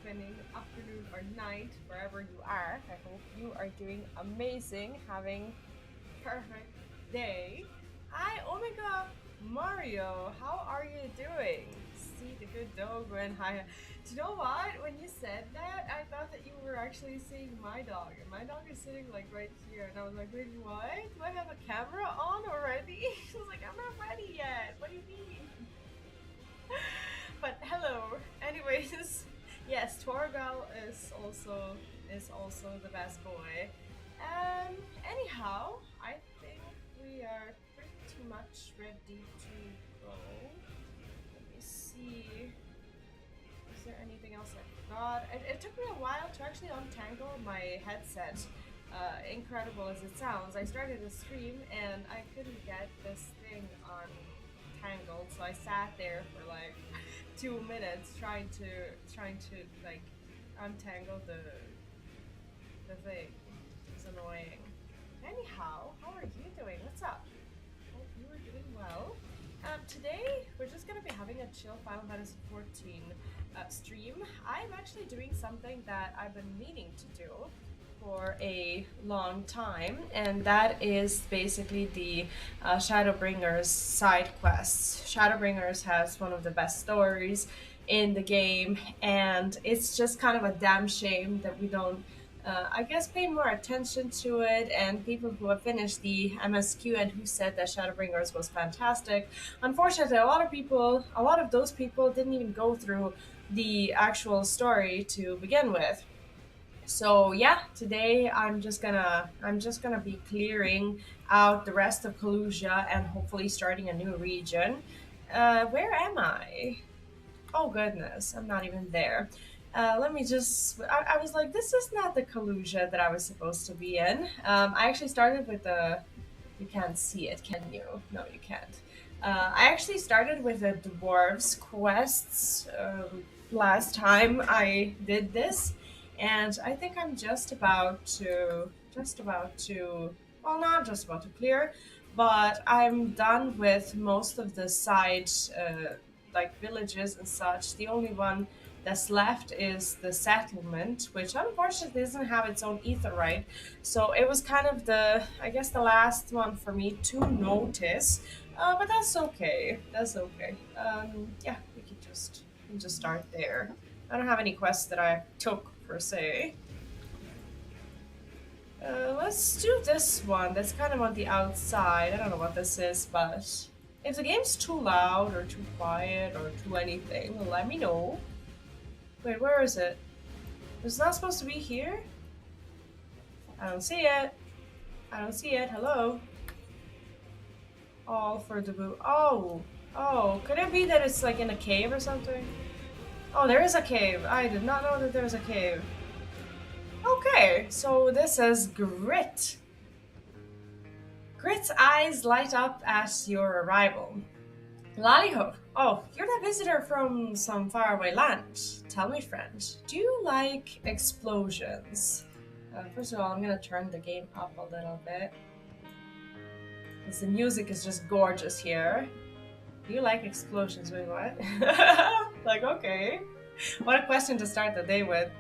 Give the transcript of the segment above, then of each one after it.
evening, afternoon, or night, wherever you are. I hope you are doing amazing, having perfect day. Hi, Omega Mario. How are you doing? See the good dog when hi. Do you know what? When you said that, I thought that you were actually seeing my dog, and my dog is sitting like right here, and I was like, wait, what? Do I have a camera on already? I was like, I'm not ready yet. What do you mean? But hello. Anyways, yes, Torgal is also the best boy. Um. Anyhow, I think we are pretty much ready to go. Let me see. Is there anything else I forgot? It took me a while to actually untangle my headset. Incredible as it sounds, I started a stream and I couldn't get this thing untangled, so I sat there for like 2 minutes trying to like untangle the thing. It was annoying. Anyhow, how are you doing? What's up? Hope you are doing well. Today we're just gonna be having a chill Final Fantasy 14 stream. I'm actually doing something that I've been meaning to do for a long time, and that is basically the Shadowbringers side quests. Shadowbringers has one of the best stories in the game, and it's just kind of a damn shame that we don't, I guess, pay more attention to it. And people who have finished the MSQ and who said that Shadowbringers was fantastic, unfortunately, a lot of those people didn't even go through the actual story to begin with. So yeah, today I'm just gonna be clearing out the rest of Kalusia and hopefully starting a new region. Where am I? Oh goodness, I'm not even there. Let me just. I was like, this is not the Kalusia that I was supposed to be in. I actually started with the. You can't see it, can you? No, you can't. I actually started with the dwarves quests last time I did this, and I think I'm just about to, well, not just about to clear, but I'm done with most of the side like villages and such. The only one that's left is the settlement, which unfortunately doesn't have its own ether right. So it was kind of I guess, the last one for me to notice. But that's okay. That's okay. Yeah, we can just start there. I don't have any quests that I took per se. Let's do this one. That's kind of on the outside. I don't know what this is, but if the game's too loud or too quiet or too anything, let me know. Wait, where is it? It's not supposed to be here? I don't see it. I don't see it. Hello? All for the boo. Oh. Oh, could it be that it's like in a cave or something? Oh, there is a cave. I did not know that there was a cave. Okay, so this says Grit. Grit's eyes light up at your arrival. Laliho, oh, you're the visitor from some faraway land. Tell me, friend, do you like explosions? First of all, I'm gonna turn the game up a little bit, because the music is just gorgeous here. Do you like explosions? Wait, what? Like, okay. What a question to start the day with.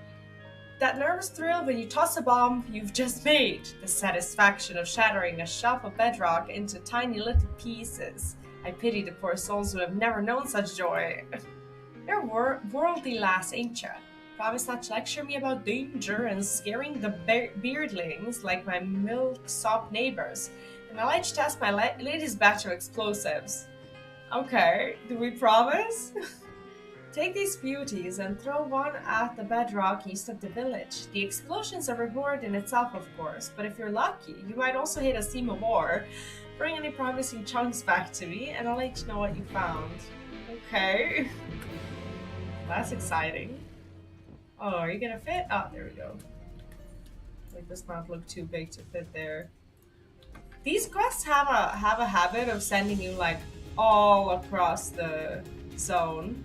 That nervous thrill when you toss a bomb you've just made. The satisfaction of shattering a shelf of bedrock into tiny little pieces. I pity the poor souls who have never known such joy. You're worldly lass, ain't ya? Promise not to lecture me about danger and scaring the beardlings like my milk-sop neighbors. And I'll let you test my latest batch of explosives. Okay, do we promise? Take these beauties and throw one at the bedrock east of the village. The explosions are a reward in itself, of course, but if you're lucky, you might also hit a seam of ore. Bring any promising chunks back to me, and I'll let you know what you found. Okay. That's exciting. Oh, are you gonna fit? Oh, there we go. Like, this map look too big to fit there. These quests have a habit of sending you like all across the zone.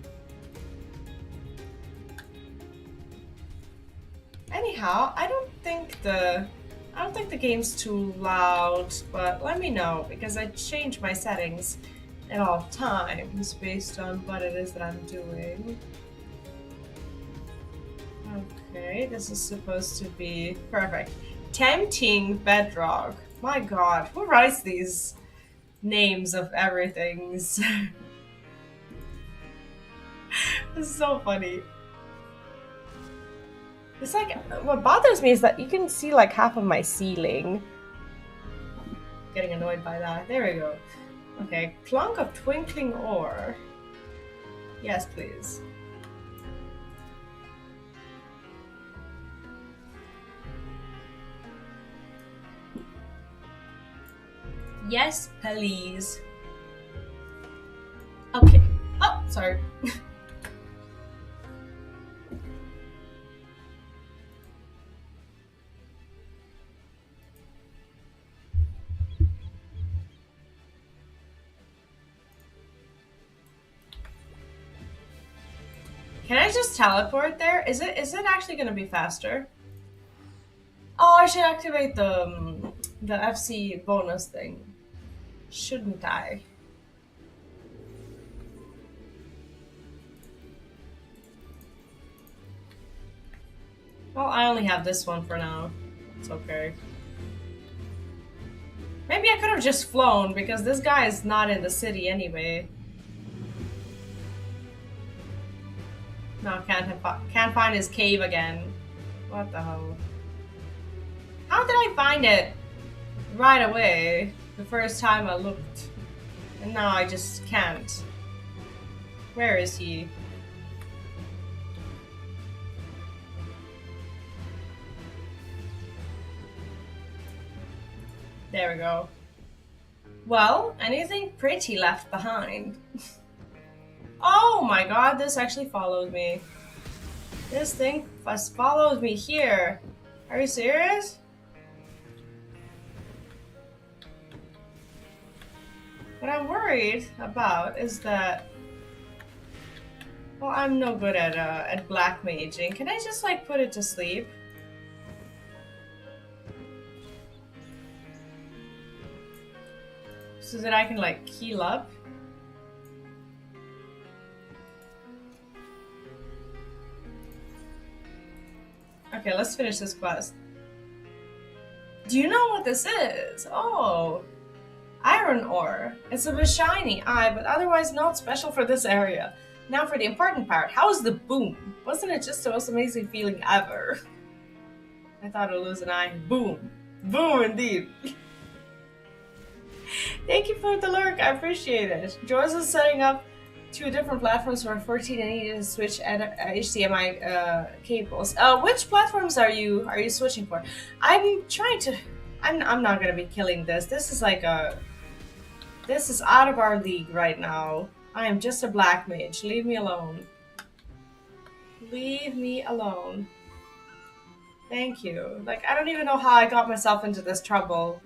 Anyhow, I don't think the game's too loud, but let me know, because I change my settings at all times based on what it is that I'm doing. right? This is supposed to be perfect. Tempting bedrock. My god, who writes these names of everythings? This is so funny. It's like, what bothers me is that you can see like half of my ceiling. Getting annoyed by that. There we go. Okay, clunk of twinkling ore. Yes, please. Yes, please. Okay. Oh, sorry. Can I just teleport there? Is it actually gonna be faster? Oh, I should activate the FC bonus thing. Shouldn't I? Well, I only have this one for now. It's okay. Maybe I could have just flown because this guy is not in the city anyway. No, can't find his cave again. What the hell? How did I find it right away the first time I looked? And now I just can't. Where is he? There we go. Well, anything pretty left behind? Oh my god, this actually followed me. This thing has followed me here. Are you serious? What I'm worried about is that, well, I'm no good at black maging. Can I just like put it to sleep? So that I can like heal up? Okay, let's finish this quest. Do you know what this is? Oh, iron ore. It's a bit shiny, aye, but otherwise not special for this area. Now for the important part. How was the boom? Wasn't it just the most amazing feeling ever? I thought I'd lose an eye. Boom. Boom indeed. Thank you for the lurk, I appreciate it. Joyce is setting up 2 different platforms for 14 and needed to switch HDMI cables. Which platforms are you switching for? I'm trying to. I'm not gonna be killing this. This is like this is out of our league right now. I am just a black mage. Leave me alone. Leave me alone. Thank you. Like, I don't even know how I got myself into this trouble.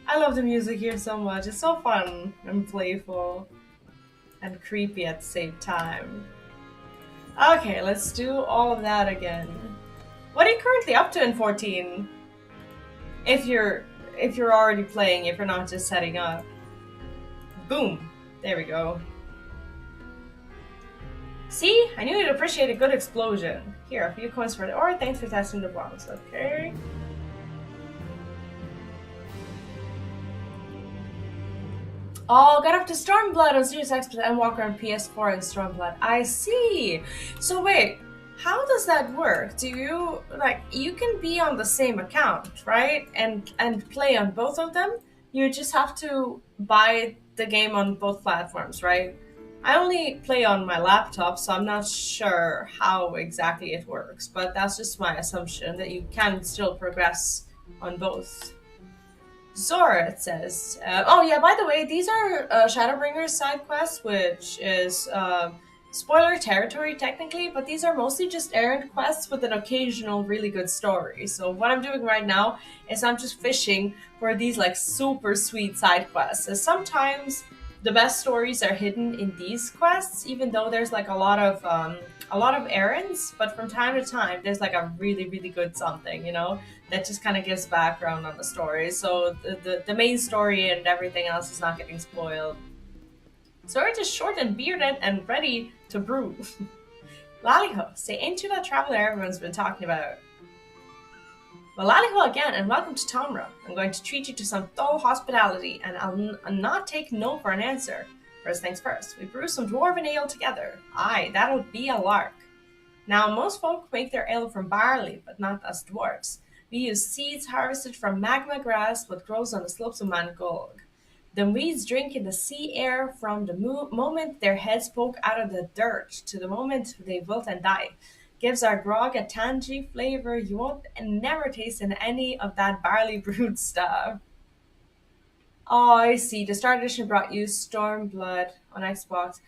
I love the music here so much. It's so fun and playful and creepy at the same time. Okay, let's do all of that again. What are you currently up to in 14? If you're already playing, if you're not just setting up. Boom. There we go. See? I knew you'd appreciate a good explosion. Here, a few coins for the ore. Thanks for testing the bombs. Okay. Oh, got up to Stormblood on Series X and walk around PS4 in Stormblood. I see. So wait, how does that work? Do you you can be on the same account, right? And play on both of them? You just have to buy the game on both platforms, right? I only play on my laptop, so I'm not sure how exactly it works, but that's just my assumption that you can still progress on both. Zora, it says. Oh yeah, by the way, these are Shadowbringers side quests, which is spoiler territory technically, but these are mostly just errand quests with an occasional really good story. So what I'm doing right now is I'm just fishing for these like super sweet side quests. So sometimes the best stories are hidden in these quests, even though there's like a lot of errands, but from time to time there's like a really good something, you know, that just kind of gives background on the story, so the main story and everything else is not getting spoiled. Sword is short and bearded and ready to brew. Laliho, stay into that traveler everyone's been talking about. Well, Laliho again, and welcome to Tomra. I'm going to treat you to some thorough hospitality, and I'll not take no for an answer. First things first, we brew some dwarven ale together. Aye, that'll be a lark. Now, most folk make their ale from barley, but not us dwarves. We use seeds harvested from magma grass, what grows on the slopes of Mangolg. The weeds drink in the sea air from the moment their heads poke out of the dirt to the moment they wilt and die. Gives our grog a tangy flavor you won't never taste in any of that barley brewed stuff. Oh, I see. The Star Edition brought you Stormblood on Xbox.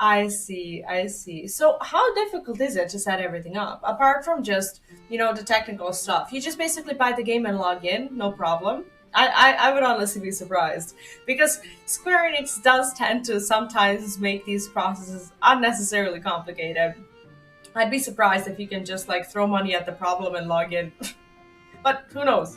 I see, I see. So how difficult is it to set everything up? Apart from just, the technical stuff. You just basically buy the game and log in, no problem. I would honestly be surprised. Because Square Enix does tend to sometimes make these processes unnecessarily complicated. I'd be surprised if you can just throw money at the problem and log in. But who knows?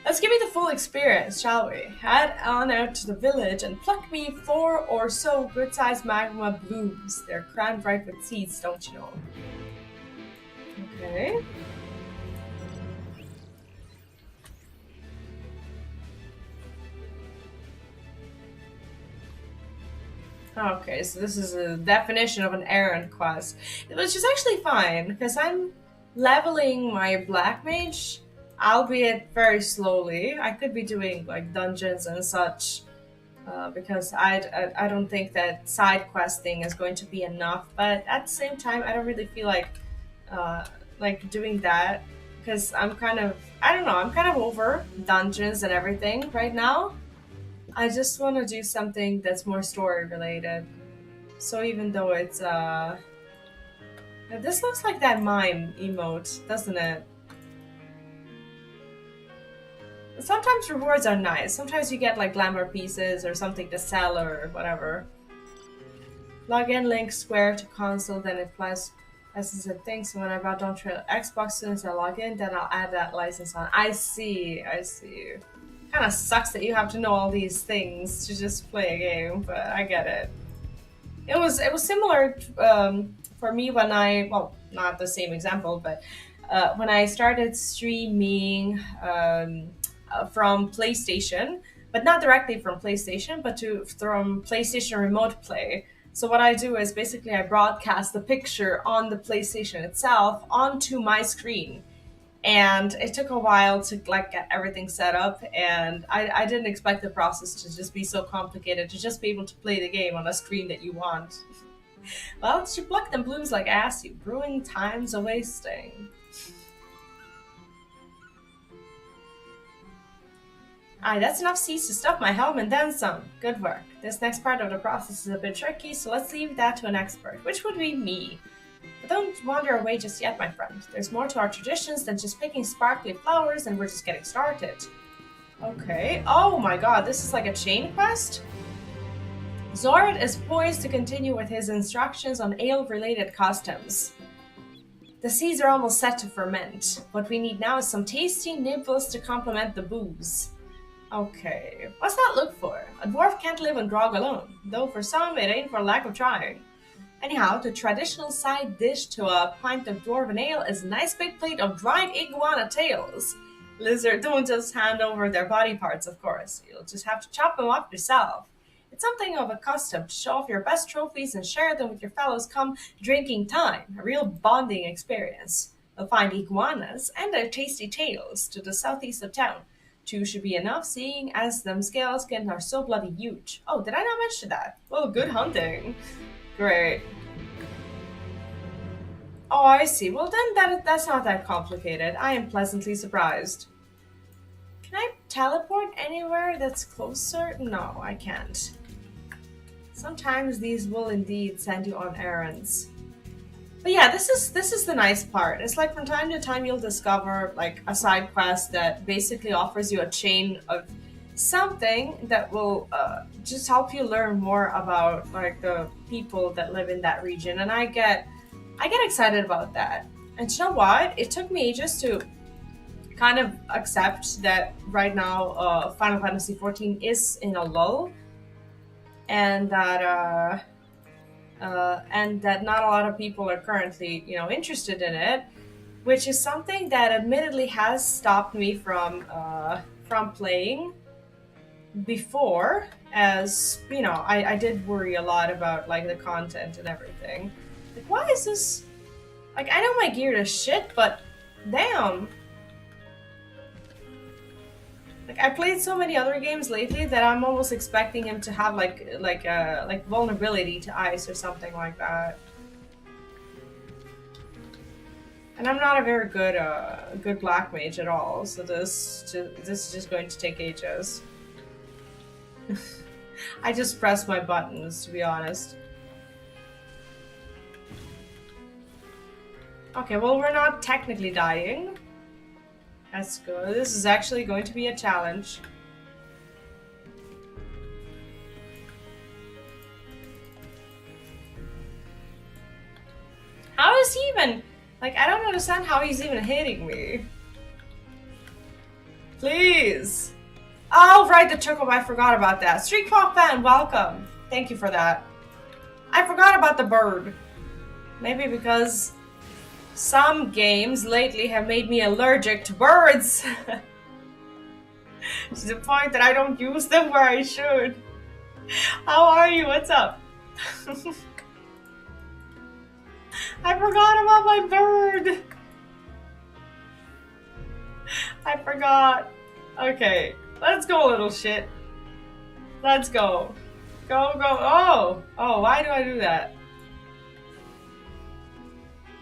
Let's give you the full experience, shall we? Head on out to the village and pluck me 4 or so good-sized magma blooms. They're crammed right with seeds, don't you know? Okay. Okay, so this is a definition of an errand quest, which is actually fine, because I'm leveling my black mage, albeit very slowly. I could be doing dungeons and such, because I don't think that side questing is going to be enough. But at the same time, I don't really feel like doing that, because I'm kind of over dungeons and everything right now. I just want to do something that's more story related. So even though it's this looks like that mime emote, doesn't it? Sometimes rewards are nice. Sometimes you get glamour pieces or something to sell or whatever. Login link square to console, then it applies as a thing. So when I bought on trail Xbox, as soon as I log in, then I'll add that license on. I see. Kind of sucks that you have to know all these things to just play a game, but I get it. It was similar for me when not the same example, but when I started streaming from PlayStation, but not directly from PlayStation, but from PlayStation Remote Play. So what I do is basically I broadcast the picture on the PlayStation itself onto my screen. And it took a while to get everything set up, and I didn't expect the process to just be so complicated, to just be able to play the game on a screen that you want. Well, you pluck them blooms like ass, you brewing time's a wasting. Aye, that's enough seeds to stuff my helm and then some. Good work. This next part of the process is a bit tricky, so let's leave that to an expert, which would be me. But don't wander away just yet, my friend. There's more to our traditions than just picking sparkly flowers, and we're just getting started. Okay. Oh my god, this is like a chain quest? Zorid is poised to continue with his instructions on ale-related customs. The seeds are almost set to ferment. What we need now is some tasty nibbles to complement the booze. Okay. What's that look for? A dwarf can't live on grog alone, though for some it ain't for lack of trying. Anyhow, the traditional side dish to a pint of dwarven ale is a nice big plate of dried iguana tails. Lizard don't just hand over their body parts, of course. You'll just have to chop them up yourself. It's something of a custom to show off your best trophies and share them with your fellows come drinking time, a real bonding experience. You'll find iguanas and their tasty tails to the southeast of town. 2 should be enough, seeing as them scale skin are so bloody huge. Oh, did I not mention that? Well, good hunting. Great. Oh, I see. Well, then that's not that complicated. I am pleasantly surprised. Can I teleport anywhere that's closer? No, I can't. Sometimes these will indeed send you on errands. But yeah, this is the nice part. It's like from time to time you'll discover a side quest that basically offers you a chain of something that will just help you learn more about the people that live in that region, and I get excited about that. And you know what? It took me ages to kind of accept that right now Final Fantasy XIV is in a lull, and that and that not a lot of people are currently, interested in it, which is something that admittedly has stopped me from playing before, as I did worry a lot about like the content and everything. Like, why is this? Like, I know my gear is shit, but damn. Like, I played so many other games lately that I'm almost expecting him to have like vulnerability to ice or something like that. And I'm not a very good black mage at all, so this is just going to take ages. I just press my buttons, to be honest. Okay, well, we're not technically dying. That's good. This is actually going to be a challenge. How is he even... Like, I don't understand how he's even hitting me. Please. Oh, right, the Chocobo. I forgot about that. Streakfog fan, welcome. Thank you for that. I forgot about the bird. Maybe because some games lately have made me allergic to birds. To the point that I don't use them where I should. How are you? What's up? I forgot about my bird. I forgot. Okay, let's go, little shit. Let's go. Go, go. Oh! Oh, why do I do that?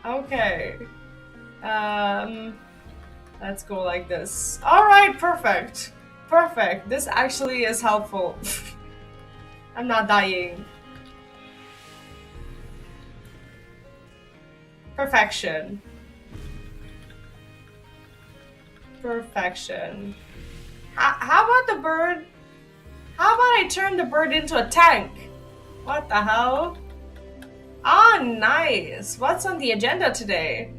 Okay. Let's go like this. Alright, perfect. Perfect. This actually is helpful. I'm not dying. Perfection. Perfection. How about the bird? How about I turn the bird into a tank? What the hell? Ah, nice. What's on the agenda today?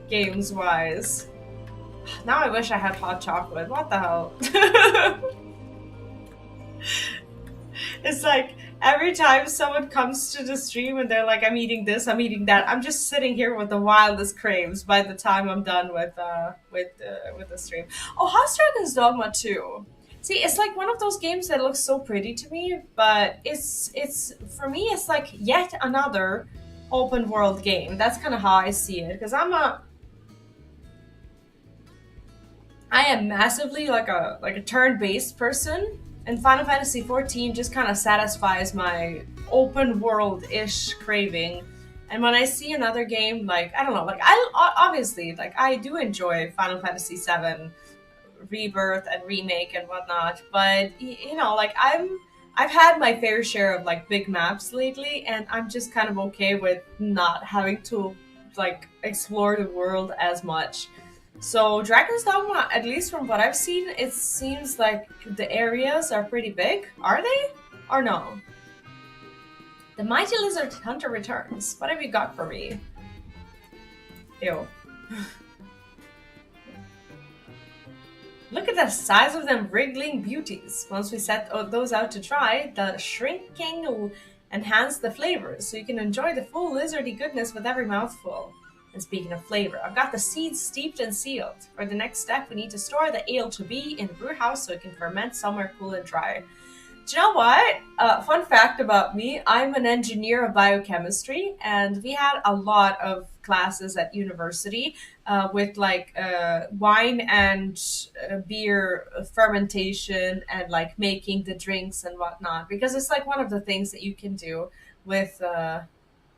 Games-wise. Now I wish I had hot chocolate. What the hell? It's like every time someone comes to the stream and they're like, I'm eating this, I'm eating that, I'm just sitting here with the wildest craves by the time I'm done with the stream. Oh, House Dragon's Dogma 2. See, it's like one of those games that looks so pretty to me, but it's for me it's like yet another open world game. That's kind of how I see it, because I am massively like a turn-based person, and Final Fantasy XIV just kind of satisfies my open world-ish craving. And when I see another game, like, I don't know, like, I obviously, like, I do enjoy Final Fantasy VII Rebirth and Remake and whatnot, but like, I've had my fair share of like big maps lately, and I'm just kind of okay with not having to like explore the world as much. So Dragon's Dogma, at least from what I've seen, it seems like the areas are pretty big. Are they? Or no? The Mighty Lizard Hunter returns. What have you got for me? Ew. Look at the size of them wriggling beauties. Once we set those out to try, the shrinking will enhance the flavors, so you can enjoy the full lizardy goodness with every mouthful. And speaking of flavor, I've got the seeds steeped and sealed. For the next step, we need to store the ale to be in the brew house so it can ferment somewhere cool and dry. Do you know what? Fun fact about me, I'm an engineer of biochemistry, and we had a lot of classes at university with like wine and beer fermentation and like making the drinks and whatnot, because it's like one of the things that you can do with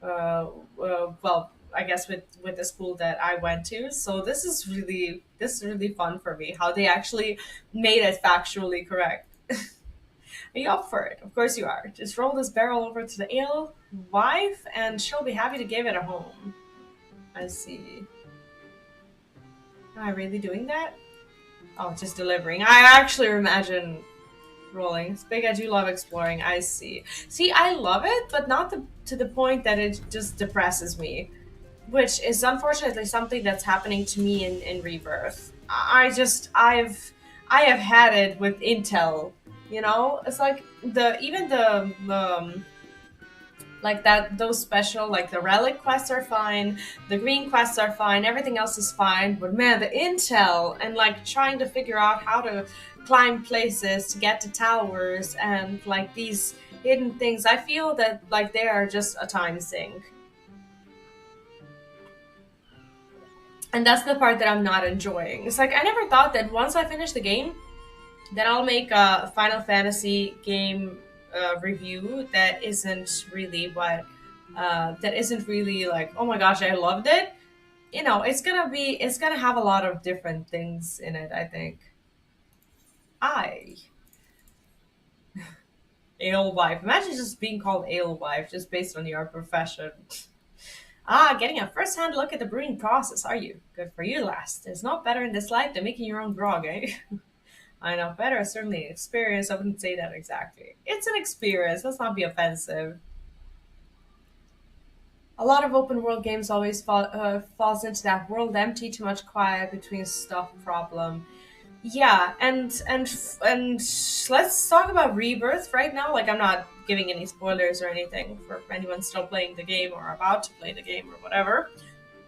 well, I guess with the school that I went to. So this is really fun for me, how they actually made it factually correct. Are you up for it? Of course you are. Just roll this barrel over to the ale wife and she'll be happy to give it a home. I see. Am I really doing that? Oh, just delivering. I actually imagine rolling. It's big. I do love exploring. I see. See, I love it, but not to the point that it just depresses me, which is unfortunately something that's happening to me in Rebirth. I have had it with Intel. It's like Like that, those special, like the relic quests are fine, the green quests are fine, everything else is fine. But man, the intel and like trying to figure out how to climb places to get to towers and like these hidden things, I feel that like they are just a time sink. And that's the part that I'm not enjoying. It's like I never thought that once I finish the game, then I'll make a Final Fantasy game review that isn't really what that isn't really like, oh my gosh, I loved it. You know, it's gonna have a lot of different things in it. I think. I Alewife. Imagine just being called Alewife just based on your profession. Ah, getting a first-hand look at the brewing process, are you? Good for you, lass. There's no better in this life than making your own grog, eh? I know, better is certainly an experience. I wouldn't say that exactly. It's an experience. Let's not be offensive. A lot of open world games always falls into that world empty, too much quiet between stuff problem. Yeah, and let's talk about Rebirth right now. Like I'm not giving any spoilers or anything for anyone still playing the game or about to play the game or whatever.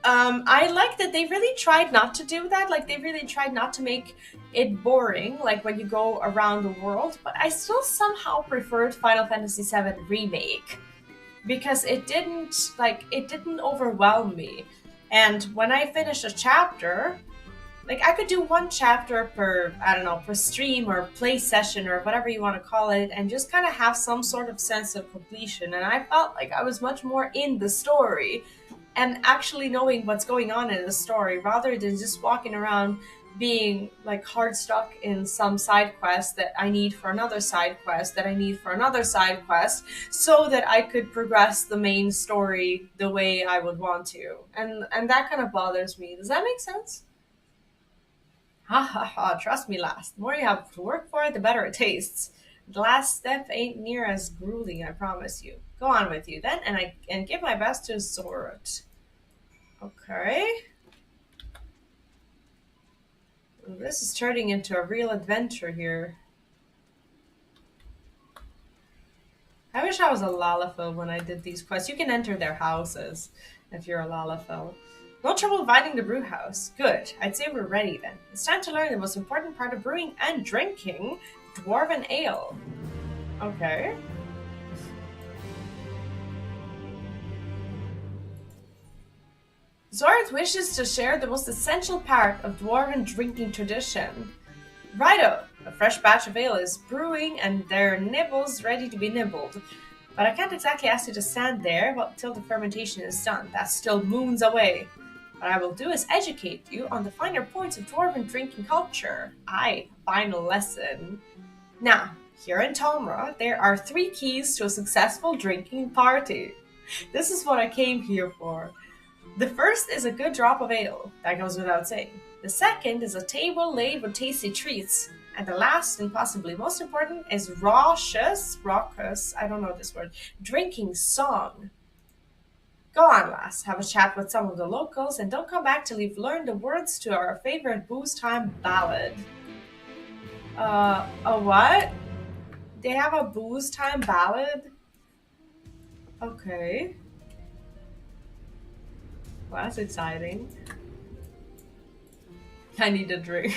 I like that they really tried not to do that. Like they really tried not to make it boring, like when you go around the world. But I still somehow preferred Final Fantasy VII Remake because it didn't overwhelm me. And when I finished a chapter, like I could do one chapter per, I don't know, per stream or play session or whatever you want to call it, and just kind of have some sort of sense of completion. And I felt like I was much more in the story and actually knowing what's going on in the story rather than just walking around being like hard stuck in some side quest that I need for another side quest that I need for another side quest so that I could progress the main story the way I would want to. And that kind of bothers me. Does that make sense? Ha ha ha, trust me, lass. The more you have to work for it, the better it tastes. The last step ain't near as grueling, I promise you. Go on with you then, and give my best to Zorot. Okay. This is turning into a real adventure here. I wish I was a Lalafell when I did these quests. You can enter their houses if you're a Lalafell. No trouble finding the brew house. Good. I'd say we're ready then. It's time to learn the most important part of brewing and drinking, Dwarven Ale. Okay. Zorth wishes to share the most essential part of Dwarven drinking tradition. Righto! A fresh batch of ale is brewing and there are nibbles ready to be nibbled. But I can't exactly ask you to stand there until the fermentation is done. That's still moons away. What I will do is educate you on the finer points of Dwarven drinking culture. Aye, final lesson. Now, here in Tomra, there are 3 keys to a successful drinking party. This is what I came here for. The first is a good drop of ale. That goes without saying. The second is a table laid with tasty treats. And the last, and possibly most important, is raucous, I don't know this word, drinking song. Go on, lass, have a chat with some of the locals, and don't come back till you've learned the words to our favorite booze time ballad. A what? They have a booze time ballad? Okay. Well, that's exciting. I need a drink.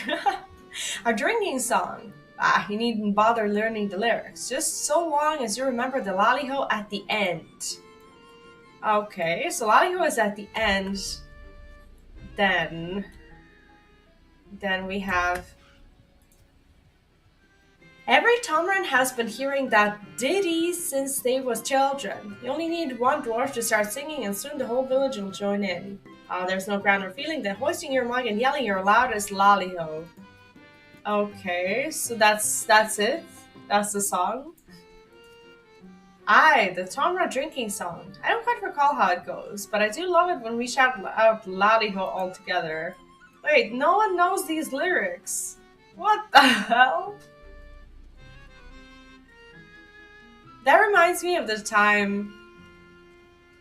A drinking song. Ah, you needn't bother learning the lyrics, just so long as you remember the lally-ho at the end. Okay, so lally-ho is at the end. Then we have... Every Tomran has been hearing that ditty since they was children. You only need one dwarf to start singing and soon the whole village will join in. There's no grander feeling than hoisting your mug and yelling your loudest lally-ho. Okay, so that's it? That's the song? Aye, the Tomra drinking song. I don't quite recall how it goes, but I do love it when we shout out lally-ho all together. Wait, no one knows these lyrics. What the hell? That reminds me of the time,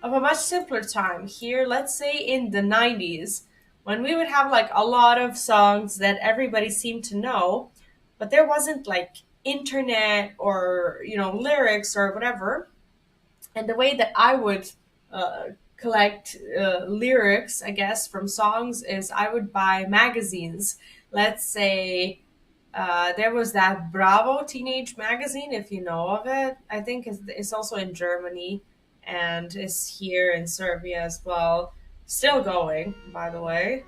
of a much simpler time here, let's say in the 90s, when we would have like a lot of songs that everybody seemed to know, but there wasn't like internet or, you know, lyrics or whatever. And the way that I would collect lyrics, I guess, from songs is I would buy magazines. Let's say there was that Bravo teenage magazine, if you know of it. I think it's also in Germany and is here in Serbia as well. Still going, by the way.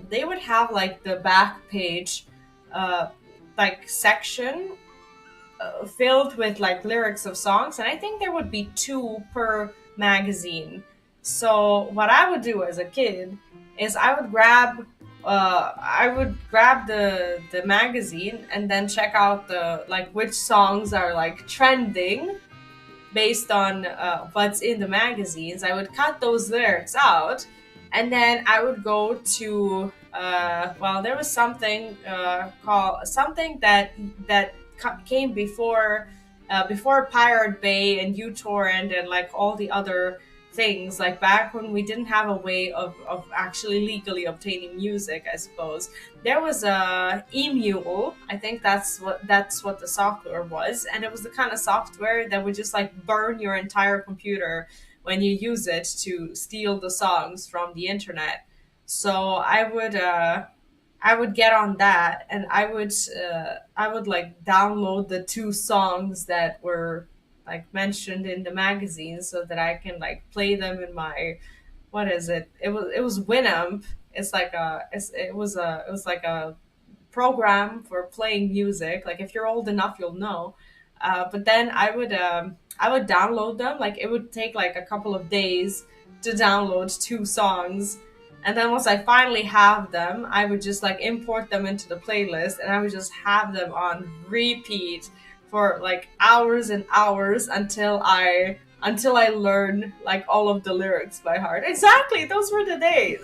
They would have like the back page, uh, like section filled with like lyrics of songs, and I think there would be two per magazine. So what I would do as a kid is I would grab the magazine and then check out the like which songs are like trending based on what's in the magazines. I would cut those lyrics out, and then I would go to well, there was something called something that came before Pirate Bay and uTorrent and like all the other things, like back when we didn't have a way of actually legally obtaining music, I suppose. There was a emule. I think that's what the software was, and it was the kind of software that would just like burn your entire computer when you use it to steal the songs from the internet. So I would get on that, and I would like download the two songs that were like mentioned in the magazine so that I can like play them in my, what is it? It was Winamp. It's like it was like a program for playing music. Like if you're old enough, you'll know. But then I would download them. Like it would take like a couple of days to download two songs, and then once I finally have them, I would just like import them into the playlist, and I would just have them on repeat for like hours and hours until I learn like all of the lyrics by heart. Exactly, those were the days.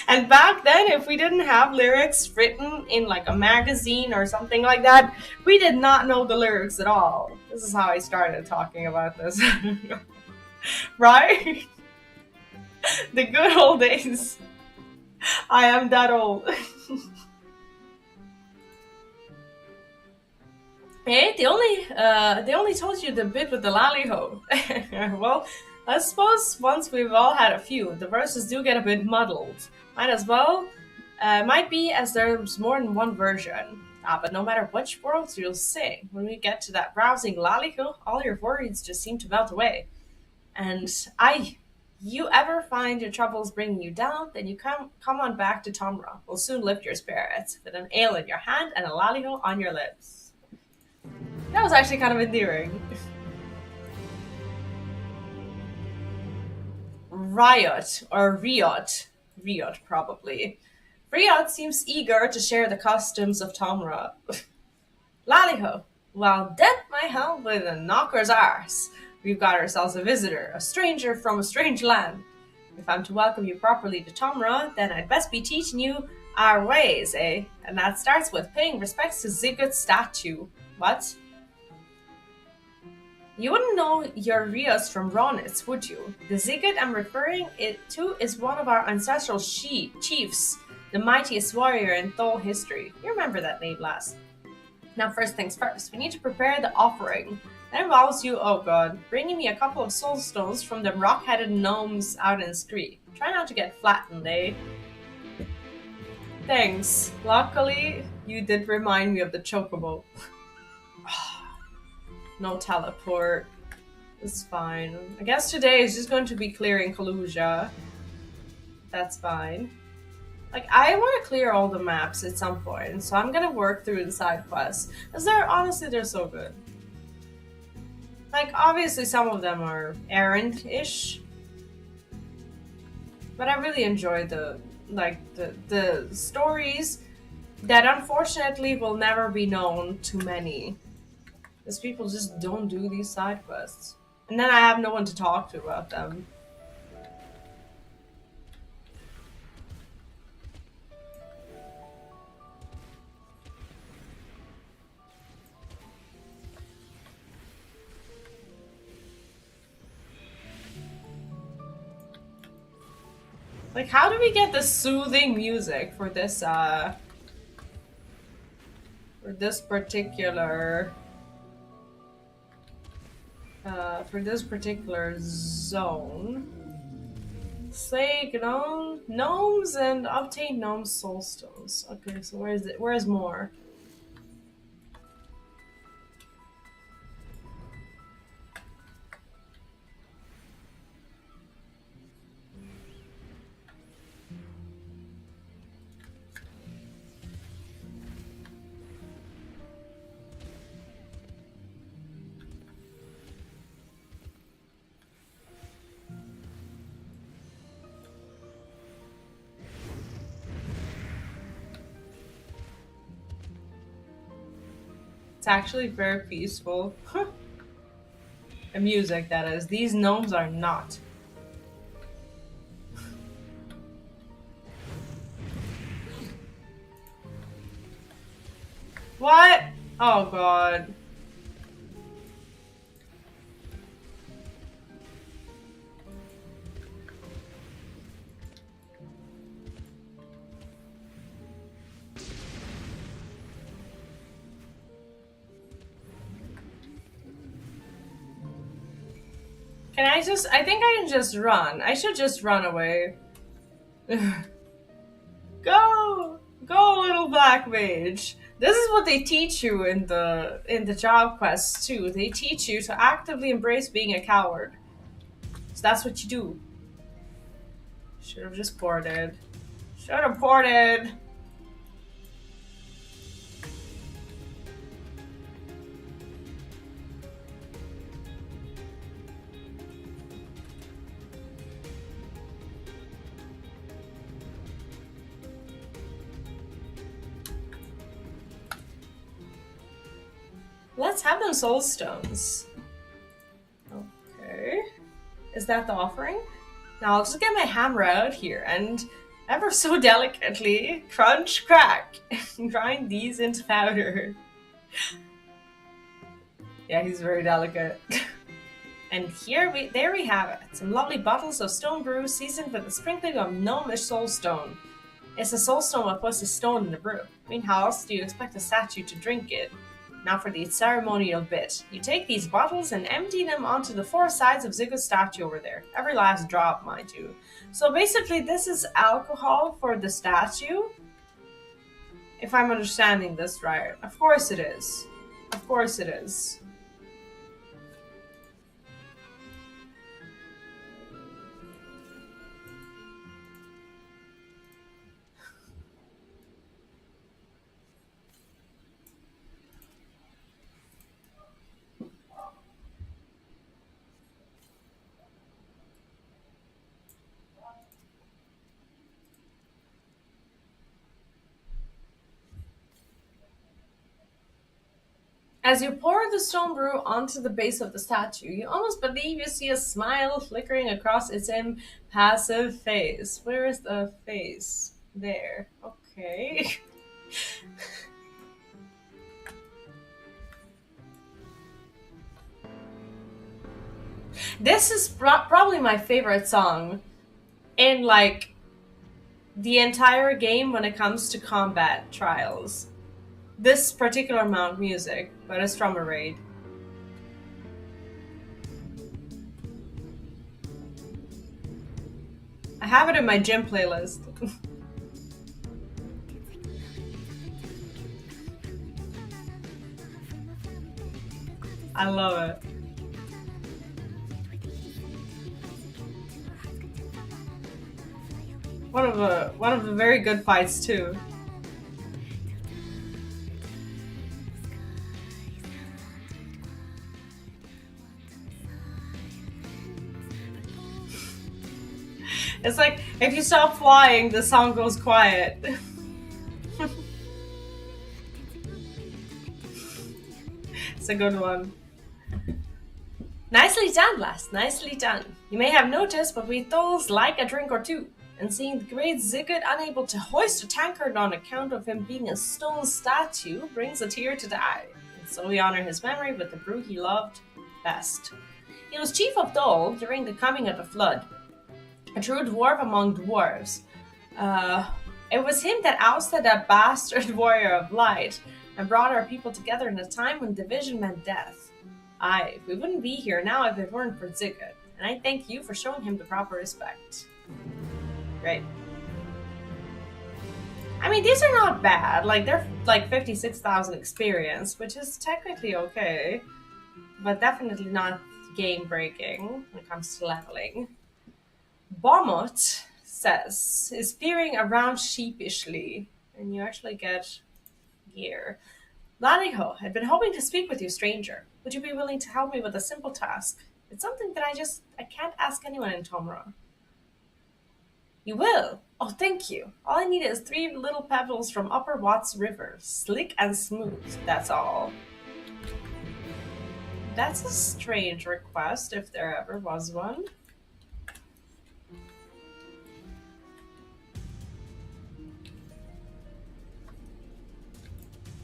And back then, if we didn't have lyrics written in like a magazine or something like that, we did not know the lyrics at all. This is how I started talking about this. Right? The good old days. I am that old. Hey, they only told you the bit with the lollyho. Well, I suppose once we've all had a few, the verses do get a bit muddled. Might as well. Might be as there's more than one version. But no matter which words you'll sing, when we get to that rousing lollyho, all your worries just seem to melt away. And you ever find your troubles bringing you down, then you come on back to Tomra. We'll soon lift your spirits with an ale in your hand and a lollyho on your lips. That was actually kind of endearing. Riot, or Riot. Riot, probably. Riot seems eager to share the customs of Tomra. Laliho, well, dent my helm with a knocker's arse. We've got ourselves a visitor, a stranger from a strange land. If I'm to welcome you properly to Tomra, then I'd best be teaching you our ways, eh? And that starts with paying respects to Zigut's statue. What? You wouldn't know your Rios from Ronitz, would you? The Zigut I'm referring it to is one of our ancestral chiefs, the mightiest warrior in Thol history. You remember that name, lass. Now, first things first, we need to prepare the offering. That involves you, oh god, bringing me a couple of soul stones from the rock-headed gnomes out in the street. Try not to get flattened, eh? Thanks. Luckily, you did remind me of the chocobo. No teleport. It's fine. I guess today is just going to be clearing Kalusia. That's fine. Like, I want to clear all the maps at some point, so I'm gonna work through the side quests. Because they're so good. Like, obviously some of them are errand-ish. But I really enjoy the stories that unfortunately will never be known to many. Because people just don't do these side quests. And then I have no one to talk to about them. Like, how do we get the soothing music for this particular for this particular zone. Slay gnomes and obtain gnome soulstones. Okay, so where is it? Where is more? It's actually very peaceful. The music, that is. These gnomes are not. What? Oh god. Can I just... I think I can just run. I should just run away. Go! Go, little black mage! This is what they teach you in the job quests too. They teach you to actively embrace being a coward. So that's what you do. Should have just ported. Should have ported! Let's have them soul stones. Okay. Is that the offering? Now I'll just get my hammer out here and ever so delicately crunch, crack, and grind these into powder. Yeah, he's very delicate. And there we have it. Some lovely bottles of stone brew seasoned with a sprinkling of gnomish soulstone. It's a soulstone that puts a stone in the brew. I mean, how else do you expect a statue to drink it? Now for the ceremonial bit. You take these bottles and empty them onto the four sides of Ziggu's statue over there. Every last drop, mind you. So basically this is alcohol for the statue. If I'm understanding this right. Of course it is. Of course it is. As you pour the stone brew onto the base of the statue, you almost believe you see a smile flickering across its impassive face. Where is the face? There. Okay. This is probably my favorite song in, like, the entire game when it comes to combat trials. This particular mount music, but it's from a raid. I have it in my gym playlist. I love it. One of the very good fights too. It's like, if you stop flying, the song goes quiet. It's a good one. Nicely done, lass. Nicely done. You may have noticed, but we those like a drink or two. And seeing the great Sigurd unable to hoist a tankard on account of him being a stone statue brings a tear to the eye. And so we honor his memory with the brew he loved best. He was chief of Dole during the coming of the flood. A true dwarf among dwarves. It was him that ousted that bastard warrior of light and brought our people together in a time when division meant death. Aye, we wouldn't be here now if it weren't for Ziggett, and I thank you for showing him the proper respect. Great. I mean, these are not bad. Like, they're like 56,000 experience, which is technically okay, but definitely not game-breaking when it comes to leveling. Baumut says, is peering around sheepishly, and you actually get gear. Laniho had been hoping to speak with you, stranger. Would you be willing to help me with a simple task? It's something that I can't ask anyone in Tomra. You will? Oh, thank you. All I need is 3 little pebbles from Upper Watts River. Slick and smooth, that's all. That's a strange request, if there ever was one.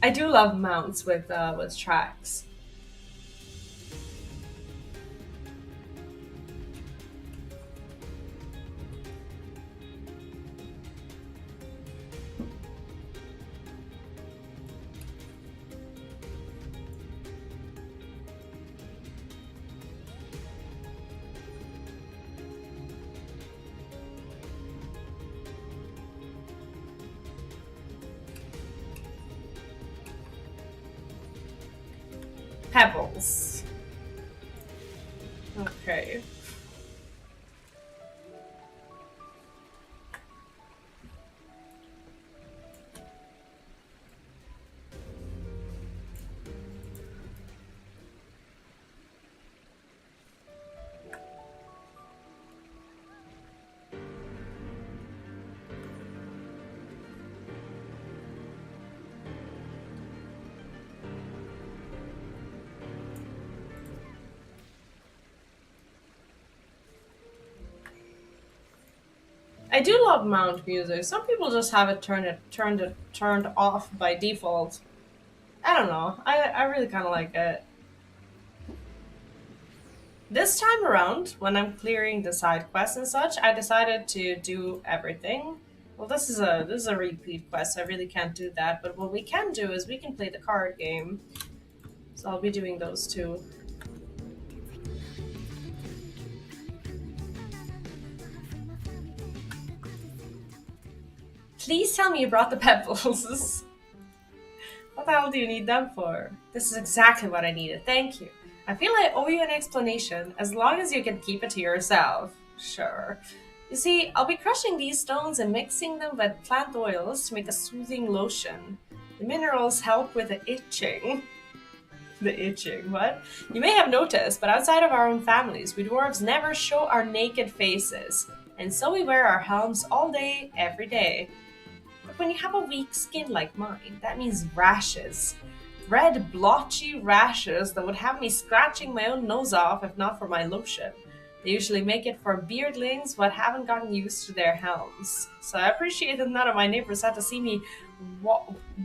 I do love mounts with tracks. Pebbles. Okay. I do love mount music. Some people just have it turned off by default. I don't know. I really kind of like it. This time around, when I'm clearing the side quests and such, I decided to do everything. Well, this is a repeat quest, so I really can't do that. But what we can do is we can play the card game. So I'll be doing those too. Please tell me you brought the pebbles. What the hell do you need them for? This is exactly what I needed. Thank you. I feel I owe you an explanation, as long as you can keep it to yourself. Sure. You see, I'll be crushing these stones and mixing them with plant oils to make a soothing lotion. The minerals help with the itching. The itching, what? You may have noticed, but outside of our own families, we dwarves never show our naked faces. And so we wear our helms all day, every day. But when you have a weak skin like mine, that means rashes. Red, blotchy rashes that would have me scratching my own nose off if not for my lotion. They usually make it for beardlings what haven't gotten used to their helms. So I appreciate that none of my neighbors had to see me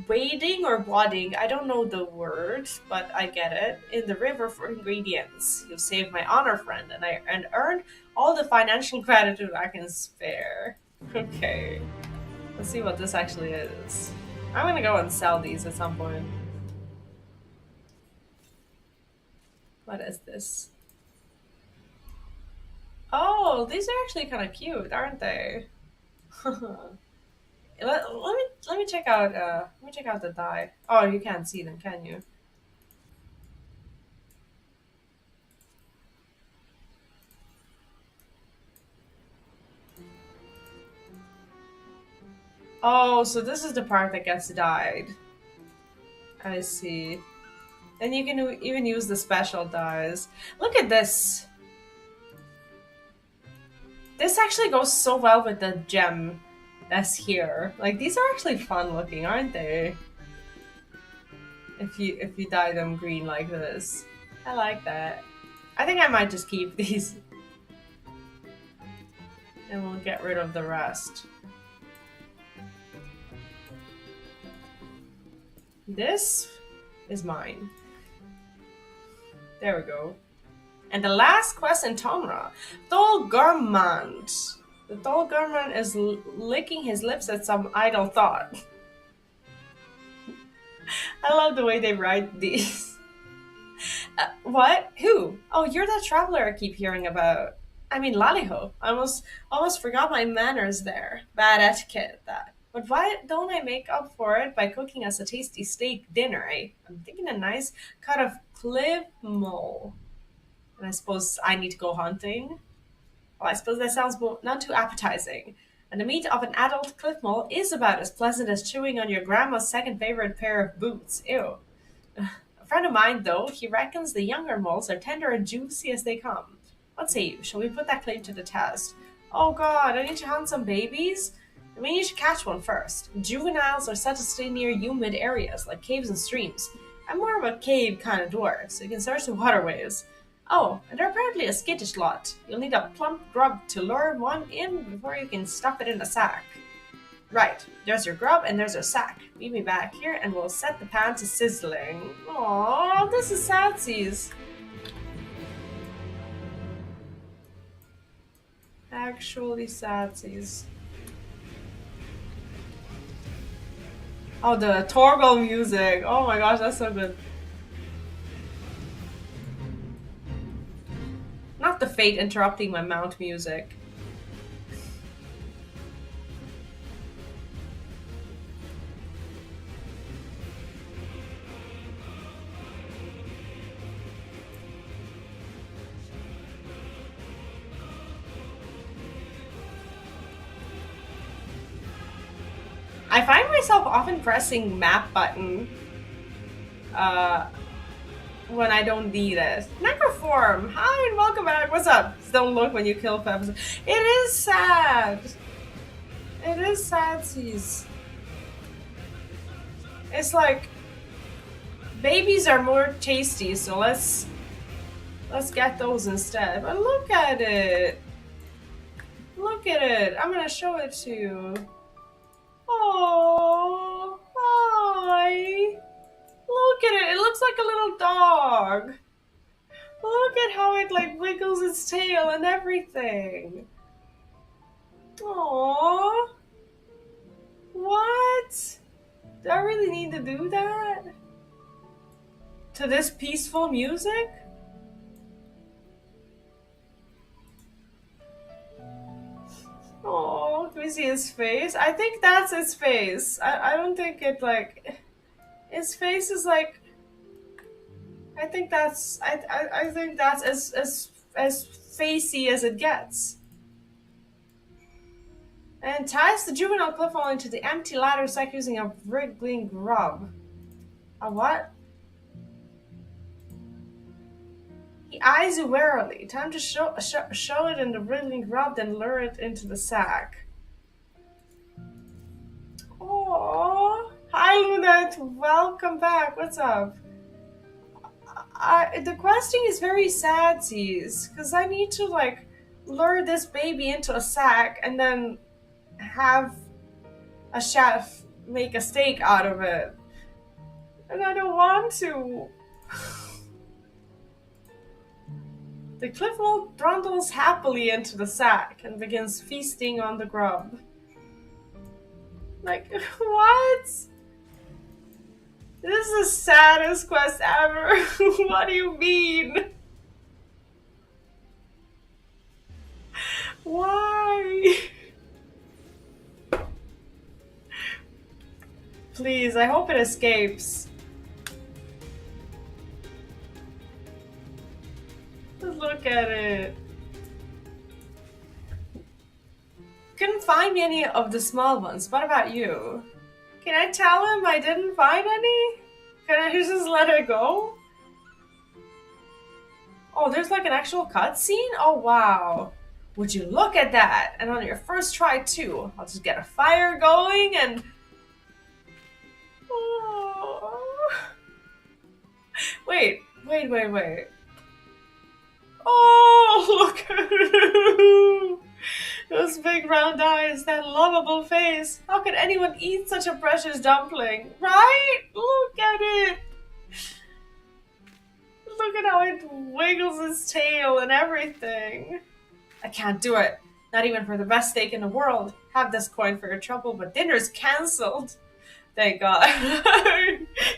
wading or wadding, I don't know the word, but I get it, in the river for ingredients. You've saved my honor, friend, and earned all the financial gratitude I can spare. Okay. Let's see what this actually is. I'm gonna go and sell these at some point. What is this? Oh, these are actually kind of cute, aren't they? let me check out the dye. Oh, you can't see them, can you? Oh, so this is the part that gets dyed. I see. And you can even use the special dyes. Look at this. This actually goes so well with the gem that's here. Like, these are actually fun looking, aren't they? If you dye them green like this. I like that. I think I might just keep these. And we'll get rid of the rest. This is mine. There we go. And the last quest in Tomra, Thol Gurmand. The Thol Gurmand is licking his lips at some idle thought. I love the way they write these. What? Who? Oh, you're that traveler I keep hearing about. I mean, Laliho. I almost forgot my manners there. Bad etiquette, that. But why don't I make up for it by cooking us a tasty steak dinner, eh? I'm thinking a nice cut of cliff mole. And I suppose I need to go hunting. Well, I suppose that sounds not too appetizing. And the meat of an adult cliff mole is about as pleasant as chewing on your grandma's second favorite pair of boots. Ew. A friend of mine, though, he reckons the younger moles are tender and juicy as they come. What say you? Shall we put that claim to the test? Oh god, I need to hunt some babies? I mean, you should catch one first. Juveniles are set to stay near humid areas, like caves and streams. I'm more of a cave kind of dwarf, so you can search the waterways. Oh, and they're apparently a skittish lot. You'll need a plump grub to lure one in before you can stuff it in a sack. Right, there's your grub and there's your sack. Meet me back here and we'll set the pan to sizzling. Aww, this is sadsies. Actually sadsies. Oh, the Torgal music. Oh my gosh, that's so good. Not the fate interrupting my mount music. I find myself often pressing map button uh, when I don't need it. Necroform, hi and welcome back. What's up? Don't look when you kill Peps. It is sad. It is sadsies. It's like babies are more tasty, so let's get those instead. But look at it. Look at it. I'm gonna show it to you. Oh, hi. Look at it. It looks like a little dog. Look at how it like wiggles its tail and everything. Aww. What? Do I really need to do that? To this peaceful music? Oh, can we see his face? I think that's his face. I don't think it like... His face is like... I think that's as facey as it gets. And ties the juvenile cliffhanger into the empty ladder sack using a wriggling grub. A what? He eyes you warily. Time to show it in the wriggling grub, then lure it into the sack. Oh, hi Lunette, welcome back. What's up? The questing is very sadsies, because I need to like lure this baby into a sack and then have a chef make a steak out of it. And I don't want to. The cliffmole trundles happily into the sack and begins feasting on the grub. Like, what? This is the saddest quest ever. What do you mean? Why? Please, I hope it escapes. Look at it. Couldn't find any of the small ones. What about you? Can I tell him I didn't find any? Can I just let it go? Oh, there's like an actual cutscene? Oh, wow. Would you look at that? And on your first try, too. I'll just get a fire going and... Oh. Wait. Oh, look at it. Those big round eyes, that lovable face. How could anyone eat such a precious dumpling? Right? Look at it. Look at how it wiggles its tail and everything. I can't do it. Not even for the best steak in the world. Have this coin for your trouble, but dinner's cancelled. Thank God.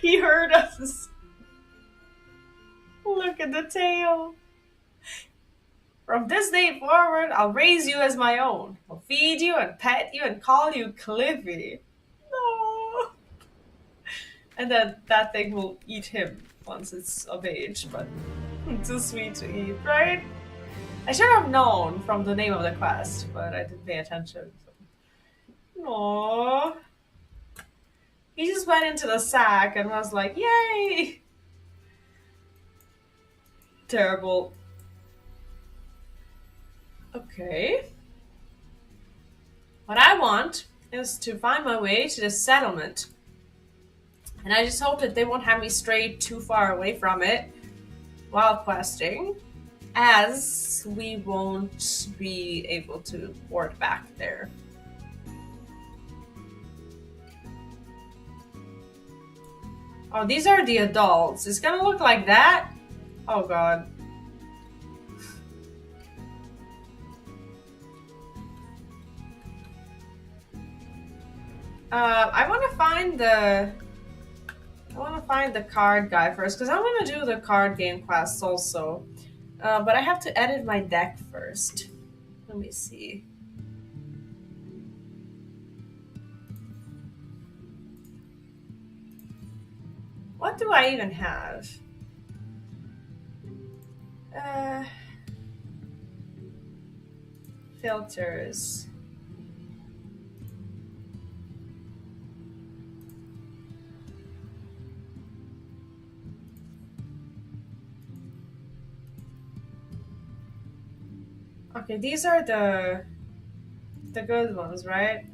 He heard us. Look at the tail. From this day forward, I'll raise you as my own. I'll feed you and pet you and call you Cliffy. No. And then that thing will eat him once it's of age, but too sweet to eat, right? I should have known from the name of the quest, but I didn't pay attention. So. Aww. He just went into the sack and was like, yay! Terrible. Okay. What I want is to find my way to the settlement. And I just hope that they won't have me stray too far away from it while questing, as we won't be able to port back there. Oh, these are the adults. It's gonna look like that? Oh god. I want to find the card guy first, because I want to do the card game quests also. But I have to edit my deck first. Let me see. What do I even have? Filters. Okay, these are the good ones, right?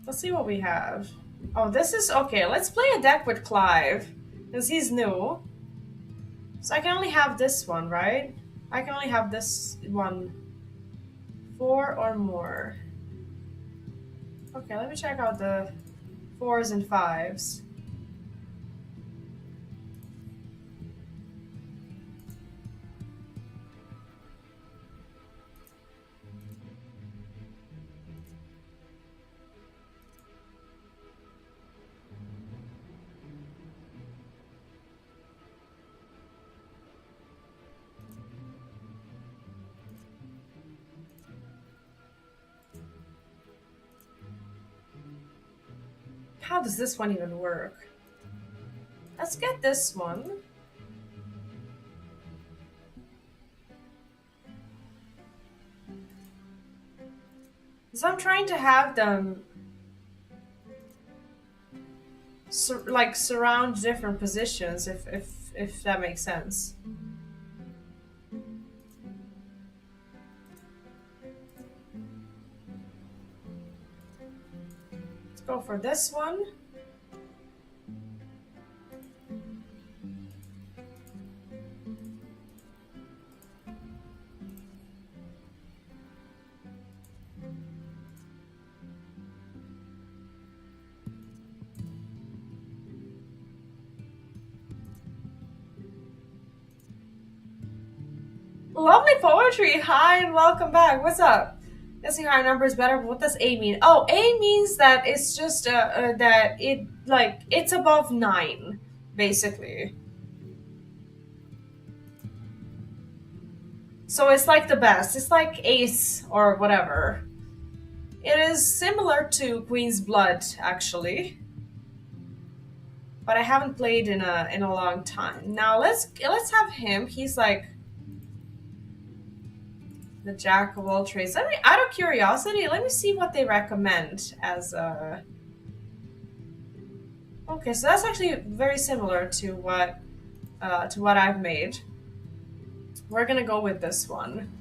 Let's see what we have. Oh, this is okay. Let's play a deck with Clive, because he's new. So I can only have this one, right? I can only have this one. 4 or more. Okay, let me check out the 4s and 5s. How does this one even work? Let's get this one. So I'm trying to have them surround different positions, if that makes sense. Let's go for this one. Lovely poetry! Hi and welcome back. What's up? Guessing higher number is better, but what does A mean? Oh, A means that it's just that it's above 9, basically. So it's like the best. It's like Ace or whatever. It is similar to Queen's Blood, actually. But I haven't played in a long time. Now let's have him. He's like the jack of all trades. Let me, out of curiosity, let me see what they recommend as a. Okay, so that's actually very similar to what I've made. We're gonna go with this one.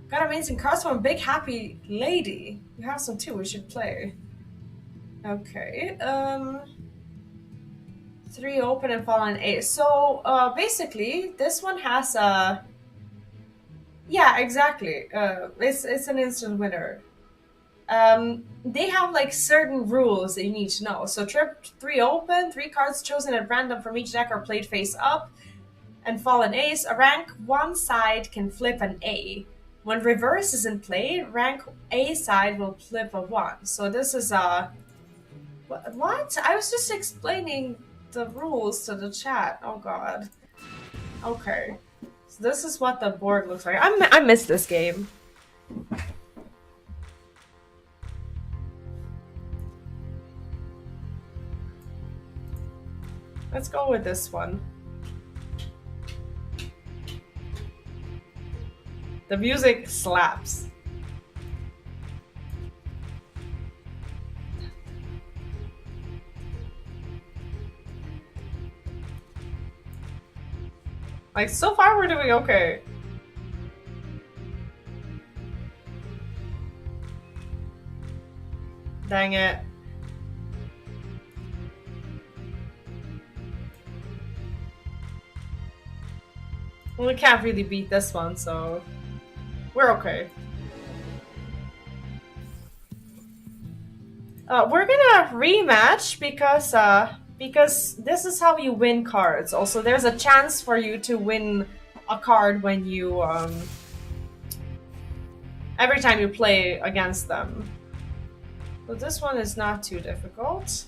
Got amazing cards from Big Happy Lady. You have some too. We should play. Okay. 3 open and fallen ace. So basically, this one has a. Yeah, exactly. It's an instant winner. They have like certain rules that you need to know. So trip 3 open, 3 cards chosen at random from each deck are played face up, and fallen ace. A rank 1 side can flip an A. When reverse is in play, rank A side will flip a 1. So this is a. What? I was just explaining the rules to the chat. Oh god. Okay. So this is what the board looks like. I miss this game. Let's go with this one. The music slaps. Like, so far we're doing okay. Dang it. Well, we can't really beat this one, so we're okay. We're gonna rematch because this is how you win cards. Also, there's a chance for you to win a card when you every time you play against them. But this one is not too difficult.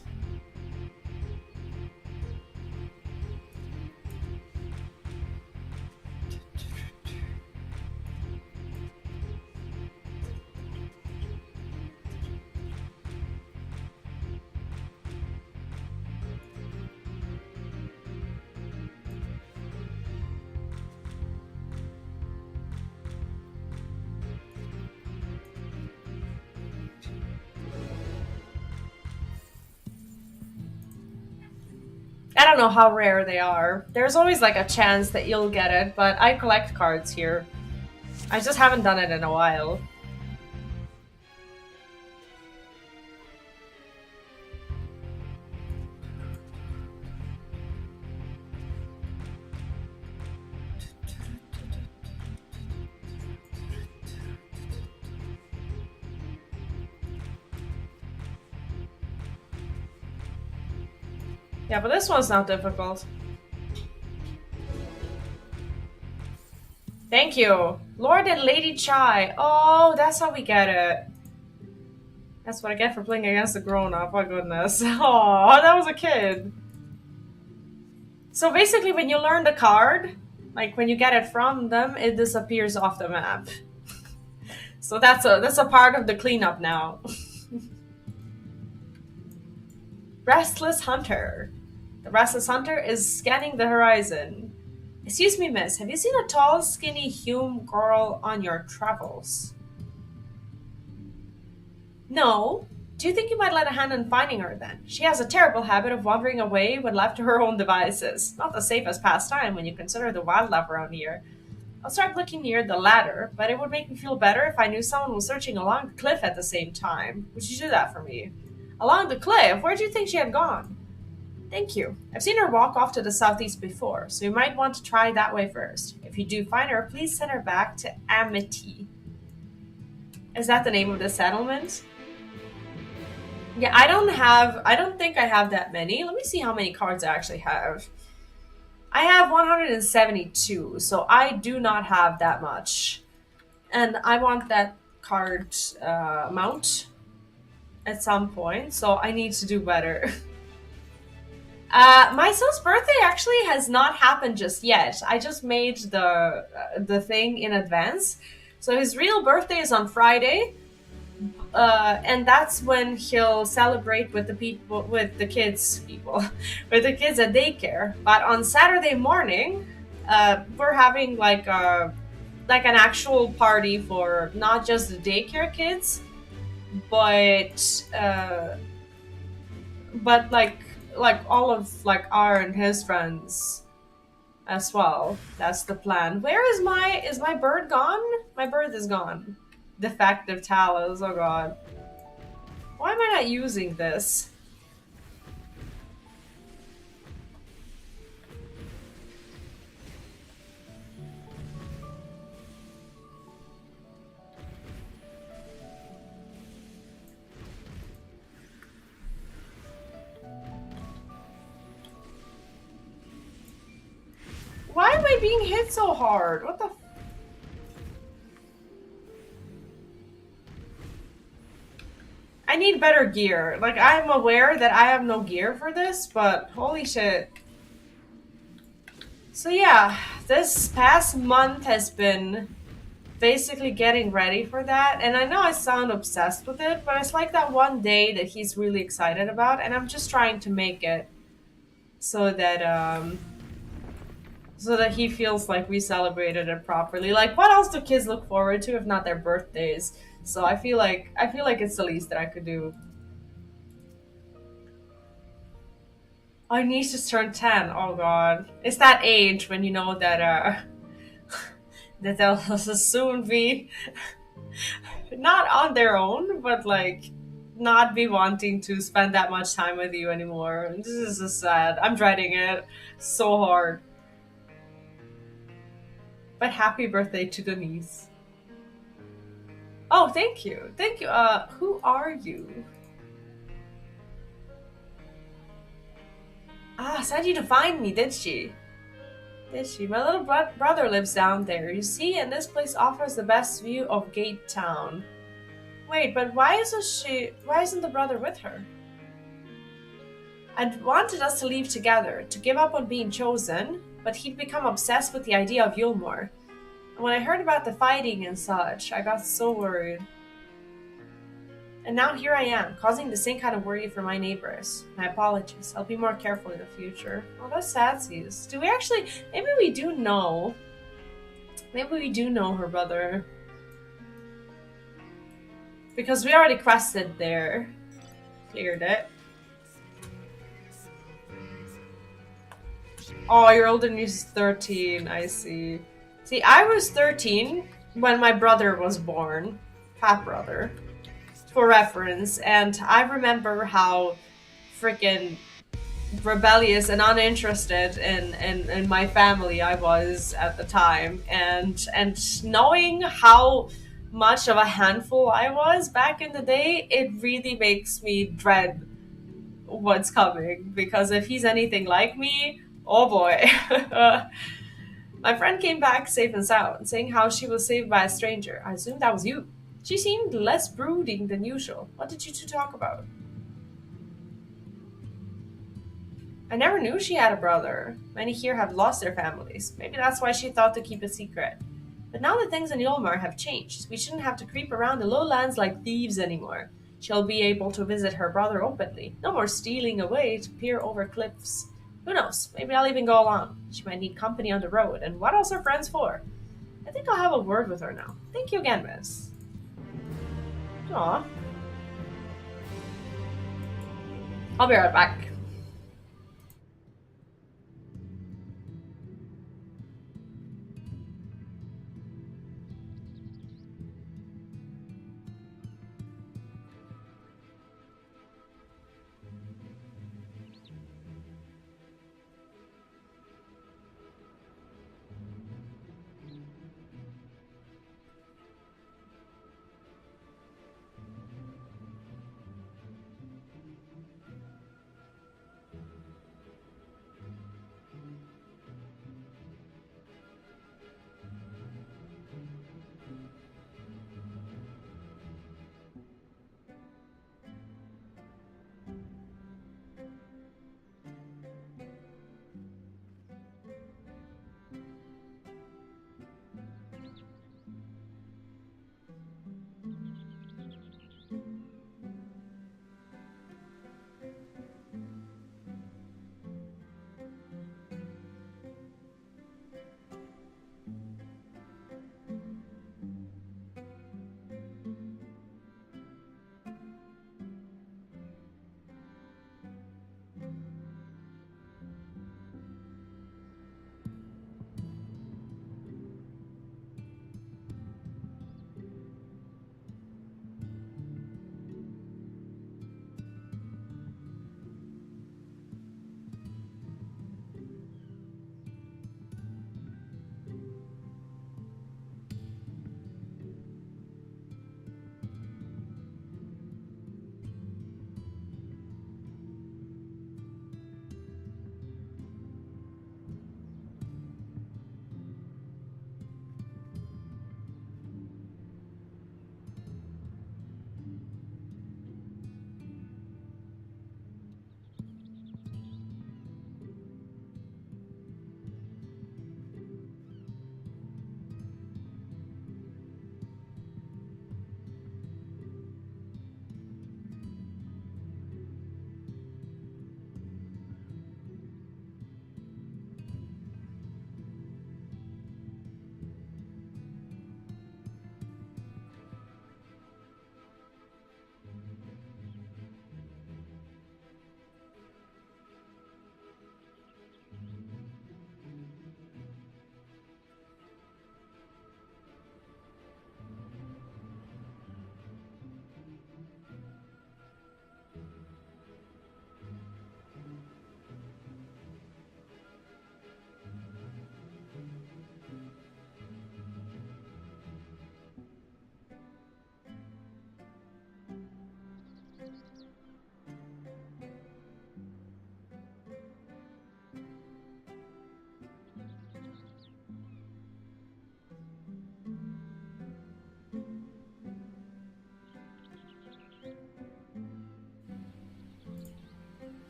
I don't know how rare they are. There's always like a chance that you'll get it, but I collect cards here. I just haven't done it in a while. Yeah, but this one's not difficult. Thank you. Lord and Lady Chai. Oh, that's how we get it. That's what I get for playing against a grown-up. Oh, goodness. Oh, that was a kid. So basically, when you learn the card, like when you get it from them, it disappears off the map. So that's a part of the cleanup now. Restless Hunter. The Restless Hunter is scanning the horizon. Excuse me, miss, have you seen a tall, skinny Hume girl on your travels? No. Do you think you might lend a hand in finding her then? She has a terrible habit of wandering away when left to her own devices. Not the safest pastime when you consider the wildlife around here. I'll start looking near the ladder, but it would make me feel better if I knew someone was searching along the cliff at the same time. Would you do that for me? Along the cliff? Where do you think she had gone? Thank you. I've seen her walk off to the southeast before, so you might want to try that way first. If you do find her, please send her back to Amity. Is that the name of the settlement? Yeah, I don't think I have that many. Let me see how many cards I actually have. I have 172, so I do not have that much. And I want that card mount at some point, so I need to do better. My son's birthday actually has not happened just yet. I just made the thing in advance. So his real birthday is on Friday, and that's when he'll celebrate with with the kids at daycare. But on Saturday morning, we're having like an actual party for not just the daycare kids, but like all of like R and his friends as well. That's the plan. Where is my bird gone? My bird is gone. Defective tallows, oh god. Why am I not using this? Why am I being hit so hard? What the? I need better gear. Like, I'm aware that I have no gear for this, but holy shit. So yeah, this past month has been basically getting ready for that, and I know I sound obsessed with it, but it's like that one day that he's really excited about, and I'm just trying to make it so that he feels like we celebrated it properly. Like, what else do kids look forward to if not their birthdays? So I feel like it's the least that I could do. Our niece just turned 10. Oh god. It's that age when you know that that they'll soon be not on their own, but like not be wanting to spend that much time with you anymore. This is just sad. I'm dreading it so hard. But happy birthday to Denise. Oh, thank you. Thank you. Who are you? Ah, sent you to find me, did she? Did she? My little brother lives down there, you see, and this place offers the best view of Gate Town. Wait, but why isn't the brother with her? I'd wanted us to leave together, to give up on being chosen, but he'd become obsessed with the idea of Yulmore. And when I heard about the fighting and such, I got so worried. And now here I am, causing the same kind of worry for my neighbors. My apologies. I'll be more careful in the future. Oh, that's sadsies. Do we actually... Maybe we do know. Maybe we do know her brother. Because we already quested there. Cleared it. Oh, your older niece is 13. I see. See, I was 13 when my brother was born. Half brother. For reference, and I remember how freaking rebellious and uninterested in my family I was at the time, and knowing how much of a handful I was back in the day, it really makes me dread what's coming, because if he's anything like me, oh boy. My friend came back safe and sound, saying how she was saved by a stranger. I assumed that was you. She seemed less brooding than usual. What did you two talk about? I never knew she had a brother. Many here have lost their families. Maybe that's why she thought to keep it secret. But now that things in Yolmar have changed, we shouldn't have to creep around the lowlands like thieves anymore. She'll be able to visit her brother openly. No more stealing away to peer over cliffs. Who knows? Maybe I'll even go along. She might need company on the road, and what else are friends for? I think I'll have a word with her now. Thank you again, miss. Aw. I'll be right back.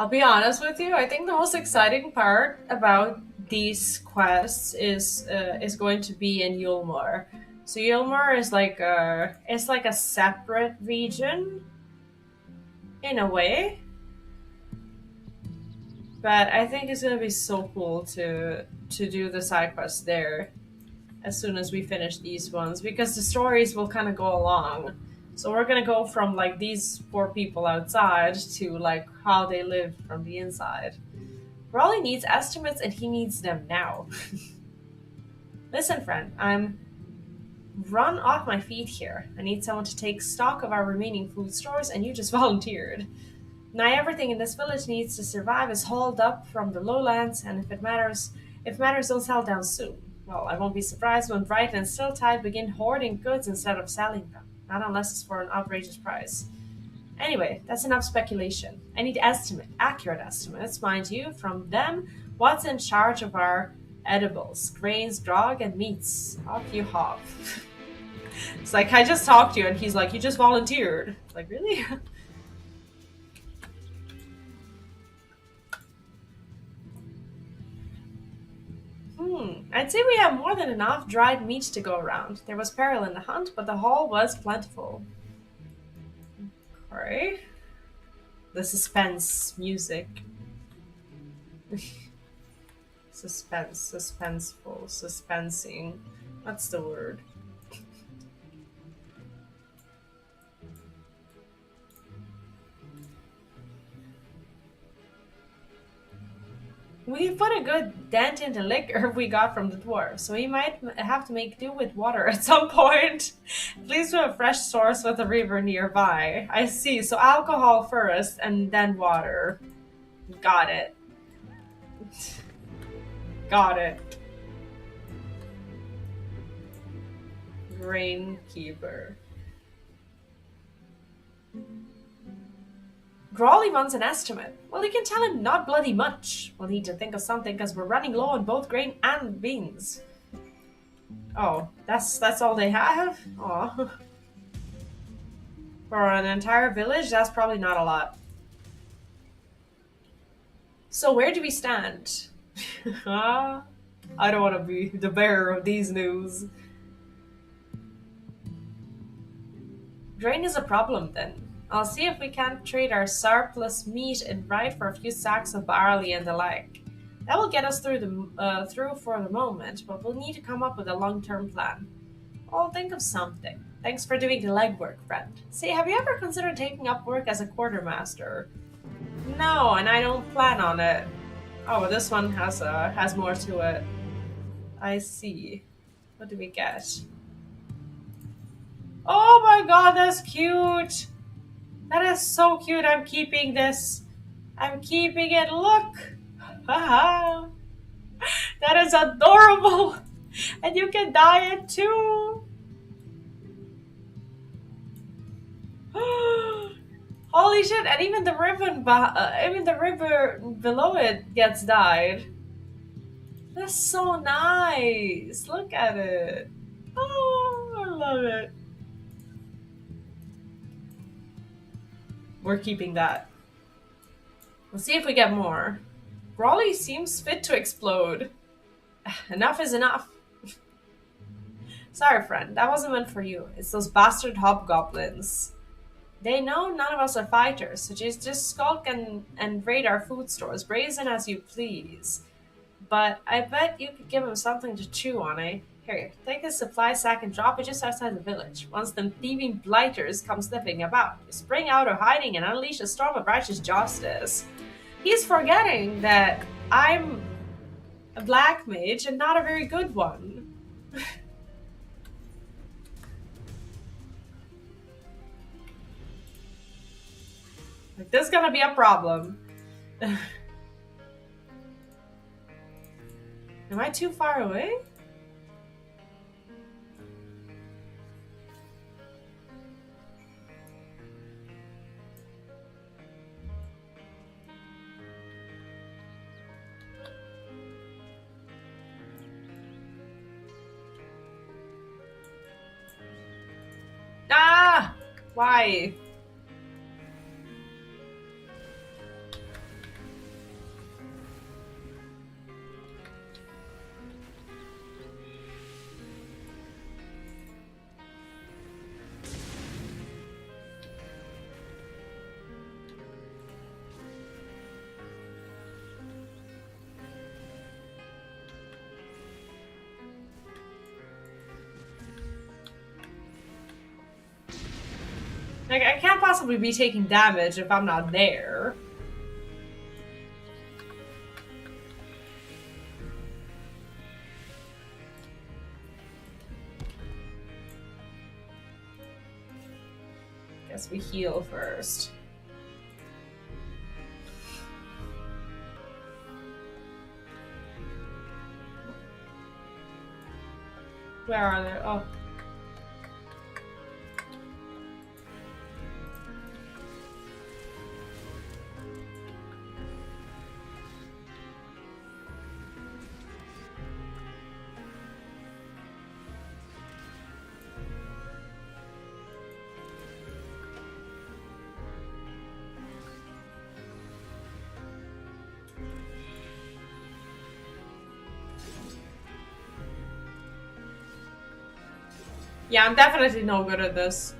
I'll be honest with you. I think the most exciting part about these quests is going to be in Yulmore. So Yulmore is like a separate region in a way, but I think it's gonna be so cool to do the side quests there as soon as we finish these ones because the stories will kind of go along. So we're gonna go from like these poor people outside to like how they live from the inside. Raleigh needs estimates and he needs them now. Listen, friend, I'm run off my feet here. I need someone to take stock of our remaining food stores and you just volunteered. Now everything in this village needs to survive is hauled up from the lowlands, and if matters don't settle down soon, well, I won't be surprised when Bright and Stilltide begin hoarding goods instead of selling them. Not unless it's for an outrageous price. Anyway, that's enough speculation. I need accurate estimates, mind you, from them. What's in charge of our edibles, grains, grog, and meats? Off you hop. It's like, I just talked to you, and he's like, you just volunteered. Like, really? I'd say we have more than enough dried meat to go around. There was peril in the hunt, but the haul was plentiful. Okay. The suspense music. Suspenseful, suspensing. What's the word? We put a good dent in the liquor we got from the dwarf, so we might have to make do with water at some point. Please do a fresh source with a river nearby. I see, so alcohol first and then water. Got it. Got it. Grainkeeper. Grawley wants an estimate. Well, you can tell him not bloody much. We'll need to think of something because we're running low on both grain and beans. Oh, that's all they have? Oh. For an entire village, that's probably not a lot. So where do we stand? I don't want to be the bearer of these news. Grain is a problem then. I'll see if we can't trade our surplus meat and rye for a few sacks of barley and the like. That will get us through for the moment, but we'll need to come up with a long-term plan. I'll think of something. Thanks for doing the legwork, friend. Say, have you ever considered taking up work as a quartermaster? No, and I don't plan on it. Oh, but this one has more to it. I see. What do we get? Oh my god, that's cute! That is so cute. I'm keeping this. I'm keeping it. Look. Haha. That is adorable. And you can dye it too. Holy shit. And even the river below it gets dyed. That's so nice. Look at it. Oh, I love it. We're keeping that. We'll see if we get more. Raleigh seems fit to explode. Enough is enough. Sorry, friend. That wasn't meant for you. It's those bastard hobgoblins. They know none of us are fighters, so just skulk and raid our food stores, brazen as you please. But I bet you could give them something to chew on, eh? Here, take this supply sack and drop it just outside the village. Once them thieving blighters come sniffing about, you spring out of hiding and unleash a storm of righteous justice. He's forgetting that I'm a black mage and not a very good one. Like, this is gonna be a problem. Am I too far away? Ah! Why? Like, I can't possibly be taking damage if I'm not there. Guess we heal first. Where are they? Oh. Yeah, I'm definitely no good at this.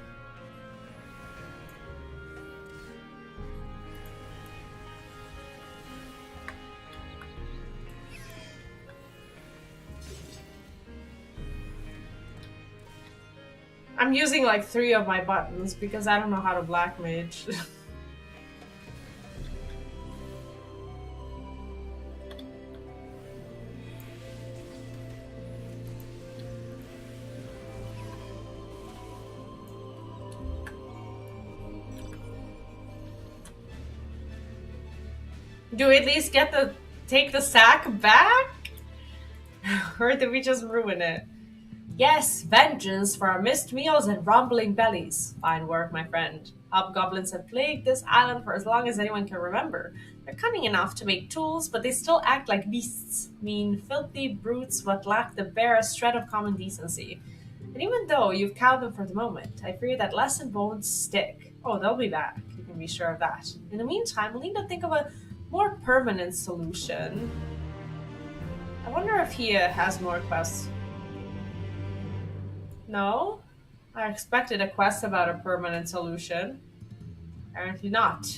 I'm using like 3 of my buttons because I don't know how to black mage. Do we at least get to take the sack back? Or did we just ruin it? Yes, vengeance for our missed meals and rumbling bellies. Fine work, my friend. Hobgoblins have plagued this island for as long as anyone can remember. They're cunning enough to make tools, but they still act like beasts. Mean, filthy brutes what lack the barest shred of common decency. And even though you've cowed them for the moment, I fear that lesson won't stick. Oh, they'll be back. You can be sure of that. In the meantime, we'll need to think of a more permanent solution. I wonder if he has more quests. No? I expected a quest about a permanent solution. Apparently not.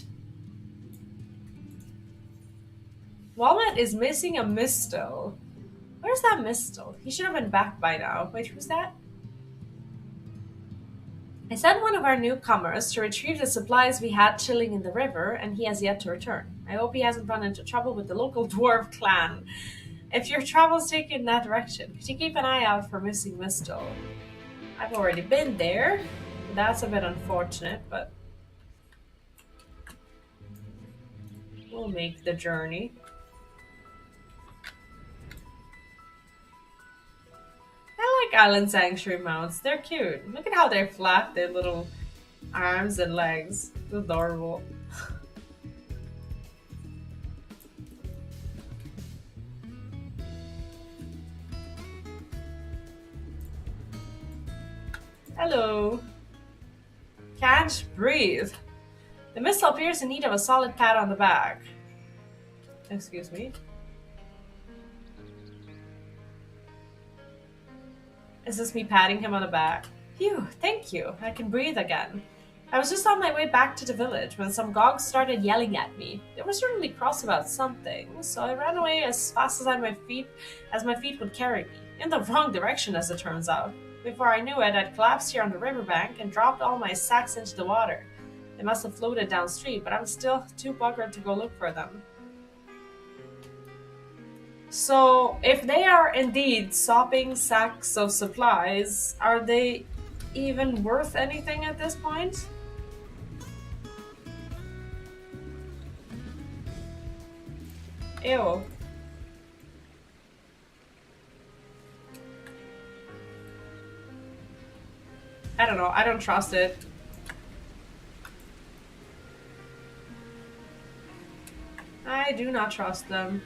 Walnut is missing a mistle. Where's that mistle? He should have been back by now. Wait, who's that? I sent one of our newcomers to retrieve the supplies we had chilling in the river, and he has yet to return. I hope he hasn't run into trouble with the local dwarf clan. If your travels take you in that direction, could you keep an eye out for missing mistle? I've already been there. That's a bit unfortunate, but we'll make the journey. I like Island Sanctuary mounts. They're cute. Look at how they flap their little arms and legs. It's adorable. Hello. Can't breathe. The missile appears in need of a solid pat on the back. Excuse me. Is this me patting him on the back? Phew, thank you. I can breathe again. I was just on my way back to the village when some gogs started yelling at me. They were certainly cross about something, so I ran away as fast as my feet would carry me. In the wrong direction, as it turns out. Before I knew it, I'd collapsed here on the riverbank and dropped all my sacks into the water. They must have floated downstream, but I'm still too buggered to go look for them. So, if they are indeed sopping sacks of supplies, are they even worth anything at this point? Ew. I don't know, I don't trust it. I do not trust them.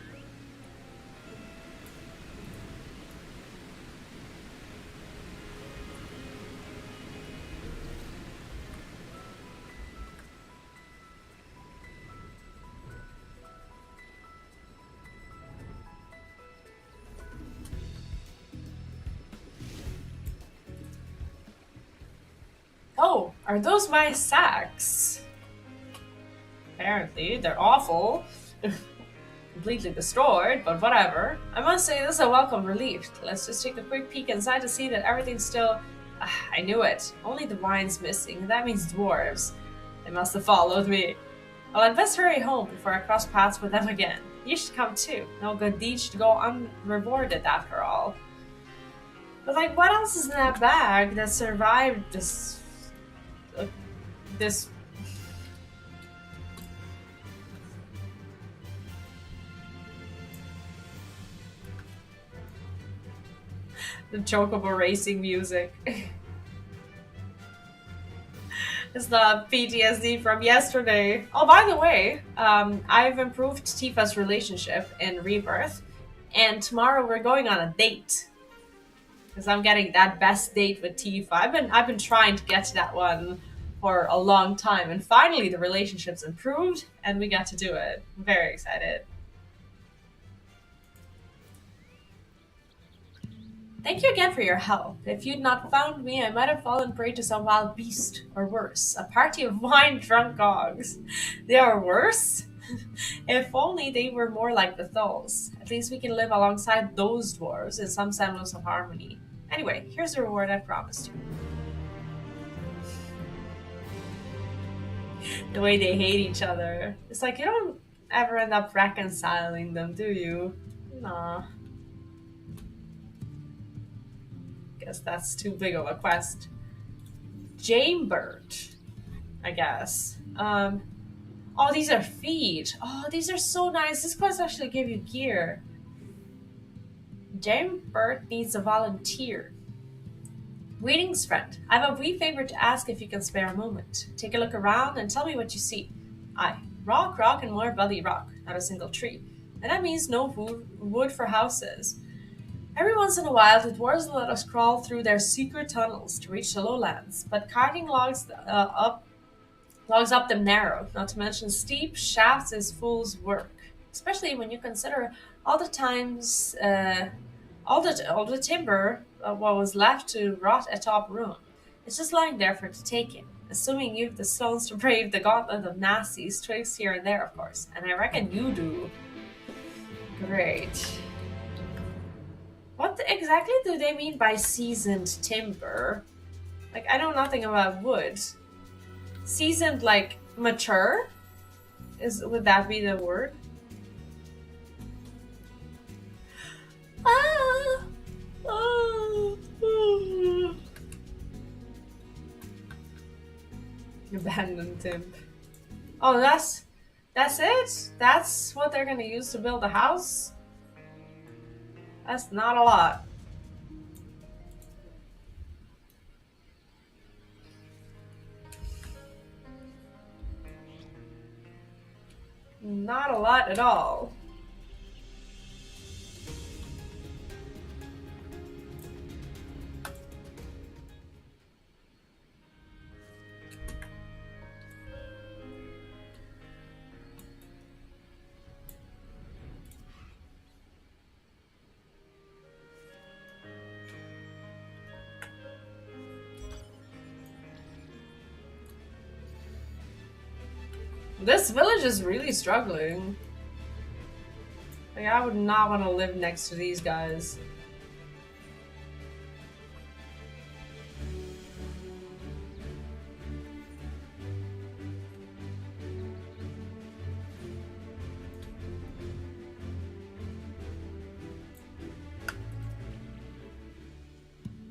Oh, are those my sacks? Apparently, they're awful. Completely destroyed, but whatever. I must say this is a welcome relief. Let's just take a quick peek inside to see that everything's still Ah, I knew it. Only the wine's missing. That means dwarves. They must have followed me. Well, I'd best hurry home before I cross paths with them again. You should come too. No good deed should go unrewarded after all. But like, what else is in that bag that survived this? The chocobo racing music. It's the PTSD from yesterday. Oh, by the way, I've improved Tifa's relationship in Rebirth, and tomorrow we're going on a date. Because I'm getting that best date with Tifa. I've been trying to get to that one for a long time, and finally the relationship's improved, and we got to do it. I'm very excited. Thank you again for your help. If you'd not found me, I might have fallen prey to some wild beast, or worse, a party of wine-drunk dogs. They are worse? If only they were more like the Thulls. At least we can live alongside those dwarves in some semblance of harmony. Anyway, here's the reward I promised you. The way they hate each other. It's like you don't ever end up reconciling them, do you? Nah. Guess that's too big of a quest. Jamebert, I guess. Oh, these are feet. Oh, these are so nice. This quest actually give you gear. Jamebert needs a volunteer. Greetings, friend. I have a wee favor to ask if you can spare a moment. Take a look around and tell me what you see. Aye, rock, rock, and more bloody rock. Not a single tree. And that means no wood for houses. Every once in a while, the dwarves let us crawl through their secret tunnels to reach the lowlands, but carting logs up them narrow, not to mention steep shafts is fool's work, especially when you consider all the times, all the timber, what was left to rot atop ruin. It's just lying there for the taking, assuming you've the stones to brave the gauntlet of nasties, twigs here and there, of course, and I reckon you do. Great. What exactly do they mean by seasoned timber? Like, I know nothing about wood. Seasoned, like, mature? Would that be the word? Ah! Oh! Abandoned timber. Oh, that's it? That's what they're gonna use to build a house? That's not a lot. Not a lot at all. This village is really struggling. Like, I would not want to live next to these guys.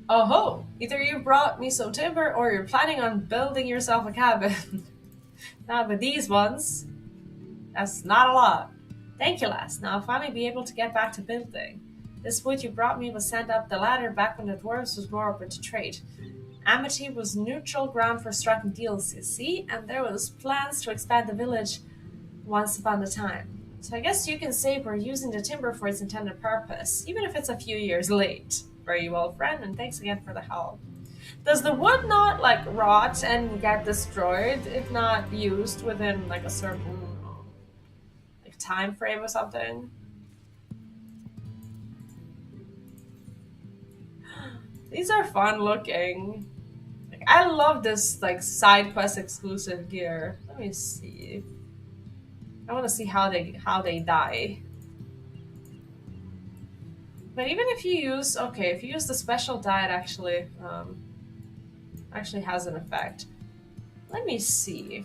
Oh ho! Either you brought me some timber or you're planning on building yourself a cabin. Not with these ones. That's not a lot. Thank you, lass. Now I'll finally be able to get back to building. This wood you brought me was sent up the ladder back when the dwarves was more open to trade. Amity was neutral ground for striking deals, you see, and there was plans to expand the village once upon a time. So I guess you can say we're using the timber for its intended purpose, even if it's a few years late. Very well, friend, and thanks again for the help. Does the wood not, like, rot and get destroyed if not used within, like, a certain, like, time frame or something? These are fun looking. Like, I love this, like, side quest exclusive gear. Let me see. I want to see how they die. But even if you use, okay, if you use the special diet, actually, actually has an effect. Let me see.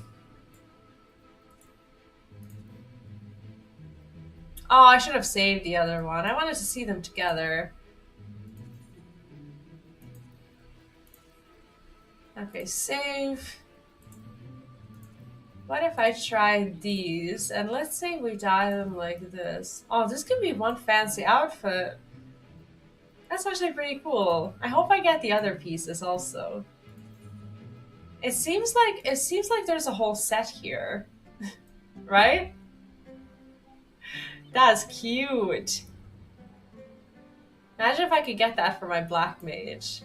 Oh, I should have saved the other one. I wanted to see them together. Okay, save. What if I try these? And let's say we dye them like this. Oh, this could be one fancy outfit. That's actually pretty cool. I hope I get the other pieces also. It seems like there's a whole set here. Right? That's cute. Imagine if I could get that for my black mage.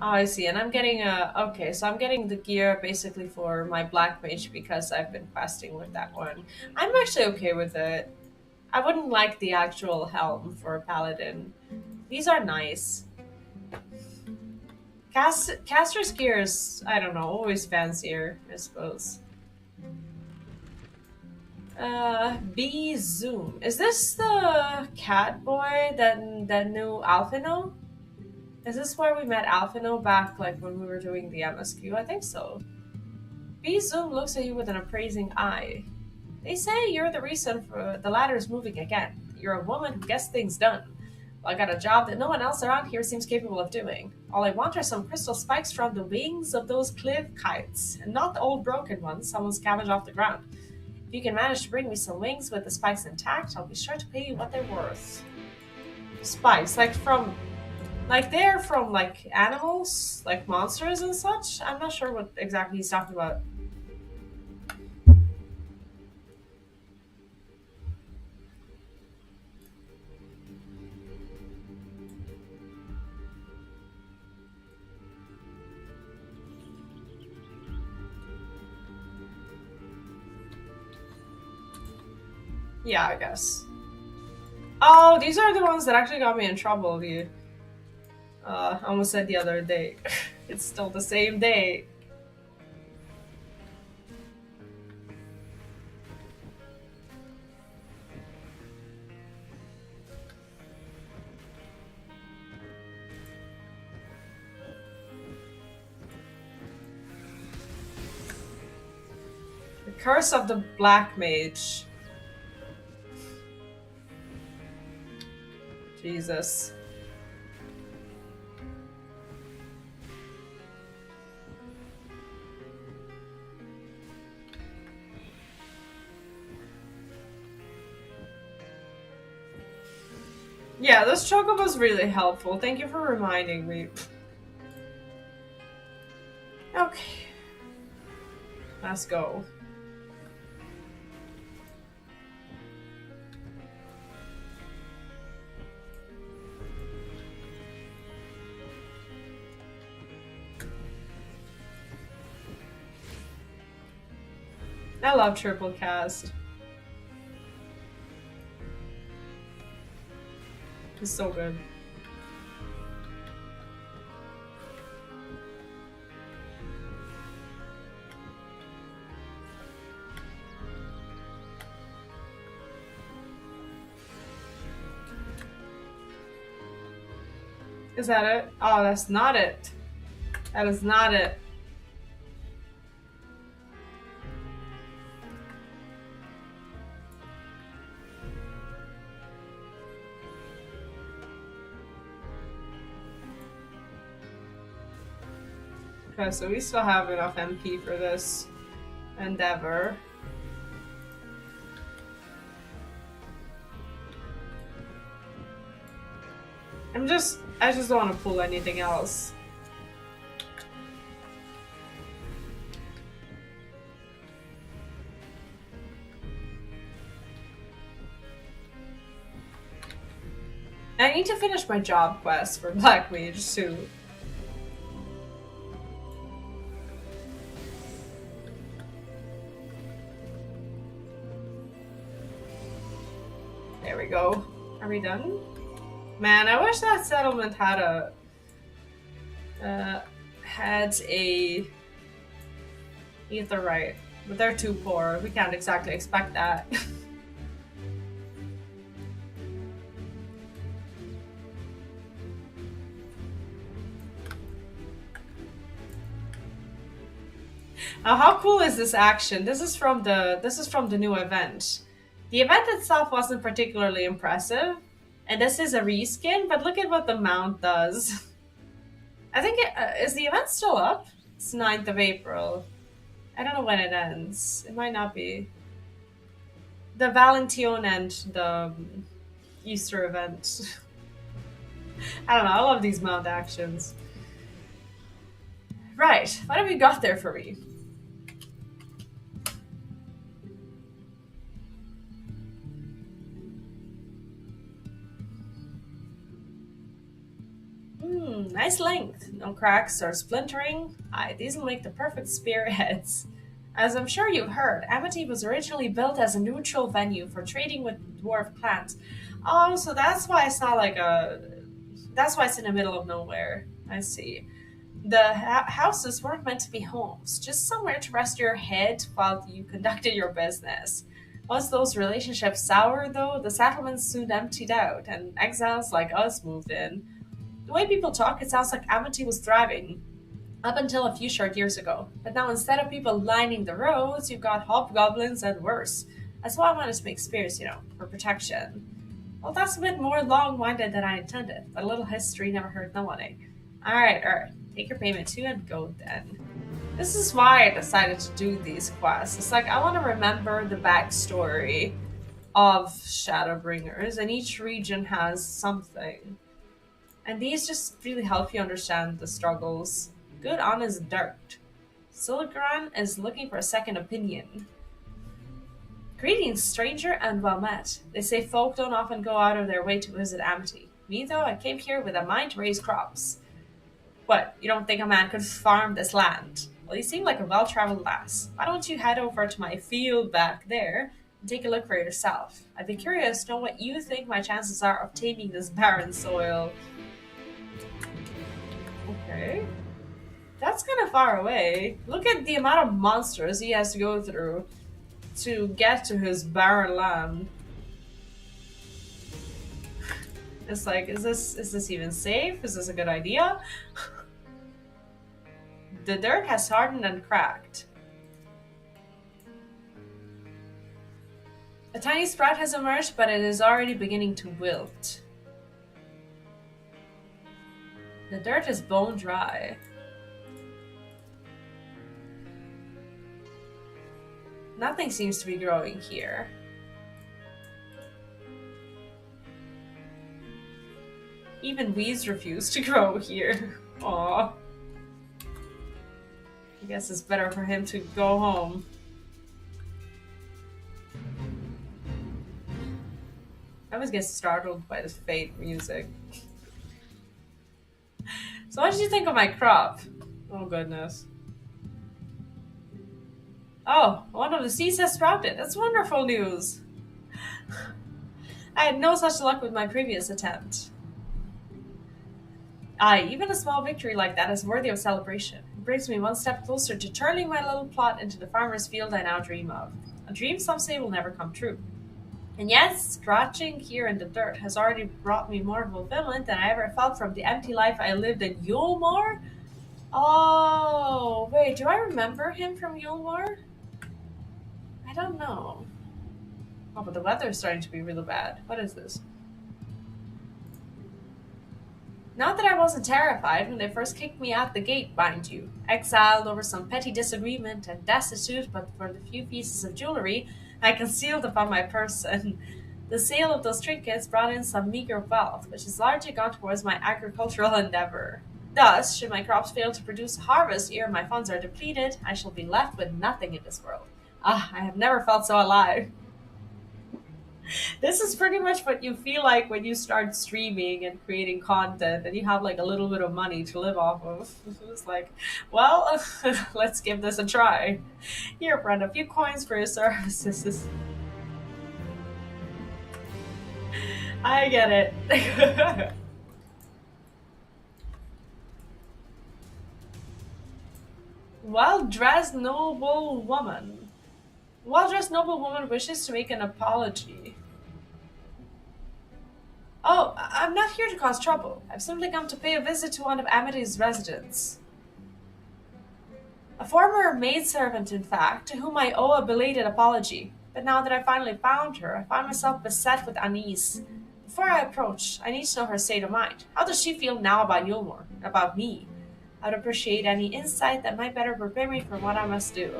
Oh, I see. And I'm getting okay, so I'm getting the gear basically for my black mage because I've been questing with that one. I'm actually okay with it. I wouldn't like the actual helm for a paladin. These are nice. Caster's gear is, I don't know, always fancier, I suppose. B Zoom. Is this the cat boy that knew Alphino? Is this where we met Alphino back like when we were doing the MSQ? I think so. B Zoom looks at you with an appraising eye. They say you're the reason for the ladder's moving again. You're a woman who gets things done. Well, I got a job that no one else around here seems capable of doing. All I want are some crystal spikes from the wings of those cliff kites, and not the old broken ones someone scavenged off the ground. If you can manage to bring me some wings with the spikes intact, I'll be sure to pay you what they're worth. Spikes, like they're from like animals, like monsters and such? I'm not sure what exactly he's talking about. Yeah, I guess. Oh, these are the ones that actually got me in trouble. The I almost said the other day. It's still the same day. The Curse of the Black Mage. Jesus. Yeah, this chocobo was really helpful. Thank you for reminding me. Okay. Let's go. I love triple cast. It's so good. Is that it? Oh, that's not it. That is not it. Okay, so we still have enough MP for this endeavor. I just don't want to pull anything else. I need to finish my job quest for Black Mage too. There we go. Are we done? Man, I wish that settlement had a etherite, but they're too poor. We can't exactly expect that. Now, how cool is this action? This is from the new event. The event itself wasn't particularly impressive, and this is a reskin. But look at what the mount does. I think is the event still up? It's 9th of April. I don't know when it ends. It might not be. The Valentine and the Easter event. I don't know. I love these mount actions. Right. What have we got there for me? Nice length. No cracks or splintering. Aye, these will make the perfect spearheads. As I'm sure you've heard, Amity was originally built as a neutral venue for trading with dwarf clans. Oh, so that's why it's not like a. That's why it's in the middle of nowhere. I see. The houses weren't meant to be homes, just somewhere to rest your head while you conducted your business. Once those relationships soured, though, the settlements soon emptied out, and exiles like us moved in. The way people talk, it sounds like Amity was thriving, up until a few short years ago. But now instead of people lining the roads, you've got hobgoblins and worse. That's why I wanted to make spears, for protection. Well, that's a bit more long-winded than I intended, but a little history never hurt no one, eh? Alright. Take your payment too and go then. This is why I decided to do these quests. It's like I want to remember the backstory of Shadowbringers, and each region has something. And these just really help you understand the struggles. Good honest dirt. Siligran is looking for a second opinion. Greetings, stranger, and well met. They say folk don't often go out of their way to visit Amity. Me, though, I came here with a mind to raise crops. What, you don't think a man could farm this land? Well, you seem like a well-traveled lass. Why don't you head over to my field back there and take a look for yourself? I'd be curious to know what you think my chances are of taming this barren soil. Okay. That's kind of far away. Look at the amount of monsters he has to go through to get to his barren land. It's like, is this even safe? Is this a good idea? The dirt has hardened and cracked. A tiny sprout has emerged, but it is already beginning to wilt. The dirt is bone dry. Nothing seems to be growing here. Even weeds refuse to grow here. Aww. I guess it's better for him to go home. I always get startled by this fade music. So what did you think of my crop? Oh goodness. Oh, one of the seeds has sprouted. That's wonderful news. I had no such luck with my previous attempt. Aye, even a small victory like that is worthy of celebration. It brings me one step closer to turning my little plot into the farmer's field I now dream of. A dream some say will never come true. And yet, scratching here in the dirt has already brought me more fulfillment than I ever felt from the empty life I lived in Yulmore. Oh, wait, do I remember him from Yulmore? I don't know. Oh, but the weather is starting to be really bad. What is this? Not that I wasn't terrified when they first kicked me out the gate, mind you. Exiled over some petty disagreement and destitute but for the few pieces of jewelry I concealed upon my person. The sale of those trinkets brought in some meager wealth, which has largely gone towards my agricultural endeavor. Thus, should my crops fail to produce a harvest ere my funds are depleted, I shall be left with nothing in this world. Ah, I have never felt so alive. This is pretty much what you feel like when you start streaming and creating content and you have like a little bit of money to live off of. It's like, well, let's give this a try. Here, friend, a few coins for your services. I get it. Well-dressed noble woman. Well-dressed noblewoman wishes to make an apology. Oh, I'm not here to cause trouble. I've simply come to pay a visit to one of Amity's residents. A former maidservant, in fact, to whom I owe a belated apology. But now that I finally found her, I find myself beset with unease. Before I approach, I need to know her state of mind. How does she feel now about Yulmore? About me? I'd appreciate any insight that might better prepare me for what I must do.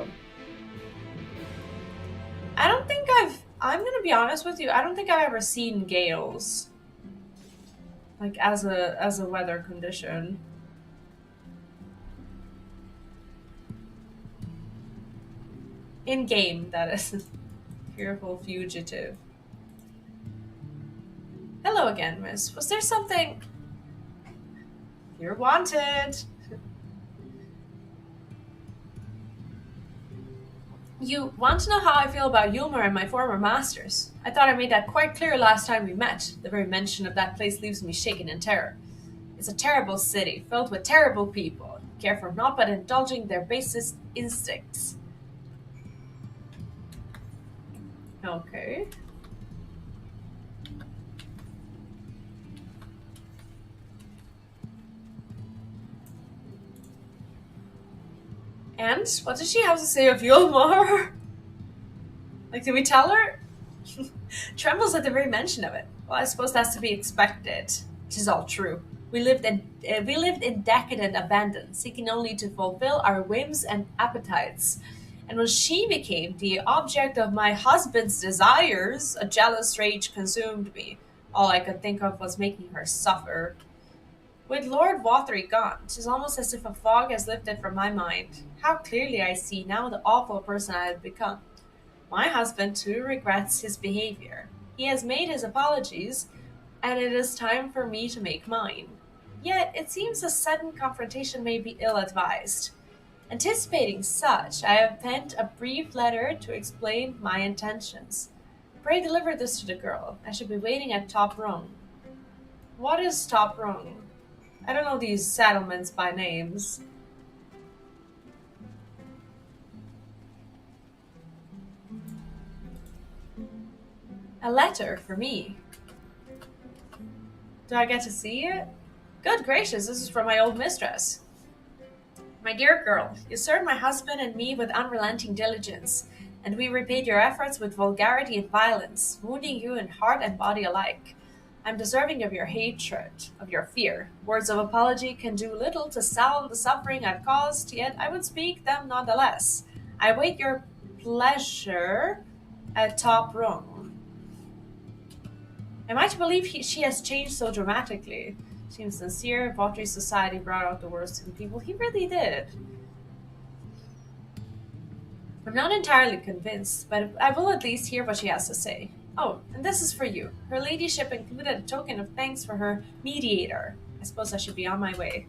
I don't think I'm gonna be honest with you, I don't think I've ever seen gales. Like, as a weather condition. In game, that is. Fearful fugitive. Hello again, miss. Was there something... You're wanted. You want to know how I feel about Yulmore and my former masters? I thought I made that quite clear last time we met. The very mention of that place leaves me shaken in terror. It's a terrible city, filled with terrible people, who care for naught but indulging their basest instincts. Okay. And what does she have to say of Yulmore? Like, did we tell her? Trembles at the very mention of it. Well, I suppose that's to be expected. It is all true. We lived in decadent abandon, seeking only to fulfill our whims and appetites. And when she became the object of my husband's desires, a jealous rage consumed me. All I could think of was making her suffer. With Lord Wathery gone, 'tis almost as if a fog has lifted from my mind. How clearly I see now the awful person I have become. My husband, too, regrets his behavior. He has made his apologies, and it is time for me to make mine. Yet it seems a sudden confrontation may be ill-advised. Anticipating such, I have penned a brief letter to explain my intentions. Pray deliver this to the girl. I should be waiting at Top Rung. What is Top Rung? I don't know these settlements by names. A letter for me. Do I get to see it? Good gracious, this is from my old mistress. My dear girl, you served my husband and me with unrelenting diligence, and we repaid your efforts with vulgarity and violence, wounding you in heart and body alike. I'm deserving of your hatred, of your fear. Words of apology can do little to salve the suffering I've caused, yet I would speak them nonetheless. I await your pleasure at Top Rung. Am I to believe she has changed so dramatically? Seems sincere. Vaughtry society brought out the worst in people. He really did. I'm not entirely convinced, but I will at least hear what she has to say. Oh, and this is for you. Her ladyship included a token of thanks for her mediator. I suppose I should be on my way.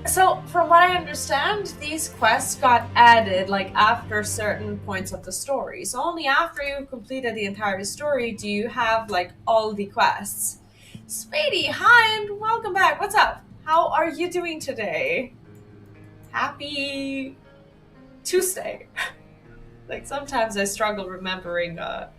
So, from what I understand, these quests got added, like, after certain points of the story. So only after you've completed the entire story do you have, like, all the quests. Speedy, hi, and welcome back. What's up? How are you doing today? Happy Tuesday. Like, sometimes I struggle remembering what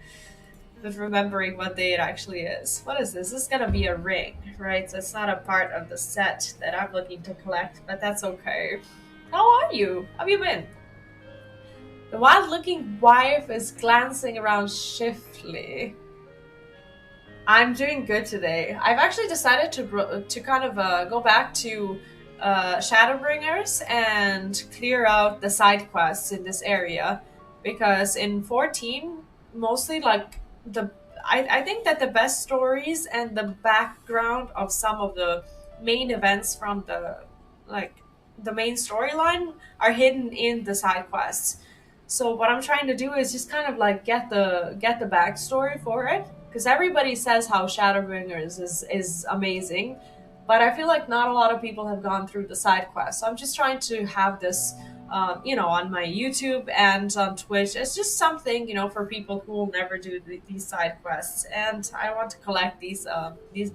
day it actually is. What is this? This is gonna be a ring, right? So it's not a part of the set that I'm looking to collect, but that's okay. How are you? How have you been? The wild-looking wife is glancing around shiftily. I'm doing good today. I've actually decided to kind of go back to Shadowbringers and clear out the side quests in this area, because in 14, mostly like I think that the best stories and the background of some of the main events from the main storyline are hidden in the side quests. So what I'm trying to do is just kind of like get the backstory for it, because everybody says how Shadowbringers is amazing, but I feel like not a lot of people have gone through the side quests. So I'm just trying to have this on my YouTube and on Twitch. It's just something, for people who will never do these side quests. And I want to collect these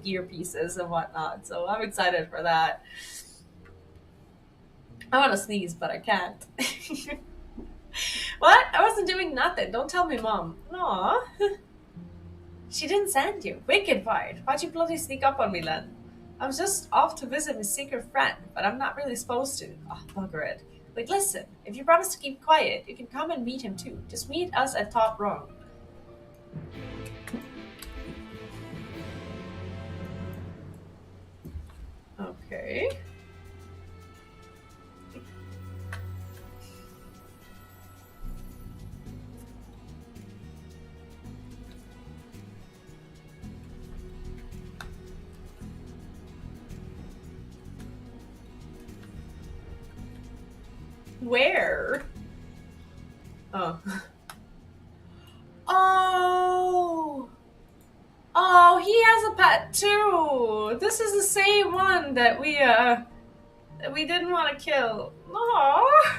gear pieces and whatnot. So I'm excited for that. I want to sneeze, but I can't. What? I wasn't doing nothing. Don't tell me, Mom. Aw. She didn't send you. Wicked fight. Why'd you bloody sneak up on me, Len? I was just off to visit my secret friend, but I'm not really supposed to. Oh, bugger it. Like, listen, if you promise to keep quiet, you can come and meet him too. Just meet us at top rung. Okay. Where? Oh. Oh! Oh, he has a pet too! This is the same one that we didn't want to kill. Aww!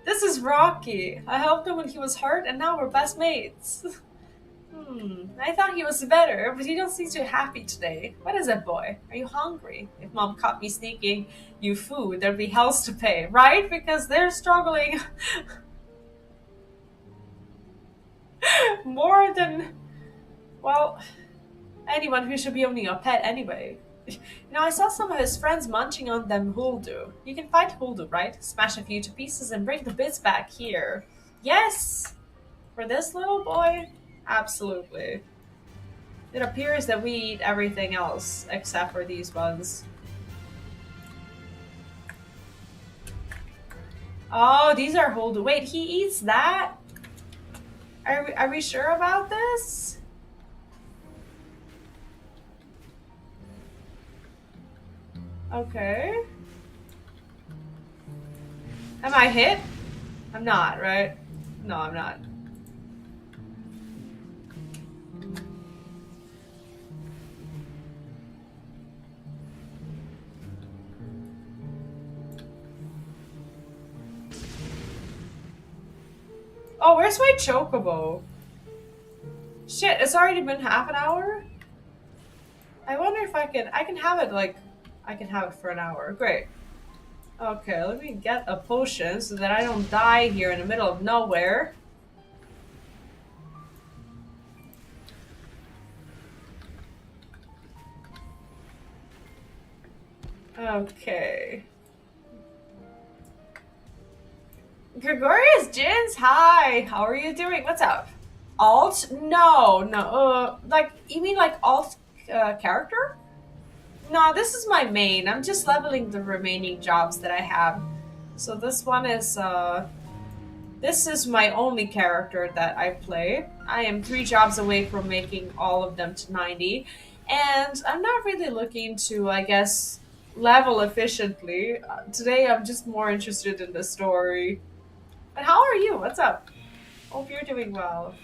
This is Rocky. I helped him when he was hurt and now we're best mates. I thought he was better, but he don't seem too happy today. What is it, boy? Are you hungry? If mom caught me sneaking you food, there'd be hells to pay, right? Because they're struggling more than, well, anyone who should be owning a pet anyway. You know, I saw some of his friends munching on them Huldu. You can fight Huldu, right? Smash a few to pieces and bring the bits back here. Yes! For this little boy? Absolutely. It appears that we eat everything else except for these ones. Oh, these are Huldu. Wait, he eats that? Are we sure about this? Okay. Am I hit? I'm not, right? No, I'm not. Oh, where's my chocobo? Shit, it's already been half an hour? I wonder if I can have it like, I can have it for an hour. Great. Okay, let me get a potion so that I don't die here in the middle of nowhere. Okay. Gregorius Jins, hi! How are you doing? What's up? Alt? No, no. Like, you mean like alt character? No, this is my main. I'm just leveling the remaining jobs that I have. So this one is, this is my only character that I play. I am 3 jobs away from making all of them to 90. And I'm not really looking to, I guess, level efficiently. Today I'm just more interested in the story. But how are you? What's up? Hope you're doing well.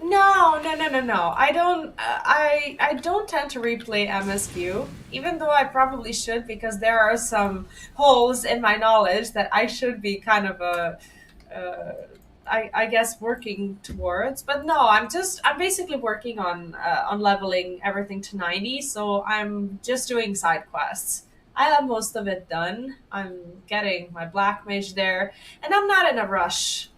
No, no, no, no, no. I don't. I don't tend to replay MSQ, even though I probably should, because there are some holes in my knowledge that I should be kind of I guess working towards. But no, I'm basically working on leveling everything to 90. So I'm just doing side quests. I have most of it done. I'm getting my black mage there, and I'm not in a rush.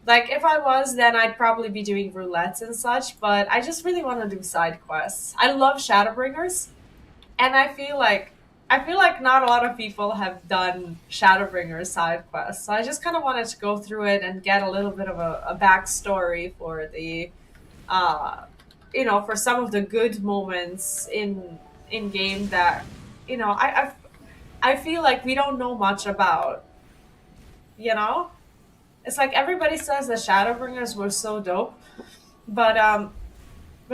Like, if I was, then I'd probably be doing roulettes and such, but I just really want to do side quests. I love Shadowbringers, and I feel like not a lot of people have done Shadowbringers side quests. So I just kind of wanted to go through it and get a little bit of a backstory for the uh for some of the good moments in game that I feel like we don't know much about, you know? It's like everybody says the Shadowbringers were so dope, but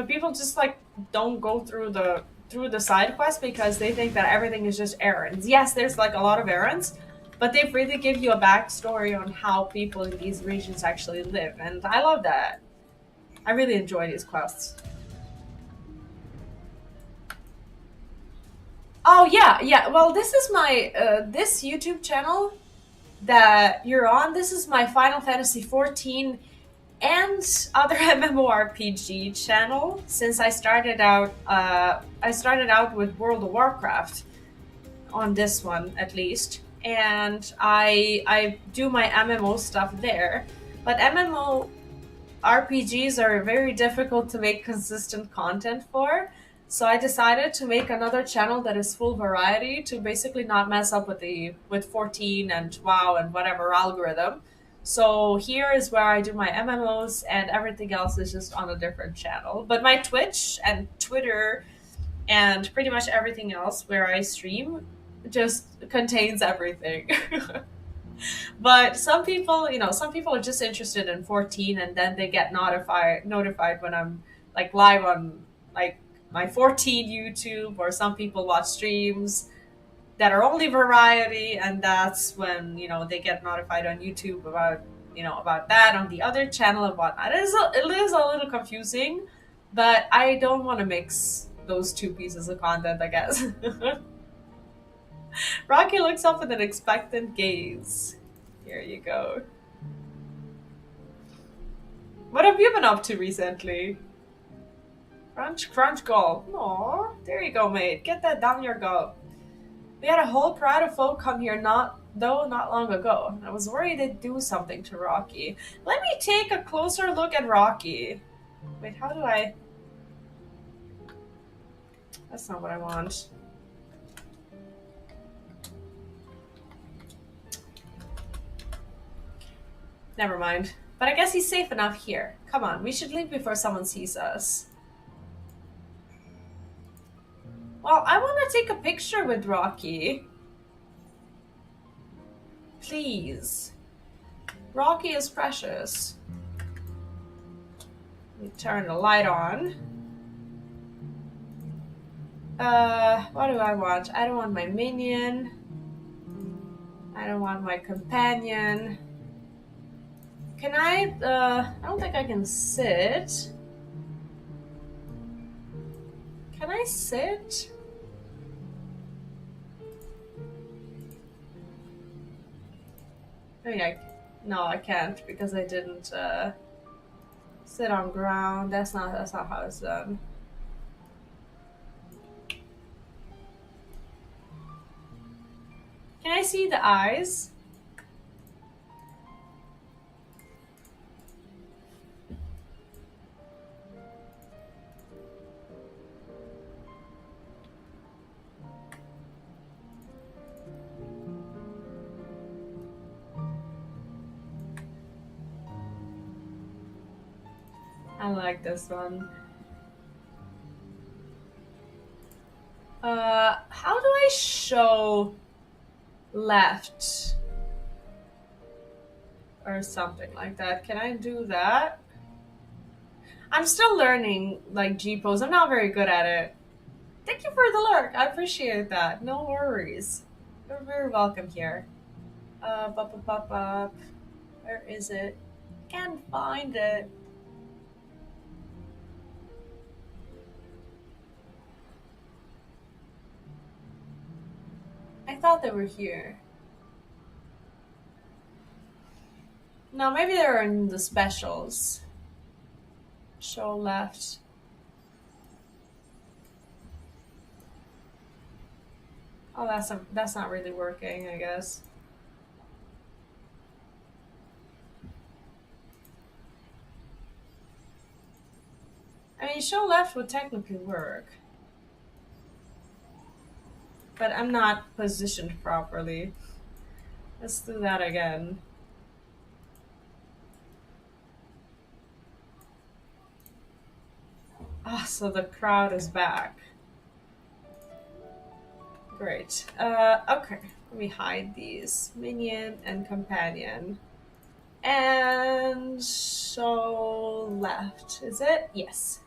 people just like don't go through the side quest because they think that everything is just errands. Yes, there's like a lot of errands, but they really give you a backstory on how people in these regions actually live, and I love that. I really enjoy these quests. Oh yeah, yeah. Well, this is my this YouTube channel that you're on. This is my Final Fantasy 14 and other MMORPG channel since I started out with World of Warcraft on this one at least. and I do my MMO stuff there. But MMO RPGs are very difficult to make consistent content for. So I decided to make another channel that is full variety to basically not mess up with 14 and WoW and whatever algorithm. So here is where I do my MMOs and everything else is just on a different channel. But my Twitch and Twitter and pretty much everything else where I stream just contains everything. But some people, some people are just interested in 14 and then they get notified when I'm like live on like my 14 YouTube, or some people watch streams that are only variety, and that's when, they get notified on YouTube about, about that on the other channel and whatnot. It is a little confusing, but I don't want to mix those two pieces of content, I guess. Rocky looks up with an expectant gaze. Here you go. What have you been up to recently? Crunch, crunch, go. Aw, there you go, mate. Get that down your gullet. We had a whole crowd of folk come here not long ago. I was worried they'd do something to Rocky. Let me take a closer look at Rocky. Wait, how do I... That's not what I want. Never mind. But I guess he's safe enough here. Come on, we should leave before someone sees us. Well, I want to take a picture with Rocky. Please. Rocky is precious. Let me turn the light on. What do I want? I don't want my minion. I don't want my companion. Can I don't think I can sit. Can I sit? I mean, no, I can't because I didn't sit on ground. That's not how it's done. Can I see the eyes? I like this one. How do I show left? Or something like that. Can I do that? I'm still learning, like, G-pose. I'm not very good at it. Thank you for the lurk. I appreciate that. No worries. You're very welcome here. Where is it? Can't find it. I thought they were here. No, maybe they were in the specials. Show left. Oh, that's not really working, I guess. I mean, show left would technically work. But I'm not positioned properly. Let's do that again. Ah, so the crowd is back. Great. Okay. Let me hide these. Minion and companion. And show left. Is it? Yes.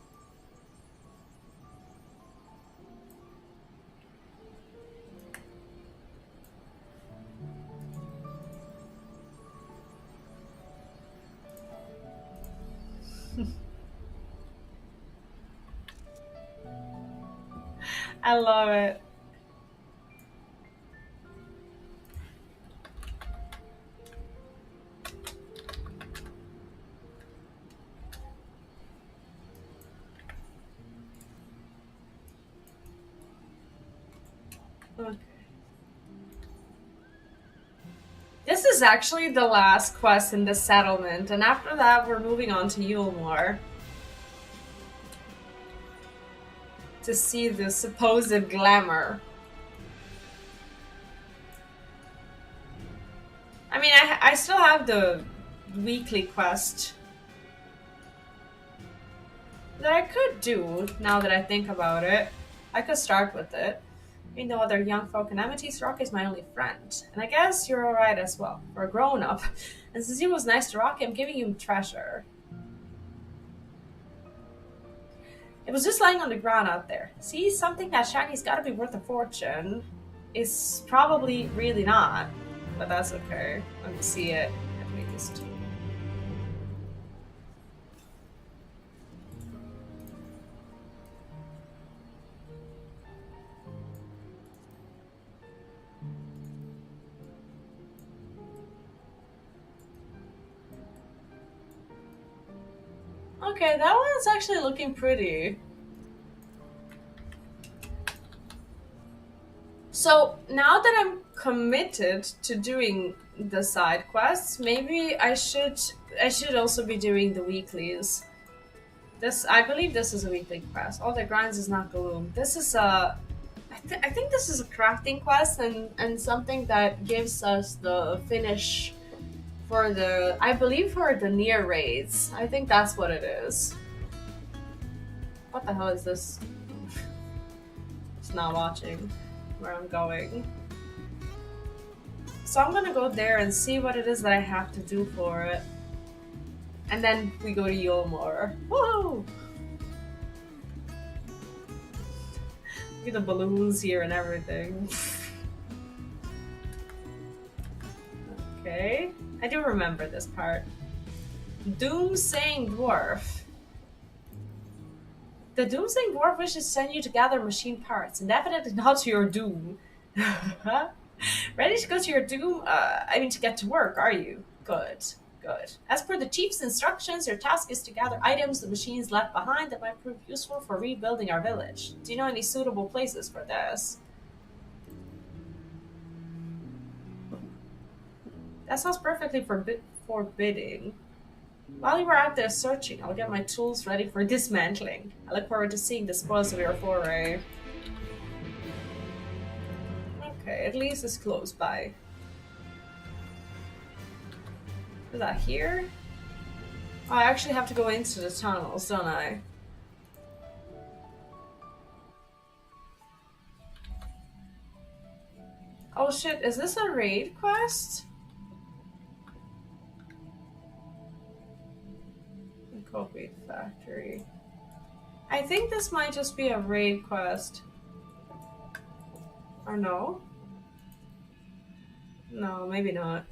I love it. Okay. is actually the last quest in the settlement, and after that we're moving on to Yulmore. To see the supposed glamour. I mean, I still have the weekly quest that I could do, now that I think about it. I could start with it. I mean, no other young folk in Amethyst Rock is my only friend. And I guess you're alright as well, for a grown-up. And since you was nice to Rocky, I'm giving you treasure. It was just lying on the ground out there. See, something that shiny's gotta be worth a fortune. Is probably really not. But that's okay. Let me see it, at least. Okay, that one's actually looking pretty. So now that I'm committed to doing the side quests, maybe I should also be doing the weeklies. I believe this is a weekly quest. All the grinds is not gloom. This is a I think this is a crafting quest and something that gives us the finish for the, I believe, for the near raids. I think that's what it is. What the hell is this? It's not watching where I'm going. So I'm gonna go there and see what it is that I have to do for it. And then we go to Yulmore. Whoa! Look at the balloons here and everything. Okay. I do remember this part. Doomsaying Dwarf. The Doomsaying Dwarf wishes to send you to gather machine parts, and definitely not to your doom. Ready to go to your doom? To get to work, are you? Good. Good. As per the chief's instructions, your task is to gather items the machines left behind that might prove useful for rebuilding our village. Do you know any suitable places for this? That sounds perfectly forbidding. While you were out there searching, I'll get my tools ready for dismantling. I look forward to seeing the spoils of your foray. Okay, at least it's close by. Is that here? Oh, I actually have to go into the tunnels, don't I? Oh shit, is this a raid quest? Copied factory. I think this might just be a raid quest. Or no? No, maybe not.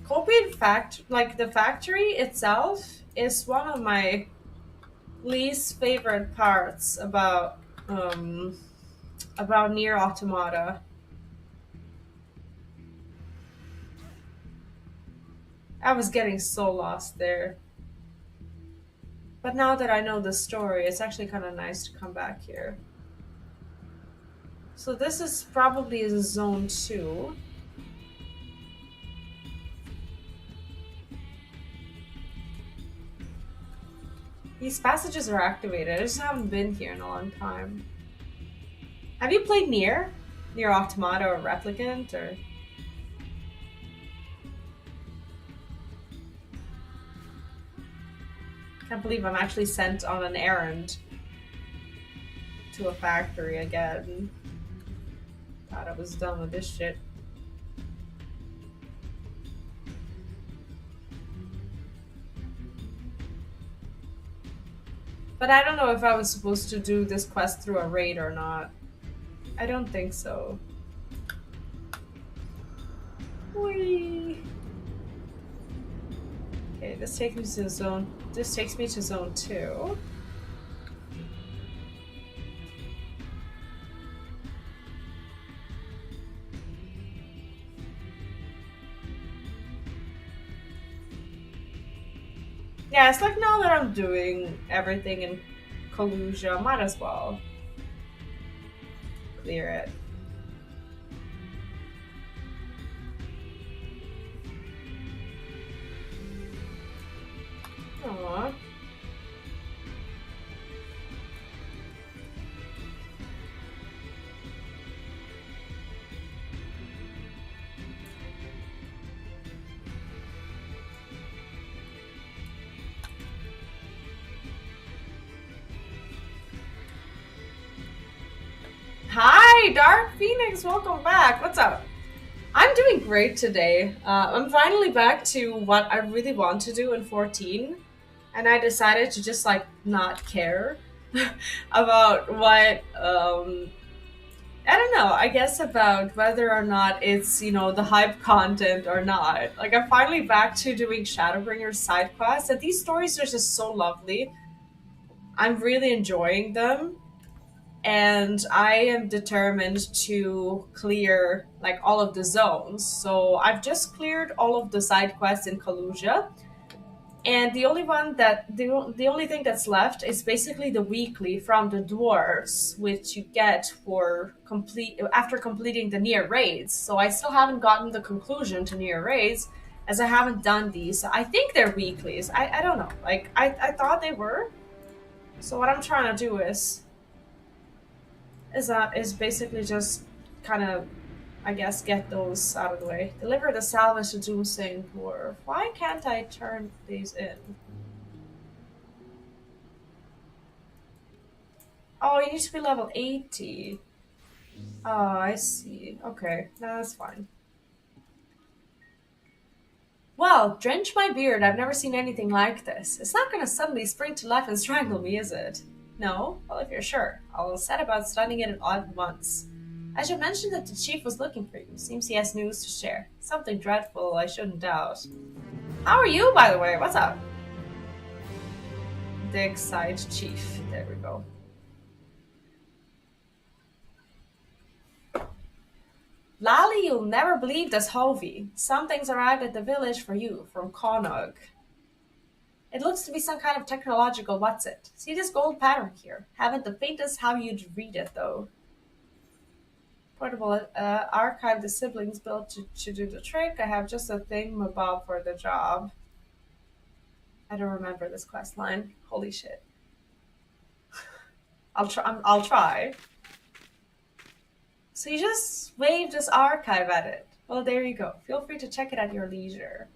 Copied the factory itself is one of my least favorite parts about Nier Automata. I was getting so lost there. But now that I know the story, it's actually kind of nice to come back here. So this is probably zone 2. These passages are activated. I just haven't been here in a long time. Have you played Nier? Nier Automata or Replicant or... I can't believe I'm actually sent on an errand to a factory again. Thought I was done with this shit. But I don't know if I was supposed to do this quest through a raid or not. I don't think so. Whee! Okay, this takes me to zone. This takes me to zone 2. Yeah, it's like now that I'm doing everything in Kalusia, might as well clear it. Hey, Dark Phoenix, welcome back. What's up? I'm doing great today. I'm finally back to what I really want to do in 14, and I decided to just like not care about what I don't know, I guess about whether or not it's, the hype content or not. Like I'm finally back to doing Shadowbringers side quests, and these stories are just so lovely. I'm really enjoying them, and I am determined to clear like all of the zones. So I've just cleared all of the side quests in Kalusia, and the only thing that's left is basically the weekly from the dwarves, which you get for complete after completing the near raids. So I still haven't gotten the conclusion to near raids, as I haven't done these. I think they're weeklies. I don't know. Like I thought they were. So what I'm trying to do is basically just kind of, I guess, get those out of the way. Deliver the salvage to Doomsaying Dwarf. Why can't I turn these in? Oh, you need to be level 80. Oh, I see. Okay, that's fine. Well, drench my beard. I've never seen anything like this. It's not gonna suddenly spring to life and strangle me, is it? No? Well, if you're sure, I'll set about stunning it all at once. I should mention that the chief was looking for you. Seems he has news to share. Something dreadful, I shouldn't doubt. How are you, by the way? What's up? Dig side chief. There we go. Lally, you'll never believe this, Hovey. Something's arrived at the village for you, from Connaught. It looks to be some kind of technological what's-it. See this gold pattern here? Haven't the faintest how you'd read it, though. Portable archive the siblings built to do the trick. I have just a thingamabob for the job. I don't remember this quest line. Holy shit. I'll try. I'll try. So you just waved this archive at it. Well, there you go. Feel free to check it at your leisure.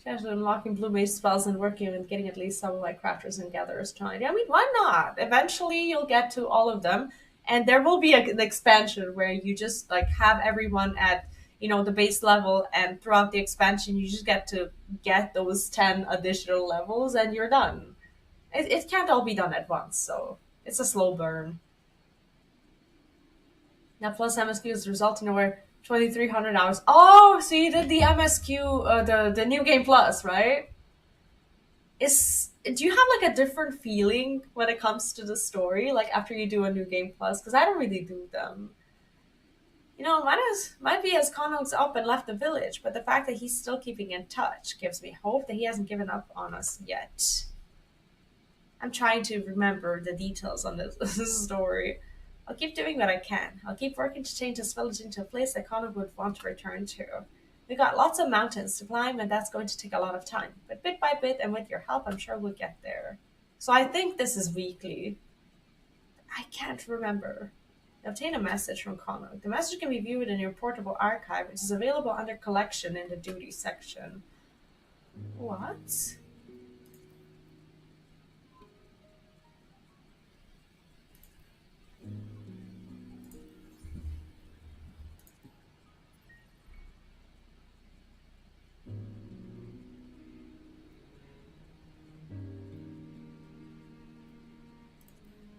Casually unlocking blue mage spells and working and getting at least some of my crafters and gatherers joined. I mean, why not? Eventually you'll get to all of them, and there will be an expansion where you just like have everyone at the base level, and throughout the expansion you just get to get those 10 additional levels and you're done. It can't all be done at once, so it's a slow burn. Now plus MSQs resulting in over 2,300 hours. Oh, so you did the MSQ, the new game plus, right? Do you have like a different feeling when it comes to the story, like after you do a new game plus? Because I don't really do them. Might be as Connaught's up and left the village, but the fact that he's still keeping in touch gives me hope that he hasn't given up on us yet. I'm trying to remember the details on this story. I'll keep doing what I can. I'll keep working to change this village into a place that Connor would want to return to. We've got lots of mountains to climb, and that's going to take a lot of time. But bit by bit, and with your help, I'm sure we'll get there. So I think this is weekly. I can't remember. Obtain a message from Connor. The message can be viewed in your portable archive, which is available under collection in the duty section. What?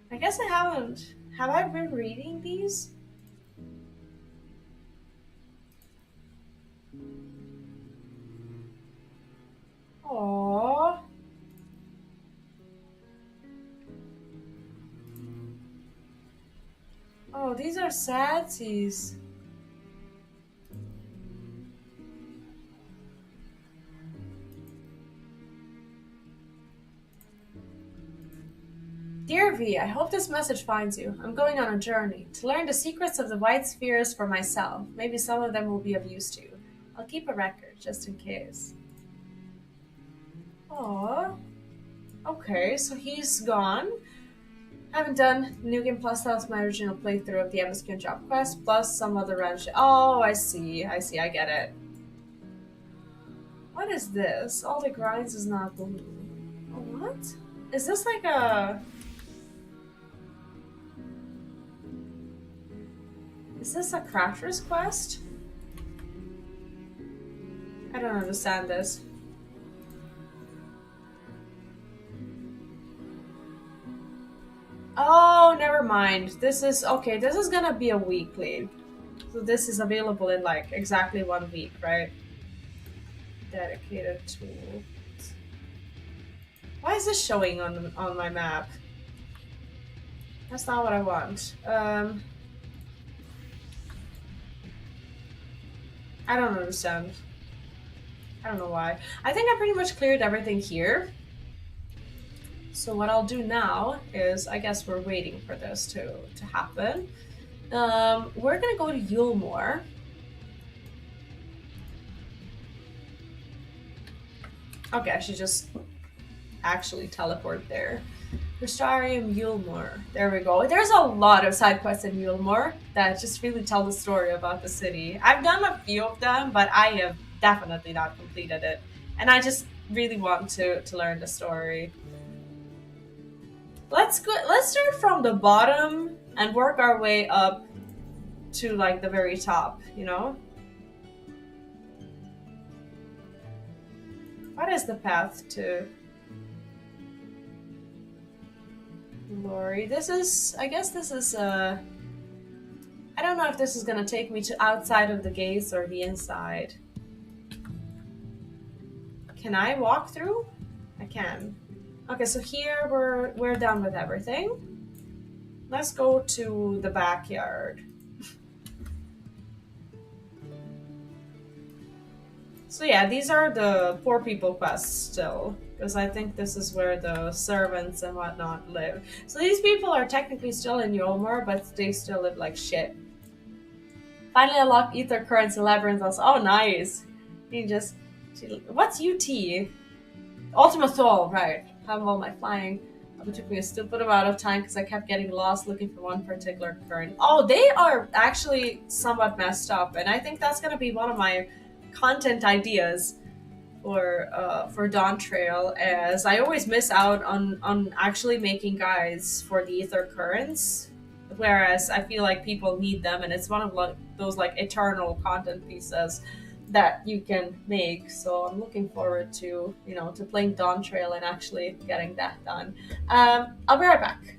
I guess I haven't. Have I been reading these? Aww. Oh, these are sadsies. Dear V, I hope this message finds you. I'm going on a journey to learn the secrets of the white spheres for myself. Maybe some of them will be of use to you. I'll keep a record, just in case. Aww. Okay, so he's gone. I haven't done New Game Plus. That was my original playthrough of the MSQ and Job Quest, plus some other random shit. Oh, I see, I get it. What is this? All the grinds is not blue. What? Is this like a... Is this a crafter's quest? I don't understand this. Oh, never mind. This is... Okay, this is gonna be a weekly. So this is available in like exactly 1 week, right? Dedicated tool. Why is this showing on my map? That's not what I want. I don't understand. I don't know why. I think I pretty much cleared everything here. So what I'll do now is, I guess we're waiting for this to happen. We're gonna go to Yulmore. Okay, I should just actually teleport there. Rustarium Yulmore. There we go. There's a lot of side quests in Yulmore that just really tell the story about the city. I've done a few of them, but I have definitely not completed it. And I just really want to learn the story. Let's start from the bottom and work our way up to like the very top, you know? What is the path to Lori? This is, I guess this is, I don't know if this is gonna take me to outside of the gates or the inside. Can I walk through? I can. Okay, so here we're done with everything. Let's go to the backyard. So yeah, these are the poor people quests still, because I think this is where the servants and whatnot live. So these people are technically still in Yolmor, but they still live like shit. Finally unlock Ether Currents and Labyrinths. Oh, nice. You just... What's UT? Ultima Soul, right. Have all my flying. It took me a stupid amount of time because I kept getting lost looking for one particular current. Oh, they are actually somewhat messed up, and I think that's going to be one of my content ideas for Dawn Trail, as I always miss out on actually making guides for the Ether Currents, whereas I feel like people need them, and it's one of those like eternal content pieces that you can make. So I'm looking forward to, you know, to playing Dawn Trail and actually getting that done. I'll be right back.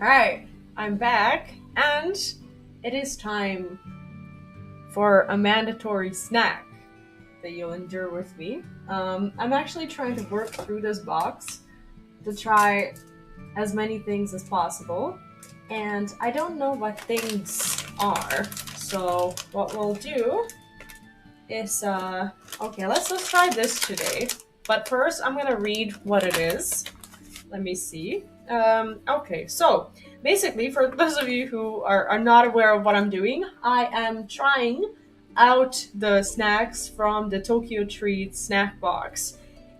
Alright, I'm back, and it is time for a mandatory snack that you'll endure with me. I'm actually trying to work through this box to try as many things as possible, and I don't know what things are. So what we'll do is, okay, let's try this today. But first, I'm gonna read what it is. Let me see. Okay, so basically, for those of you who are not aware of what I'm doing, I am trying out the snacks from the Tokyo Treat snack box.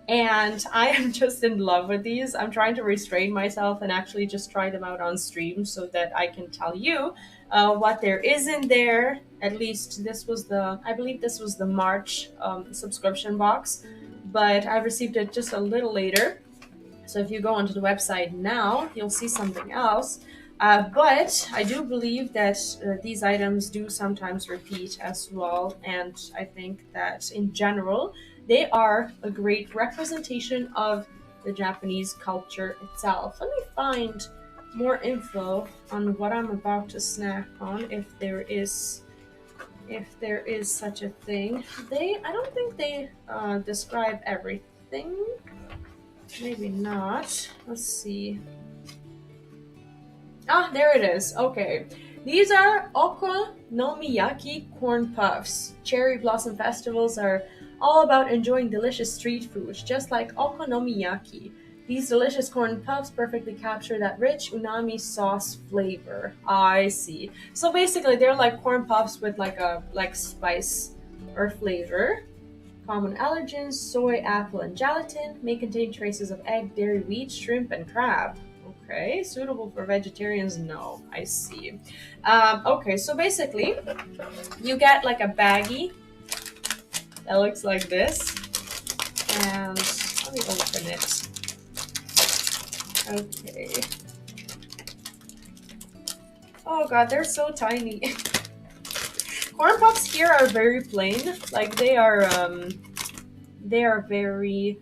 And I am just in love with these. I'm trying to restrain myself and actually just try them out on stream so that I can tell you what there is in there. At least this was I believe this was the March subscription box, but I received it just a little later. So if you go onto the website now, you'll see something else. But I do believe that these items do sometimes repeat as well. And I think that in general, they are a great representation of the Japanese culture itself. Let me find more info on what I'm about to snack on, if there is such a thing. I don't think they describe everything. Maybe not. Let's see. Ah, there it is. Okay. These are okonomiyaki corn puffs. Cherry blossom festivals are all about enjoying delicious street food, just like okonomiyaki. These delicious corn puffs perfectly capture that rich unami sauce flavor. I see. So basically, they're like corn puffs with like spice or flavor. Common allergens: soy, apple, and gelatin. May contain traces of egg, dairy, wheat, shrimp, and crab. Okay, suitable for vegetarians? No, I see. Okay, so basically, you get like a baggie that looks like this. And let me open it. Okay. Oh god, they're so tiny. Corn puffs here are very plain. Like they are very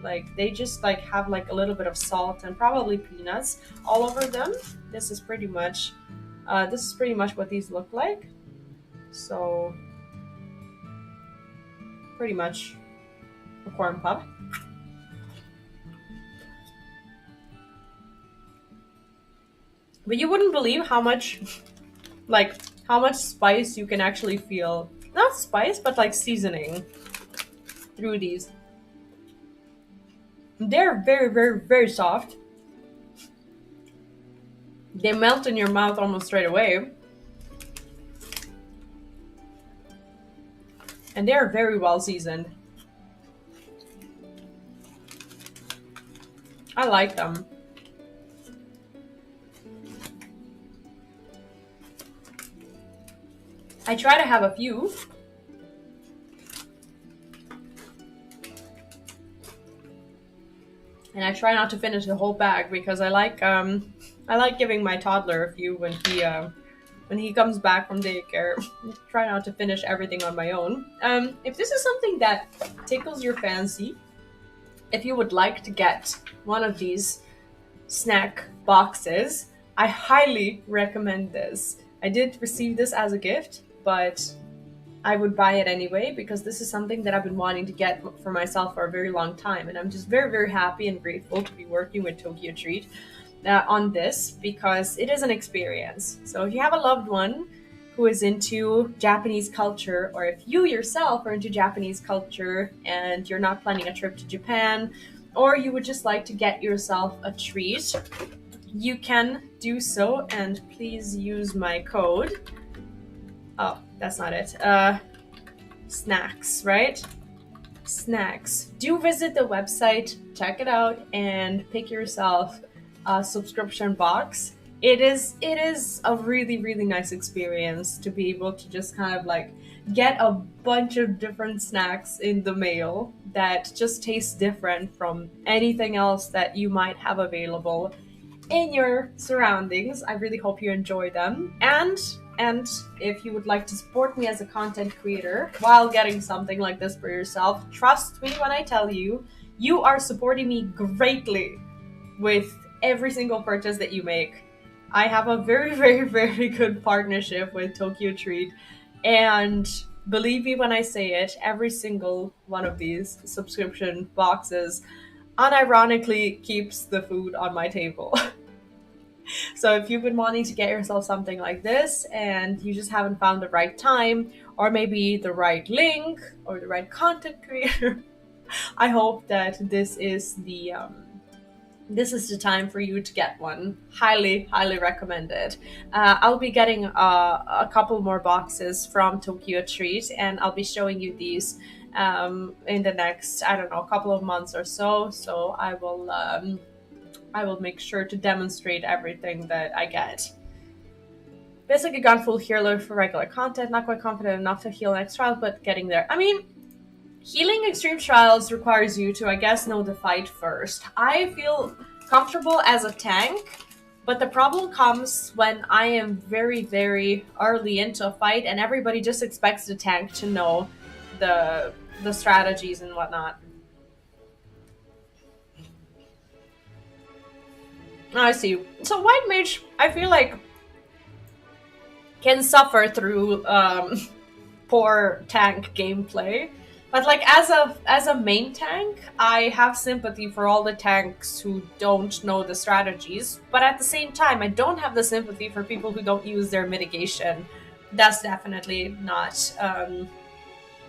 like they just like have like a little bit of salt and probably peanuts all over them. This is pretty much what these look like. So pretty much a corn puff. But you wouldn't believe how much spice you can actually feel. Not spice, but like seasoning through these. They're very, very, very soft. They melt in your mouth almost straight away. And they're very well seasoned. I like them. I try to have a few. And I try not to finish the whole bag because I like giving my toddler a few when he comes back from daycare. Try not to finish everything on my own. If this is something that tickles your fancy, if you would like to get one of these snack boxes, I highly recommend this. I did receive this as a gift, but I would buy it anyway because this is something that I've been wanting to get for myself for a very long time, and I'm just very, very happy and grateful to be working with Tokyo Treat on this because it is an experience. So if you have a loved one who is into Japanese culture, or if you yourself are into Japanese culture and you're not planning a trip to Japan, or you would just like to get yourself a treat, you can do so, and please use my code. Oh, that's not it. Snacks, right? Snacks. Do visit the website, check it out, and pick yourself a subscription box. It is a really, really nice experience to be able to just kind of like get a bunch of different snacks in the mail that just taste different from anything else that you might have available in your surroundings. I really hope you enjoy them. And if you would like to support me as a content creator while getting something like this for yourself, trust me when I tell you, you are supporting me greatly with every single purchase that you make. I have a very, very, very good partnership with Tokyo Treat. And believe me when I say it, every single one of these subscription boxes unironically keeps the food on my table. So if you've been wanting to get yourself something like this and you just haven't found the right time, or maybe the right link or the right content creator, I hope that this is the time for you to get one. Highly, highly recommended. I'll be getting a couple more boxes from Tokyo Treat, and I'll be showing you these in the next, I don't know, couple of months or so. So I will make sure to demonstrate everything that I get. Basically, gone full healer for regular content. Not quite confident enough to heal next trial, but getting there. I mean, healing extreme trials requires you to, I guess, know the fight first. I feel comfortable as a tank, but the problem comes when I am very, very early into a fight and everybody just expects the tank to know the strategies and whatnot. I see. So White Mage, I feel like, can suffer through poor tank gameplay. But like as a main tank, I have sympathy for all the tanks who don't know the strategies. But at the same time, I don't have the sympathy for people who don't use their mitigation. That's definitely not.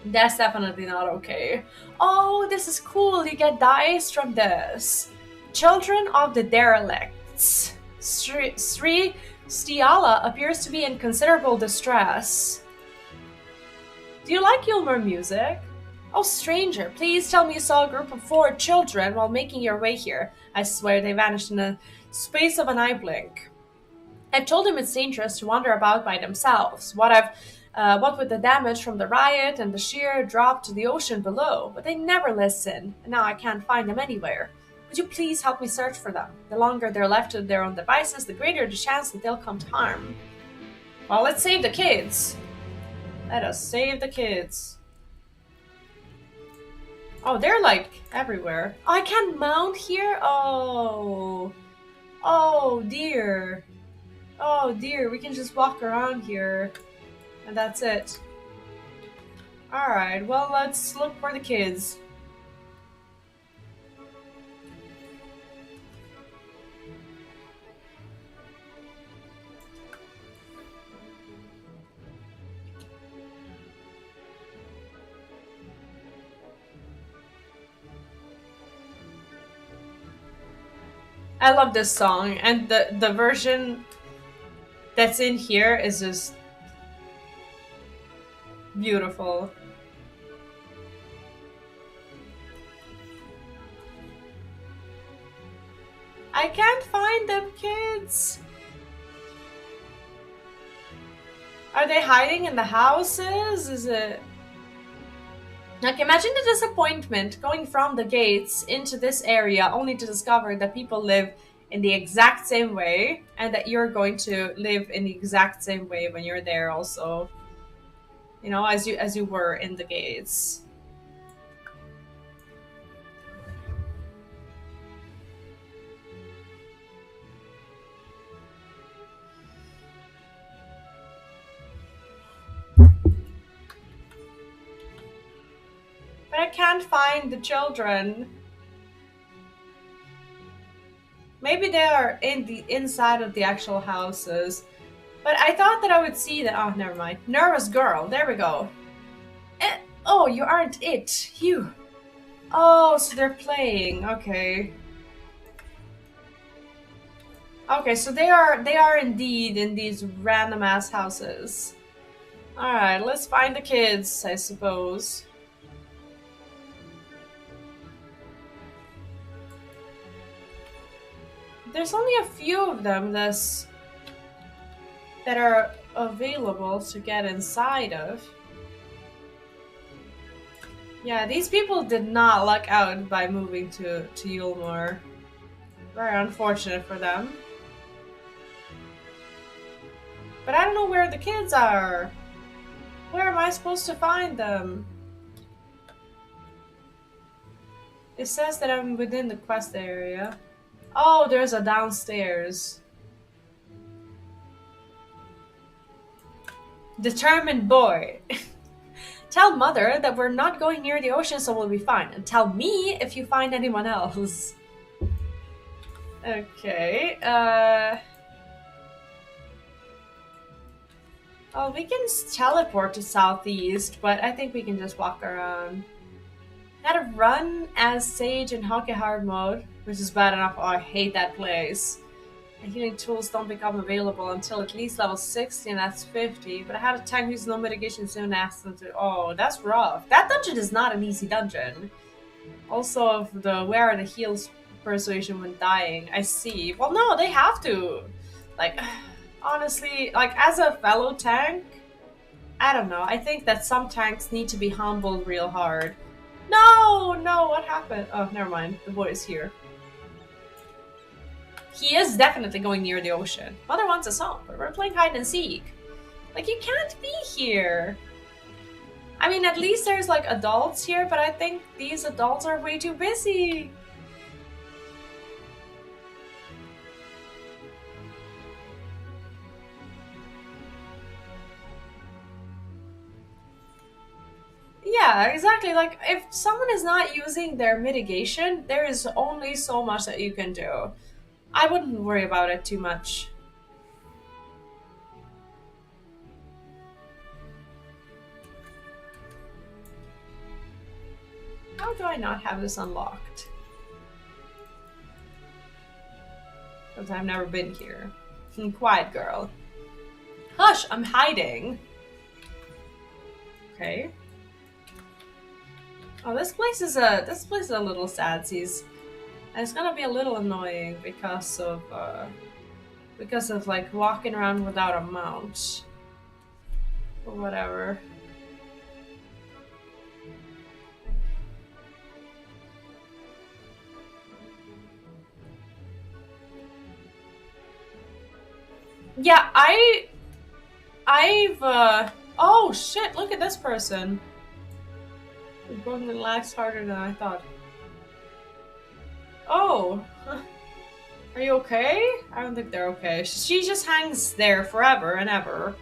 That's definitely not okay. Oh, this is cool. You get dice from this. Children of the Derelicts. Sri Stiala appears to be in considerable distress. Do you like Yulmur music? Oh, stranger, please tell me you saw a group of 4 children while making your way here. I swear they vanished in the space of an eye blink. I've told him it's dangerous to wander about by themselves. What with the damage from the riot and the sheer drop to the ocean below, but they never listen, and now I can't find them anywhere. Would you please help me search for them? The longer they're left to their own devices, the greater the chance that they'll come to harm. Well, let's save the kids. Let us save the kids. Oh, they're like everywhere. Oh, I can't mount here? Oh. Oh, dear. Oh, dear. We can just walk around here. And that's it. Alright, well, let's look for the kids. I love this song, and the version that's in here is just beautiful. I can't find them, kids. Are they hiding in the houses? Is it... Like, imagine the disappointment going from the gates into this area only to discover that people live in the exact same way and that you're going to live in the exact same way when you're there also. You know, as you were in the gates. But I can't find the children. Maybe they are in the inside of the actual houses. But I thought that I would see that. Oh, never mind. Nervous girl. There we go. Oh, you aren't it. You. Oh, so they're playing. Okay. Okay, so they are indeed in these random ass houses. Alright, let's find the kids, I suppose. There's only a few of them that are available to get inside of. Yeah, these people did not luck out by moving to Yulmur. Very unfortunate for them. But I don't know where the kids are. Where am I supposed to find them? It says that I'm within the quest area. Oh, there's a downstairs. Determined boy. Tell mother that we're not going near the ocean, so we'll be fine. And tell me if you find anyone else. Okay, well, we can teleport to southeast, but I think we can just walk around. Had to run as Sage in Hockey Hard mode, which is bad enough. Oh, I hate that place. And healing tools don't become available until at least level 60, and that's 50. But I had a tank who's no mitigation soon asked them to. Oh, that's rough. That dungeon is not an easy dungeon. Also, where are the heals persuasion when dying? I see. Well, no, they have to. Like, honestly, like as a fellow tank, I don't know. I think that some tanks need to be humbled real hard. No, what happened? Oh, never mind. The boy is here. He is definitely going near the ocean. Mother wants us home, but we're playing hide and seek. Like, you can't be here. I mean, at least there's like adults here, but I think these adults are way too busy. Yeah, exactly. Like, if someone is not using their mitigation, there is only so much that you can do. I wouldn't worry about it too much. How do I not have this unlocked? Because I've never been here. Quiet girl. Hush, I'm hiding. Okay. Oh, this place is a little sadsies. And it's gonna be a little annoying because of like walking around without a mount. Or whatever. Yeah, oh shit, look at this person. We've broken the legs harder than I thought. Oh. Are you okay? I don't think they're okay. She just hangs there forever and ever.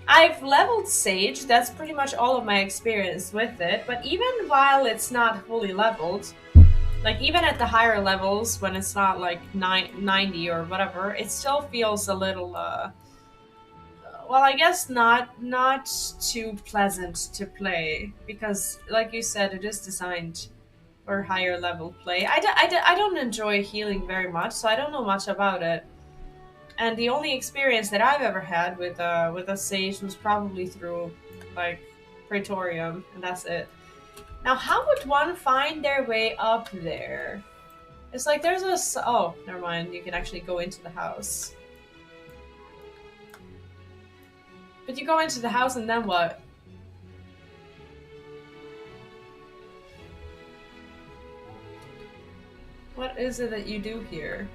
I've leveled Sage, that's pretty much all of my experience with it, but even while it's not fully leveled, like even at the higher levels, when it's not like 90 or whatever, it still feels a little, well, I guess not too pleasant to play, because like you said, it is designed for higher level play. I don't enjoy healing very much, so I don't know much about it. And the only experience that I've ever had with a Sage was probably through, like, Praetorium, and that's it. Now, how would one find their way up there? It's like there's a... Oh, never mind. You can actually go into the house. But you go into the house and then what? What is it that you do here?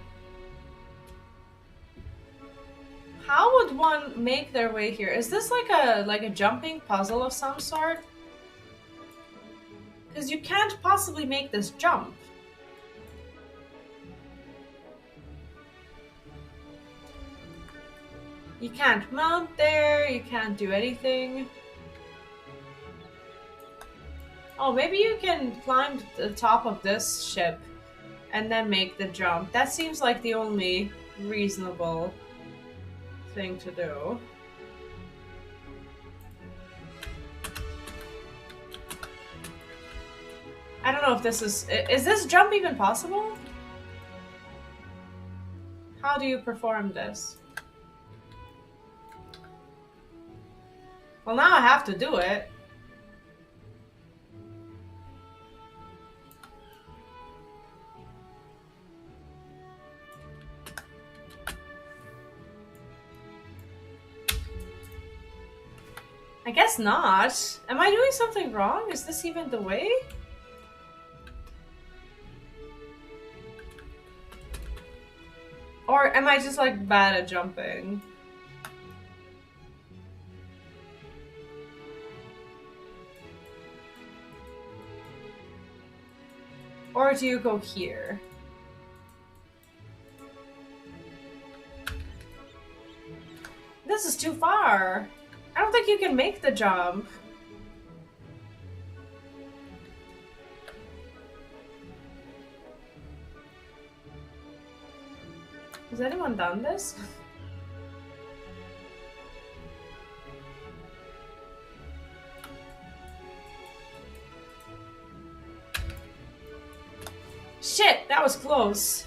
How would one make their way here? Is this like a jumping puzzle of some sort? Because you can't possibly make this jump. You can't mount there, you can't do anything. Oh, maybe you can climb to the top of this ship and then make the jump. That seems like the only reasonable thing to do. I don't know if this is this jump even possible? How do you perform this? Well, now I have to do it. I guess not. Am I doing something wrong? Is this even the way? Or am I just like bad at jumping? Or do you go here? this is too far. I don't think you can make the jump. Has anyone done this? Shit, that was close.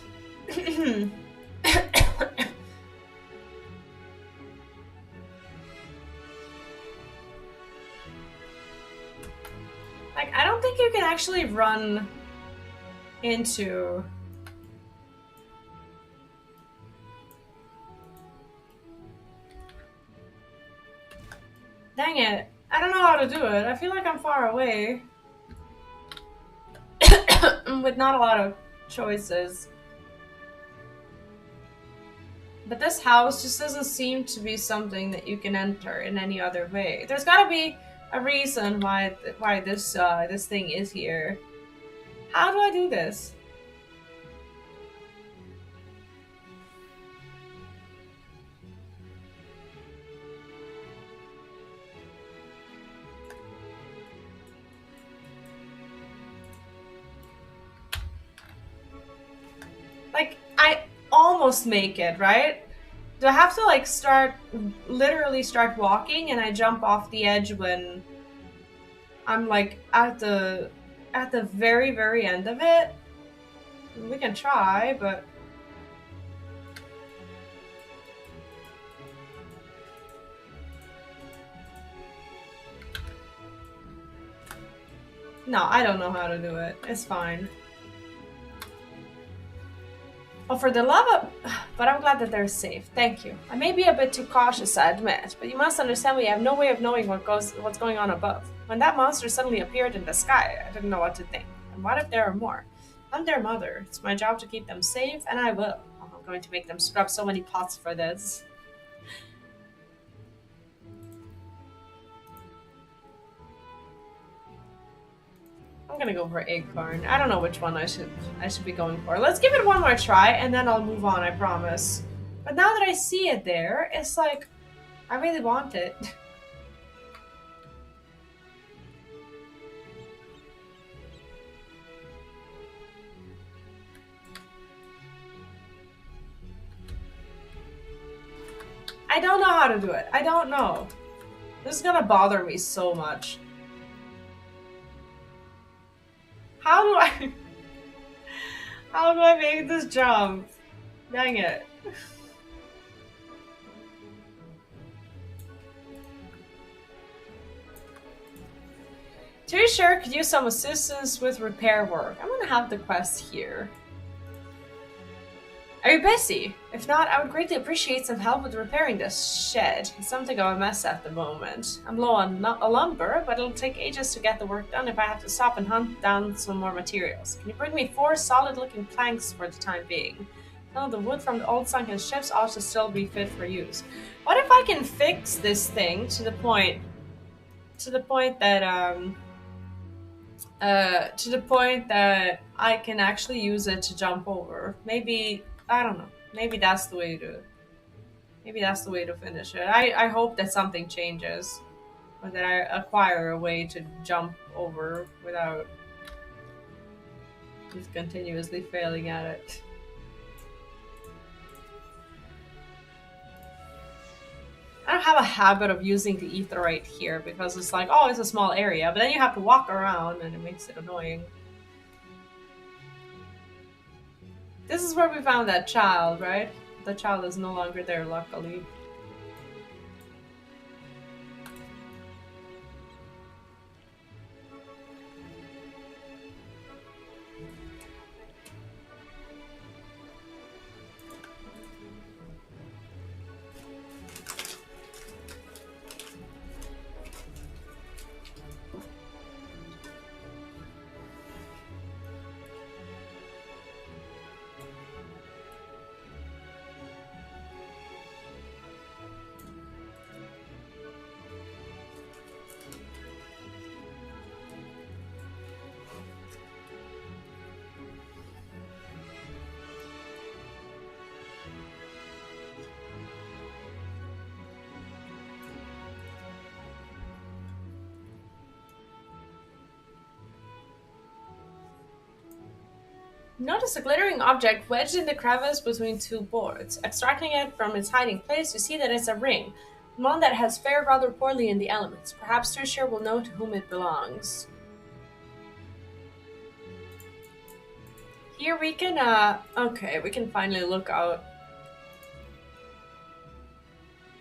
Like, I don't think you can actually run into... Dang it. I don't know how to do it. I feel like I'm far away. With not a lot of choices. But this house just doesn't seem to be something that you can enter in any other way. There's gotta be a reason why this thing is here. How do I do this? Like, I almost make it, right? Do I have to like literally start walking and I jump off the edge when I'm like at the very, very end of it? We can try, but... No, I don't know how to do it. It's fine. Oh, for the love of... But I'm glad that they're safe. Thank you. I may be a bit too cautious, I admit, but you must understand we have no way of knowing what's going on above. When that monster suddenly appeared in the sky, I didn't know what to think. And what if there are more? I'm their mother. It's my job to keep them safe, and I will. I'm going to make them scrub so many pots for this. I'm gonna go for acorn. I don't know which one I should be going for. Let's give it one more try, and then I'll move on, I promise. But now that I see it there, it's like, I really want it. I don't know how to do it. I don't know. This is gonna bother me so much. How do I make this jump? Dang it. To be sure, could use some assistance with repair work. I'm gonna have the quest here. Are you busy? If not, I would greatly appreciate some help with repairing this shed. It's something of a mess at the moment. I'm low on lumber, but it'll take ages to get the work done if I have to stop and hunt down some more materials. Can you bring me 4 solid-looking planks for the time being? Some of the wood from the old sunken ships ought to still be fit for use. What if I can fix this thing to the point that I can actually use it to jump over? Maybe, I don't know. Maybe that's the way to finish it. I hope that something changes, or that I acquire a way to jump over without just continuously failing at it. I don't have a habit of using the etherite here because it's like, oh, it's a small area, but then you have to walk around and it makes it annoying. This is where we found that child, right? The child is no longer there, luckily. Notice a glittering object wedged in the crevice between two boards. Extracting it from its hiding place, you see that it's a ring, one that has fared rather poorly in the elements. Perhaps Tricia will know to whom it belongs. Here we can, okay, we can finally look out.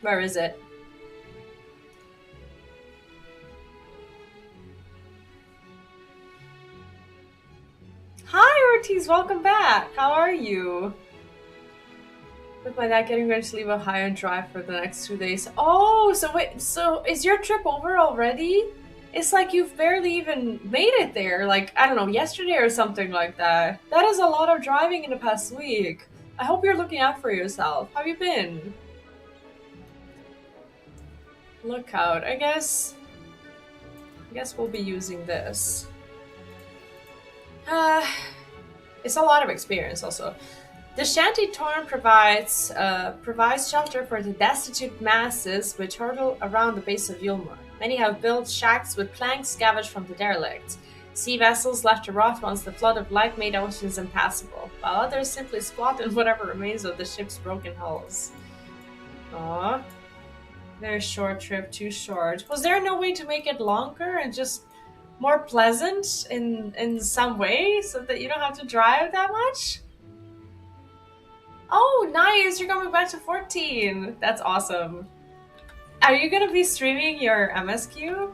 Where is it? Hi, Ortiz, welcome back. How are you? With my dad getting ready to leave Ohio and drive for the next 2 days. Oh, so wait, so is your trip over already? It's like you've barely even made it there, like, I don't know, yesterday or something like that. That is a lot of driving in the past week. I hope you're looking out for yourself. How have you been? Lookout, I guess we'll be using this. It's a lot of experience also. The shanty torn provides shelter for the destitute masses which hurtle around the base of Yulmur. Many have built shacks with planks scavenged from the derelict. Sea vessels left to rot once the flood of light made oceans impassable, while others simply squat in whatever remains of the ship's broken hulls. Aww. Very short trip, too short. Was there no way to make it longer and just more pleasant in some way so that you don't have to drive that much? Oh, nice! You're going back to 14! That's awesome. Are you gonna be streaming your MSQ?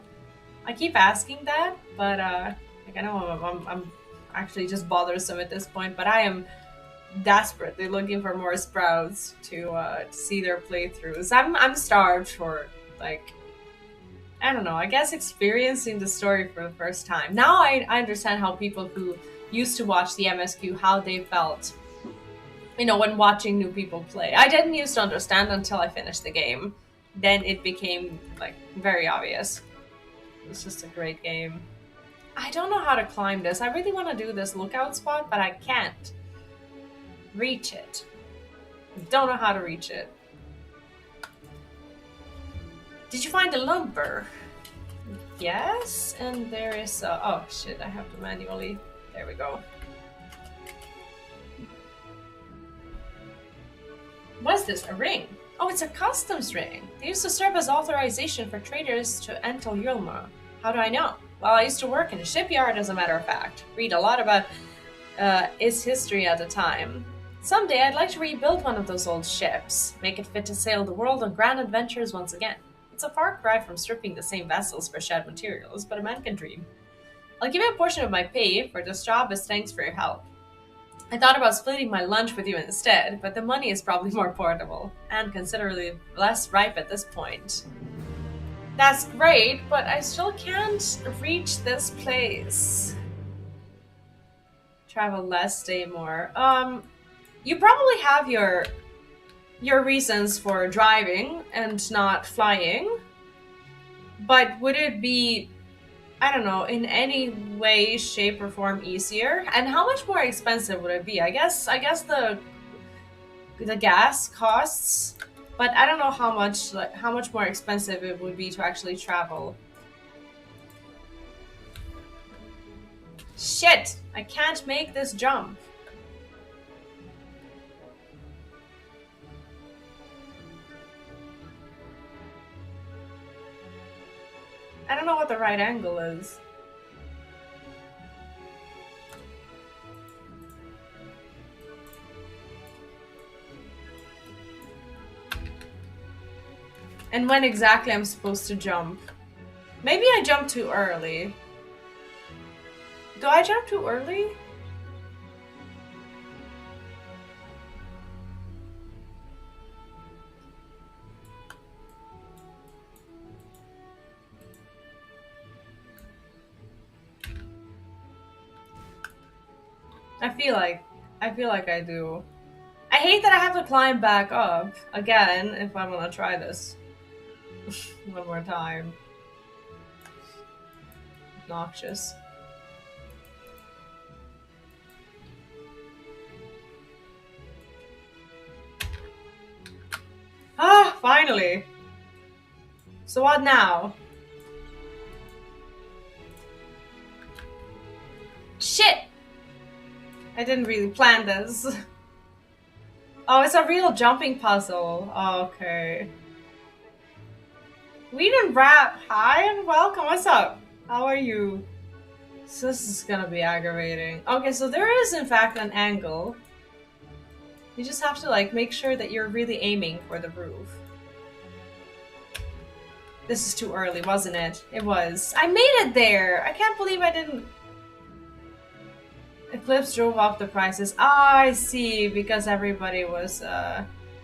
I keep asking that, but like I know I'm actually just bothersome at this point, but I am desperately looking for more sprouts to see their playthroughs. I'm starved for, like, I don't know, I guess experiencing the story for the first time. Now I understand how people who used to watch the MSQ, how they felt, you know, when watching new people play. I didn't used to understand until I finished the game. Then it became, like, very obvious. It's just a great game. I don't know how to climb this. I really want to do this lookout spot, but I can't reach it. I don't know how to reach it. Did you find the lumber? Yes, and there is a... Oh, shit, I have to manually... There we go. What is this? A ring? Oh, it's a customs ring. They used to serve as authorization for traders to enter Yulmur. How do I know? Well, I used to work in a shipyard, as a matter of fact. Read a lot about its history at the time. Someday, I'd like to rebuild one of those old ships, make it fit to sail the world on grand adventures once again. It's a far cry from stripping the same vessels for shed materials, but a man can dream. I'll give you a portion of my pay for this job as thanks for your help. I thought about splitting my lunch with you instead, but the money is probably more portable, and considerably less ripe at this point. That's great, but I still can't reach this place. Travel less, stay more. You probably have your reasons for driving and not flying, but would it be, I don't know, in any way, shape, or form easier? And how much more expensive would it be? I guess the gas costs, but I don't know how much more expensive it would be to actually travel. Shit! I can't make this jump. I don't know what the right angle is. And when exactly I'm supposed to jump. Maybe I jumped too early. Do I jump too early? I feel like I do. I hate that I have to climb back up again if I want to try this one more time. Obnoxious. Ah, finally. So what now? Shit! I didn't really plan this. Oh, it's a real jumping puzzle. Oh, okay. We didn't rap. Hi and welcome. What's up? How are you? So this is gonna be aggravating. Okay, so there is in fact an angle. You just have to like make sure that you're really aiming for the roof. This is too early, wasn't it? It was. I made it there! I can't believe I didn't... Eclipse drove up the prices. Ah, I see, because everybody was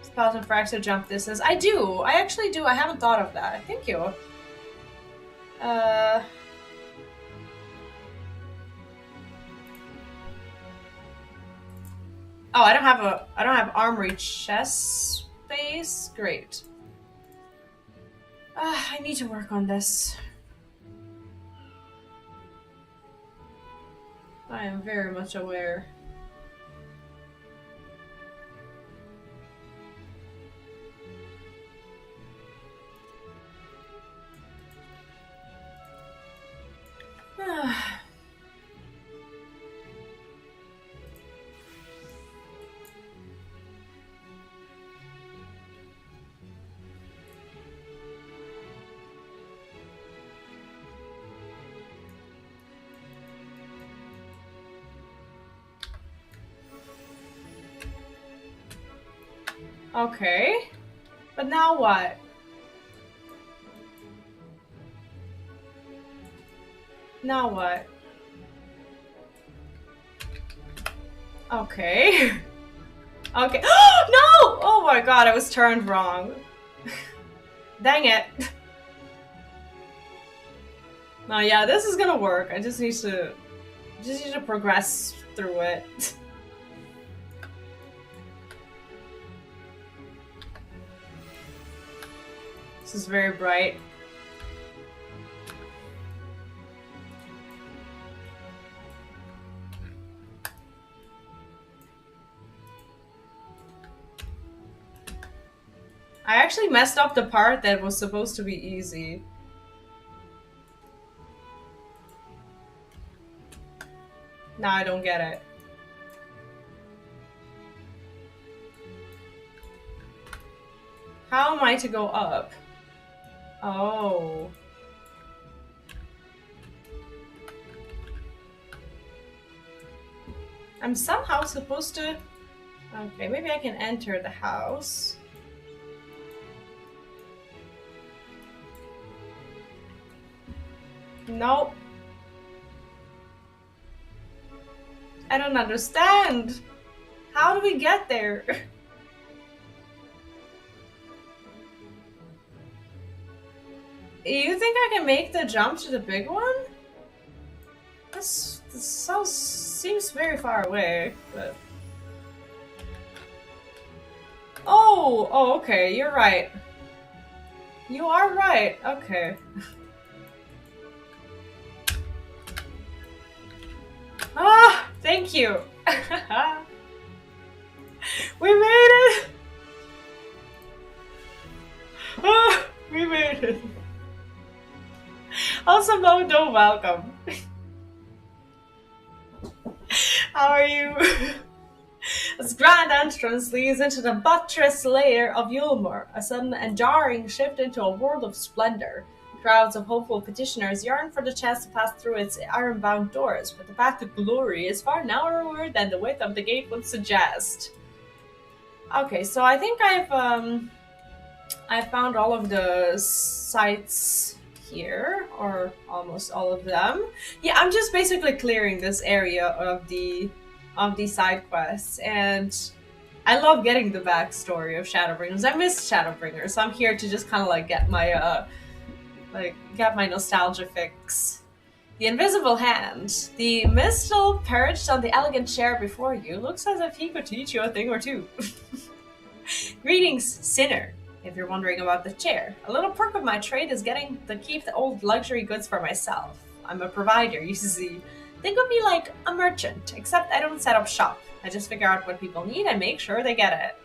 spouting for extra jump distance. I do! I actually do. I haven't thought of that. Thank you. Oh, I don't have armory chest space? Great. I need to work on this. I am very much aware. Okay. But now what? Now what? Okay. Okay. No! Oh my god, I was turned wrong. Dang it. No, yeah, this is gonna work. I just need to progress through it. This is very bright. I actually messed up the part that was supposed to be easy. Now I don't get it. How am I to go up? Oh. I'm somehow supposed to... Okay, maybe I can enter the house. Nope. I don't understand. How do we get there? You think I can make the jump to the big one? This seems very far away, but... Oh, okay, you're right. You are right, okay. Ah, thank you. We made it. Ah, we made it. Also, Modo, welcome. How are you? As grand entrance leads into the buttress layer of Yulmur, a sudden and jarring shift into a world of splendor. Crowds of hopeful petitioners yearn for the chance to pass through its iron-bound doors, but the path to glory is far narrower than the width of the gate would suggest. Okay, so I think I've found all of the sites here, or almost all of them. Yeah, I'm just basically clearing this area of the side quests, and I love getting the backstory of Shadowbringers. I miss Shadowbringers, so I'm here to just kind of like get my nostalgia fix. The invisible hand. The minstrel perched on the elegant chair before you looks as if he could teach you a thing or two. Greetings, sinner. If you're wondering about the chair, a little perk of my trade is getting to keep the old luxury goods for myself. I'm a provider, you see. Think of me like a merchant, except I don't set up shop. I just figure out what people need and make sure they get it.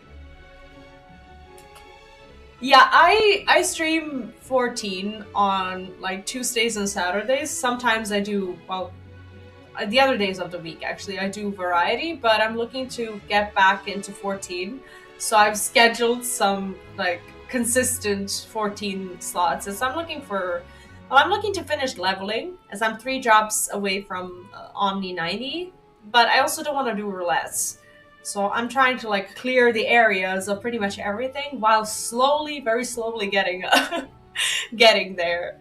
Yeah, I stream 14 on like Tuesdays and Saturdays. Sometimes I do, well, the other days of the week, actually, I do variety, but I'm looking to get back into 14. So I've scheduled some, like, consistent 14 slots. As I'm looking to finish leveling, as I'm 3 drops away from Omni 90, but I also don't want to do roulette. So I'm trying to, like, clear the areas of pretty much everything while slowly, very slowly getting getting there.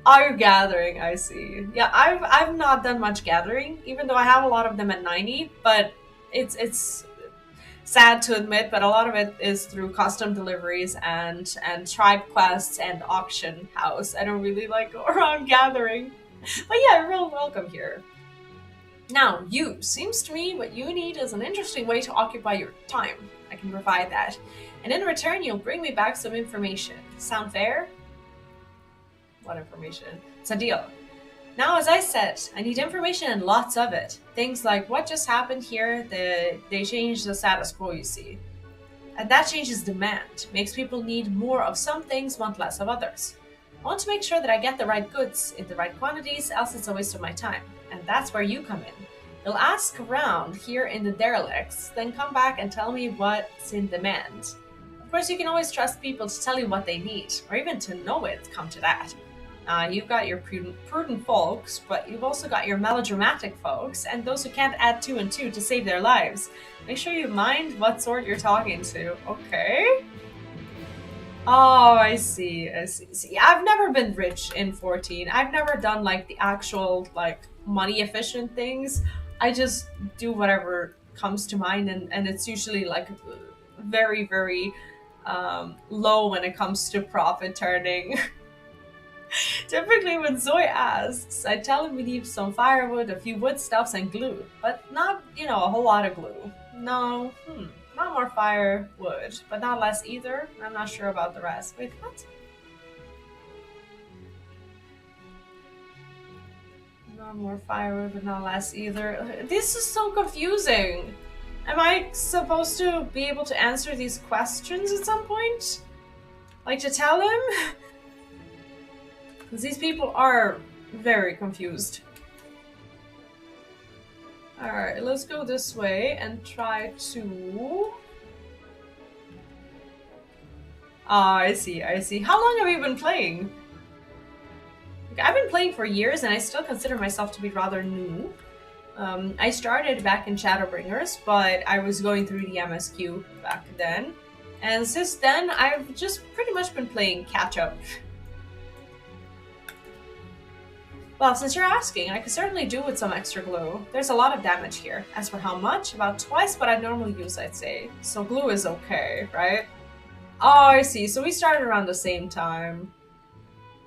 Are you gathering? I see. Yeah, I've not done much gathering, even though I have a lot of them at 90, but it's sad to admit, but a lot of it is through custom deliveries and tribe quests and auction house. I don't really like go around gathering. But yeah, you're real welcome here. Now, you. Seems to me what you need is an interesting way to occupy your time. I can provide that. And in return, you'll bring me back some information. Sound fair? What information? It's a deal. Now, as I said, I need information and lots of it. Things like what just happened here, they changed the status quo, you see. And that changes demand. Makes people need more of some things, want less of others. I want to make sure that I get the right goods in the right quantities, else it's a waste of my time. And that's where you come in. You'll ask around here in the derelicts, then come back and tell me what's in demand. Of course, you can always trust people to tell you what they need, or even to know it, come to that. You've got your prudent folks, but you've also got your melodramatic folks, and those who can't add 2 and 2 to save their lives. Make sure you mind what sort you're talking to. Okay. Oh, I see. See, I've never been rich in 14. I've never done, like, the actual, like, money-efficient things. I just do whatever comes to mind, and it's usually, like, very, very low when it comes to profit turning. Typically when Zoe asks, I tell him we need some firewood, a few woodstuffs, and glue. But not, a whole lot of glue. No, not more firewood, but not less either. I'm not sure about the rest. Wait, what? Not more firewood, but not less either. This is so confusing. Am I supposed to be able to answer these questions at some point? Like, to tell him? Because these people are very confused. Alright, let's go this way and try to... Ah, I see. How long have you been playing? I've been playing for years and I still consider myself to be rather new. I started back in Shadowbringers, but I was going through the MSQ back then. And since then, I've just pretty much been playing catch-up. Well, since you're asking, I could certainly do with some extra glue. There's a lot of damage here. As for how much, about twice what I'd normally use, I'd say. So glue is okay, right? Oh, I see. So we started around the same time.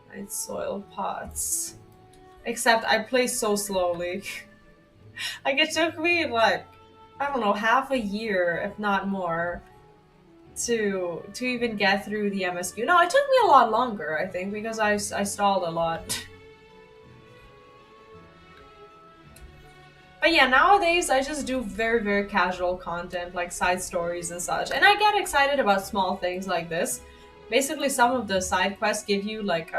Right, soil pots. Except I play so slowly. Like, it took me, like, I don't know, half a year, if not more, to even get through the MSQ. No, it took me a lot longer, I think, because I stalled a lot. But yeah, nowadays I just do very, very casual content, like side stories and such. And I get excited about small things like this. Basically, some of the side quests give you like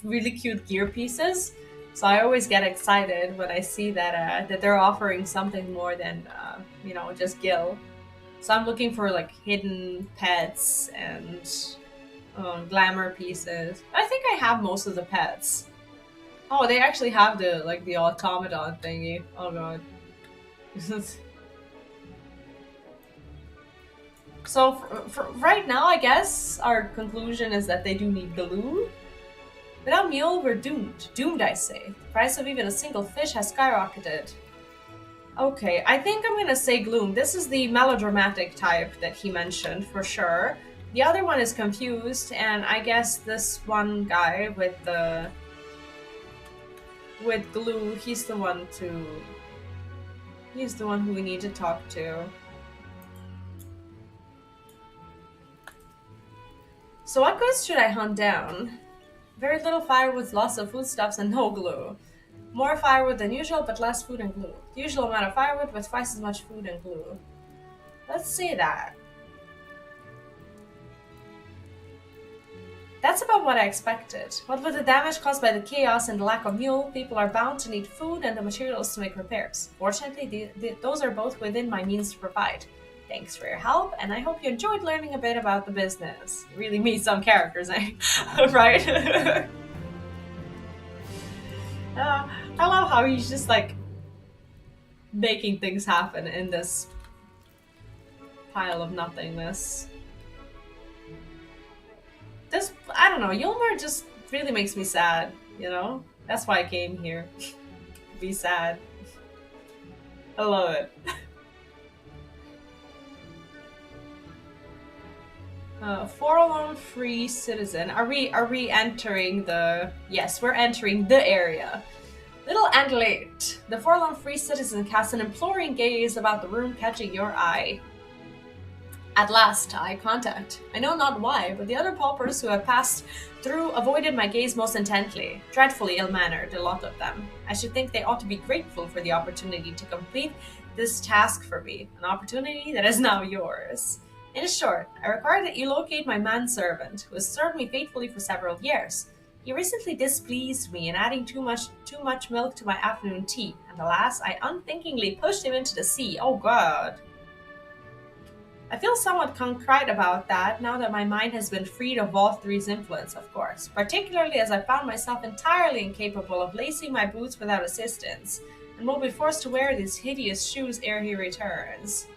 really cute gear pieces. So I always get excited when I see that that they're offering something more than just gil. So I'm looking for like hidden pets and glamour pieces. I think I have most of the pets. Oh, they actually have the automaton thingy. Oh god. So for right now, I guess our conclusion is that they do need glue. Without mule, we're doomed. Doomed, I say. The price of even a single fish has skyrocketed. Okay, I think I'm gonna say gloom. This is the melodramatic type that he mentioned, for sure. The other one is confused, and I guess this one guy with glue, he's the one who we need to talk to. So what goods should I hunt down? Very little firewood, lots of foodstuffs, and no glue. More firewood than usual, but less food and glue. The usual amount of firewood with twice as much food and glue. Let's say that. That's about what I expected. What with the damage caused by the chaos and the lack of mule, people are bound to need food and the materials to make repairs. Fortunately, those are both within my means to provide. Thanks for your help, and I hope you enjoyed learning a bit about the business. You really meet some characters, eh? Right? I love how he's just like making things happen in this pile of nothingness. This, I don't know, Yulmer just really makes me sad, you know? That's why I came here. Be sad. I love it. Forlorn free citizen. Are we entering the... Yes, we're entering the area. Little Andalate. The forlorn free citizen casts an imploring gaze about the room, catching your eye. At last, eye contact. I know not why, but the other paupers who have passed through avoided my gaze most intently. Dreadfully ill-mannered, a lot of them. I should think they ought to be grateful for the opportunity to complete this task for me, an opportunity that is now yours. In short, I require that you locate my manservant, who has served me faithfully for several years. He recently displeased me in adding too much milk to my afternoon tea, and alas, I unthinkingly pushed him into the sea. Oh god. I feel somewhat contrite about that, now that my mind has been freed of Vol3's influence, of course, particularly as I found myself entirely incapable of lacing my boots without assistance, and will be forced to wear these hideous shoes ere he returns.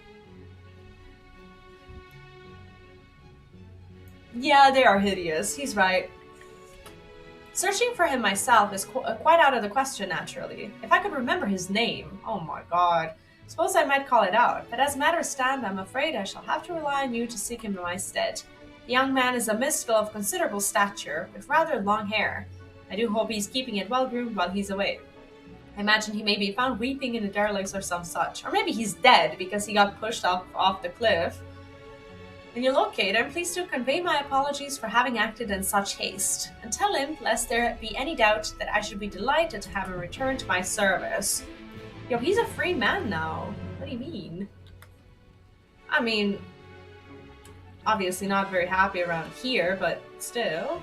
Yeah, they are hideous, he's right. Searching for him myself is quite out of the question, naturally. If I could remember his name, oh my god. Suppose I might call it out, but as matters stand, I'm afraid I shall have to rely on you to seek him in my stead. The young man is a minstrel of considerable stature, with rather long hair. I do hope he's keeping it well groomed while he's away. I imagine he may be found weeping in the derelicts or some such. Or maybe he's dead because he got pushed off the cliff. When you locate him, please do convey my apologies for having acted in such haste, and tell him, lest there be any doubt, that I should be delighted to have him return to my service. Yo, he's a free man now. What do you mean? I mean, obviously not very happy around here, but still.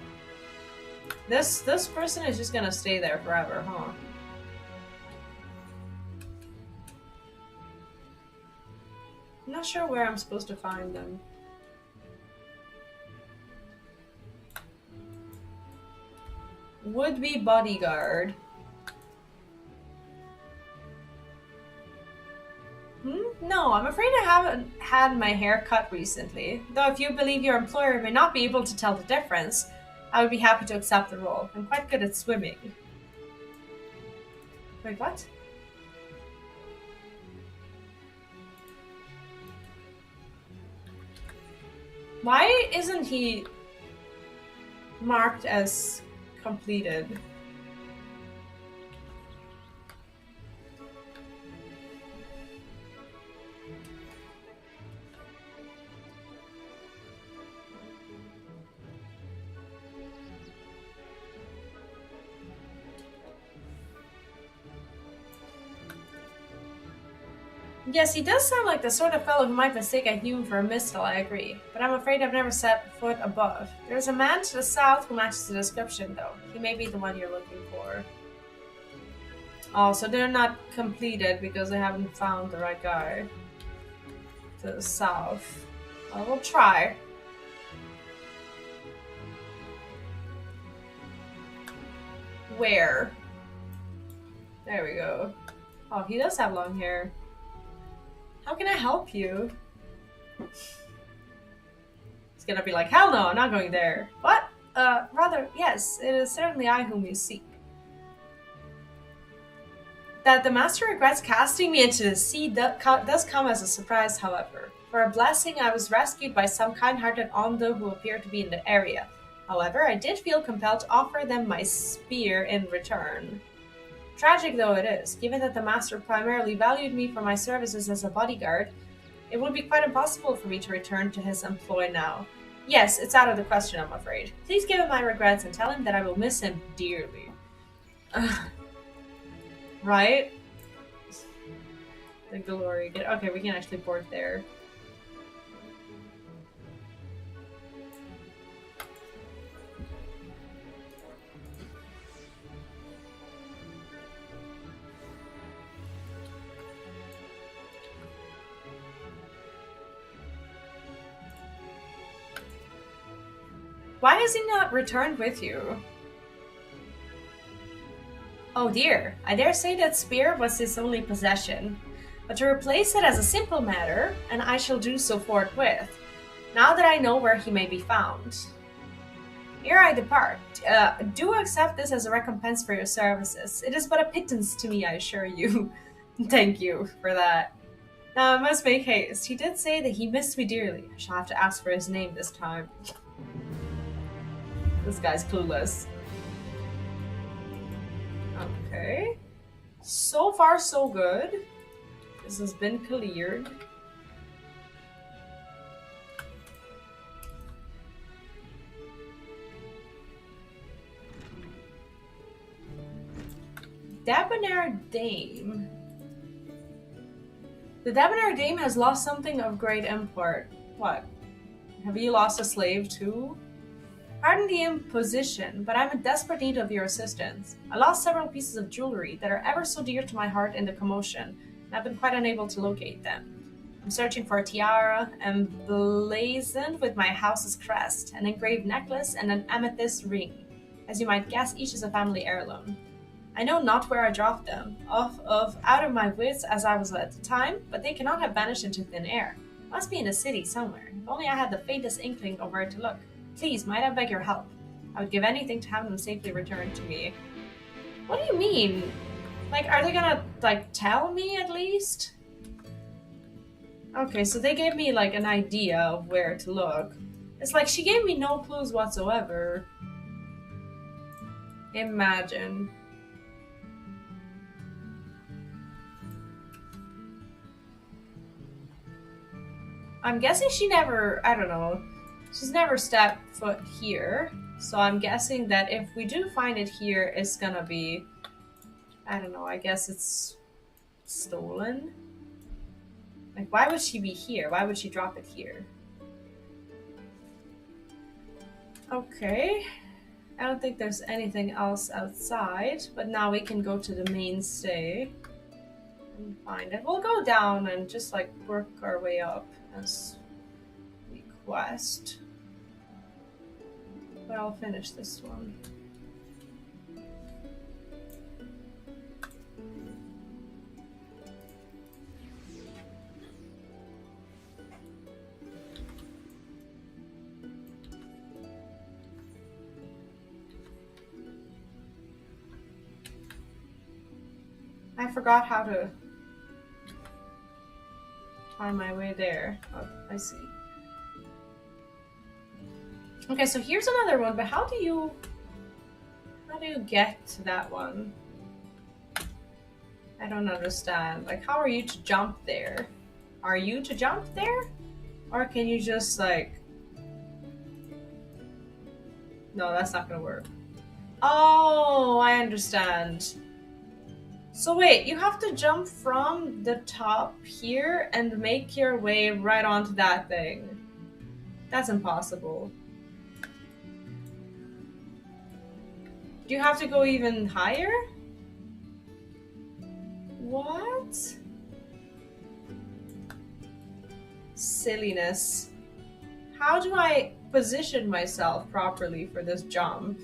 This person is just gonna stay there forever, huh? I'm not sure where I'm supposed to find them. Would-be bodyguard. No, I'm afraid I haven't had my hair cut recently. Though if you believe your employer may not be able to tell the difference, I would be happy to accept the role. I'm quite good at swimming. Wait, what? Why isn't he marked as completed? Yes, he does sound like the sort of fellow who might mistake a human for a mistral, I agree. But I'm afraid I've never set foot above. There's a man to the south who matches the description, though. He may be the one you're looking for. Oh, so they're not completed because I haven't found the right guy. To the south. Well, we'll try. Where? There we go. Oh, he does have long hair. How can I help you? He's gonna be like, hell no, I'm not going there. What? Rather, yes, it is certainly I whom you seek. That the master regrets casting me into the sea does come as a surprise, however. For a blessing, I was rescued by some kind-hearted Ondo who appeared to be in the area. However, I did feel compelled to offer them my spear in return. Tragic though it is, given that the master primarily valued me for my services as a bodyguard, it would be quite impossible for me to return to his employ now. Yes, it's out of the question, I'm afraid. Please give him my regrets and tell him that I will miss him dearly. Right? The glory. Okay, we can actually board there. Why has he not returned with you? Oh dear, I dare say that spear was his only possession. But to replace it as a simple matter, and I shall do so forthwith, now that I know where he may be found. Ere I depart, do accept this as a recompense for your services. It is but a pittance to me, I assure you. Thank you for that. Now I must make haste. He did say that he missed me dearly. I shall have to ask for his name this time. This guy's clueless. Okay. So far, so good. This has been cleared. Debonair Dame. The Debonair Dame has lost something of great import. What? Have you lost a slave too? Pardon the imposition, but I'm in desperate need of your assistance. I lost several pieces of jewelry that are ever so dear to my heart in the commotion, and I've been quite unable to locate them. I'm searching for a tiara emblazoned with my house's crest, an engraved necklace, and an amethyst ring. As you might guess, each is a family heirloom. I know not where I dropped them, out of my wits as I was at the time, but they cannot have vanished into thin air. Must be in the city somewhere. If only I had the faintest inkling of where to look. Please, might I beg your help? I would give anything to have them safely returned to me. What do you mean? Like, are they gonna, like, tell me at least? Okay, so they gave me, like, an idea of where to look. It's like she gave me no clues whatsoever. Imagine. I'm guessing she never, I don't know, she's never stepped foot here. So I'm guessing that if we do find it here, it's gonna be, I don't know, I guess it's stolen. Like, why would she be here? Why would she drop it here? Okay. I don't think there's anything else outside, but now we can go to the mainstay and find it. We'll go down and just, like, work our way up as we quest. But I'll finish this one. I forgot how to find my way there. Oh, I see. Okay, so here's another one, but how do you get to that one? I don't understand. Like, how are you to jump there? Are you to jump there? Or can you just, like... No, that's not gonna work. Oh, I understand. So wait, you have to jump from the top here and make your way right onto that thing. That's impossible. Do you have to go even higher? What? Silliness. How do I position myself properly for this jump?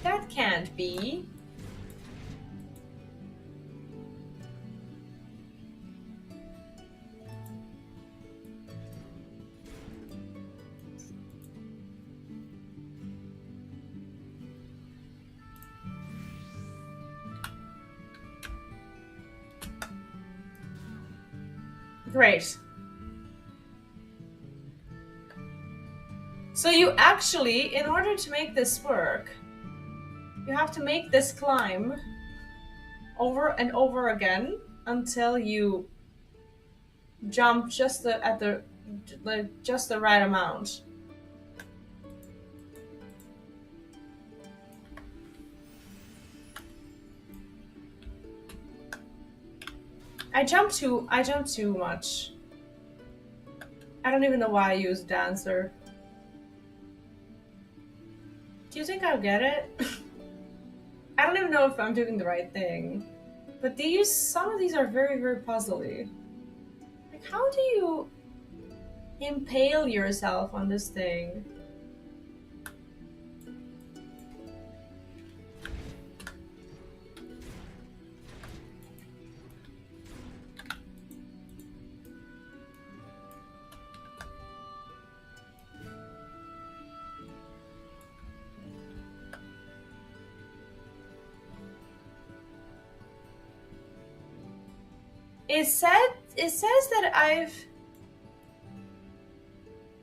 That can't be. Great. So you actually, in order to make this work, you have to make this climb over and over again until you jump just at the right amount. I jump too much. I don't even know why I use Dancer. Do you think I'll get it? I don't even know if I'm doing the right thing. But some of these are very, very puzzly. Like, how do you... Impale yourself on this thing. It says that I've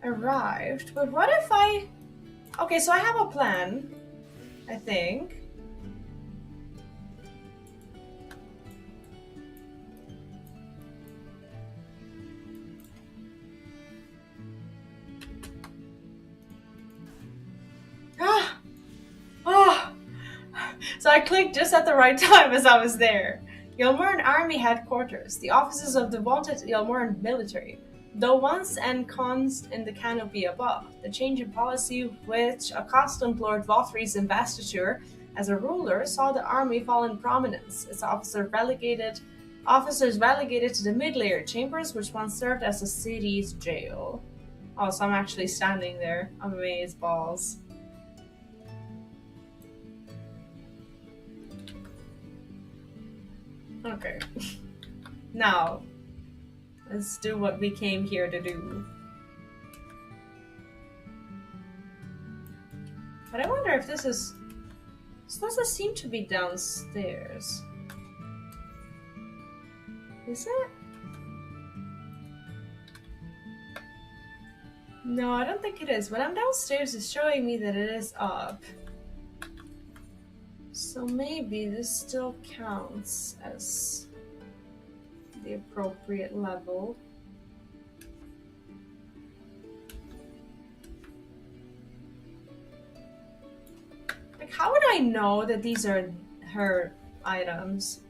arrived, but what if I... Okay, so I have a plan, I think. So I clicked just at the right time as I was there. Yelmoran Army Headquarters, the offices of the vaunted Yelmoran military. Though once ensconced in the canopy above, the change in policy which accustomed Lord Vothry's investiture as a ruler saw the army fall in prominence, its officers relegated to the mid-layer chambers which once served as the city's jail. Oh, so I'm actually standing there. Amaze balls. Okay. Now, let's do what we came here to do. But I wonder if this is... This doesn't seem to be downstairs. Is it? No, I don't think it is. When I'm downstairs, it's showing me that it is up. So maybe this still counts as the appropriate level. Like, how would I know that these are her items?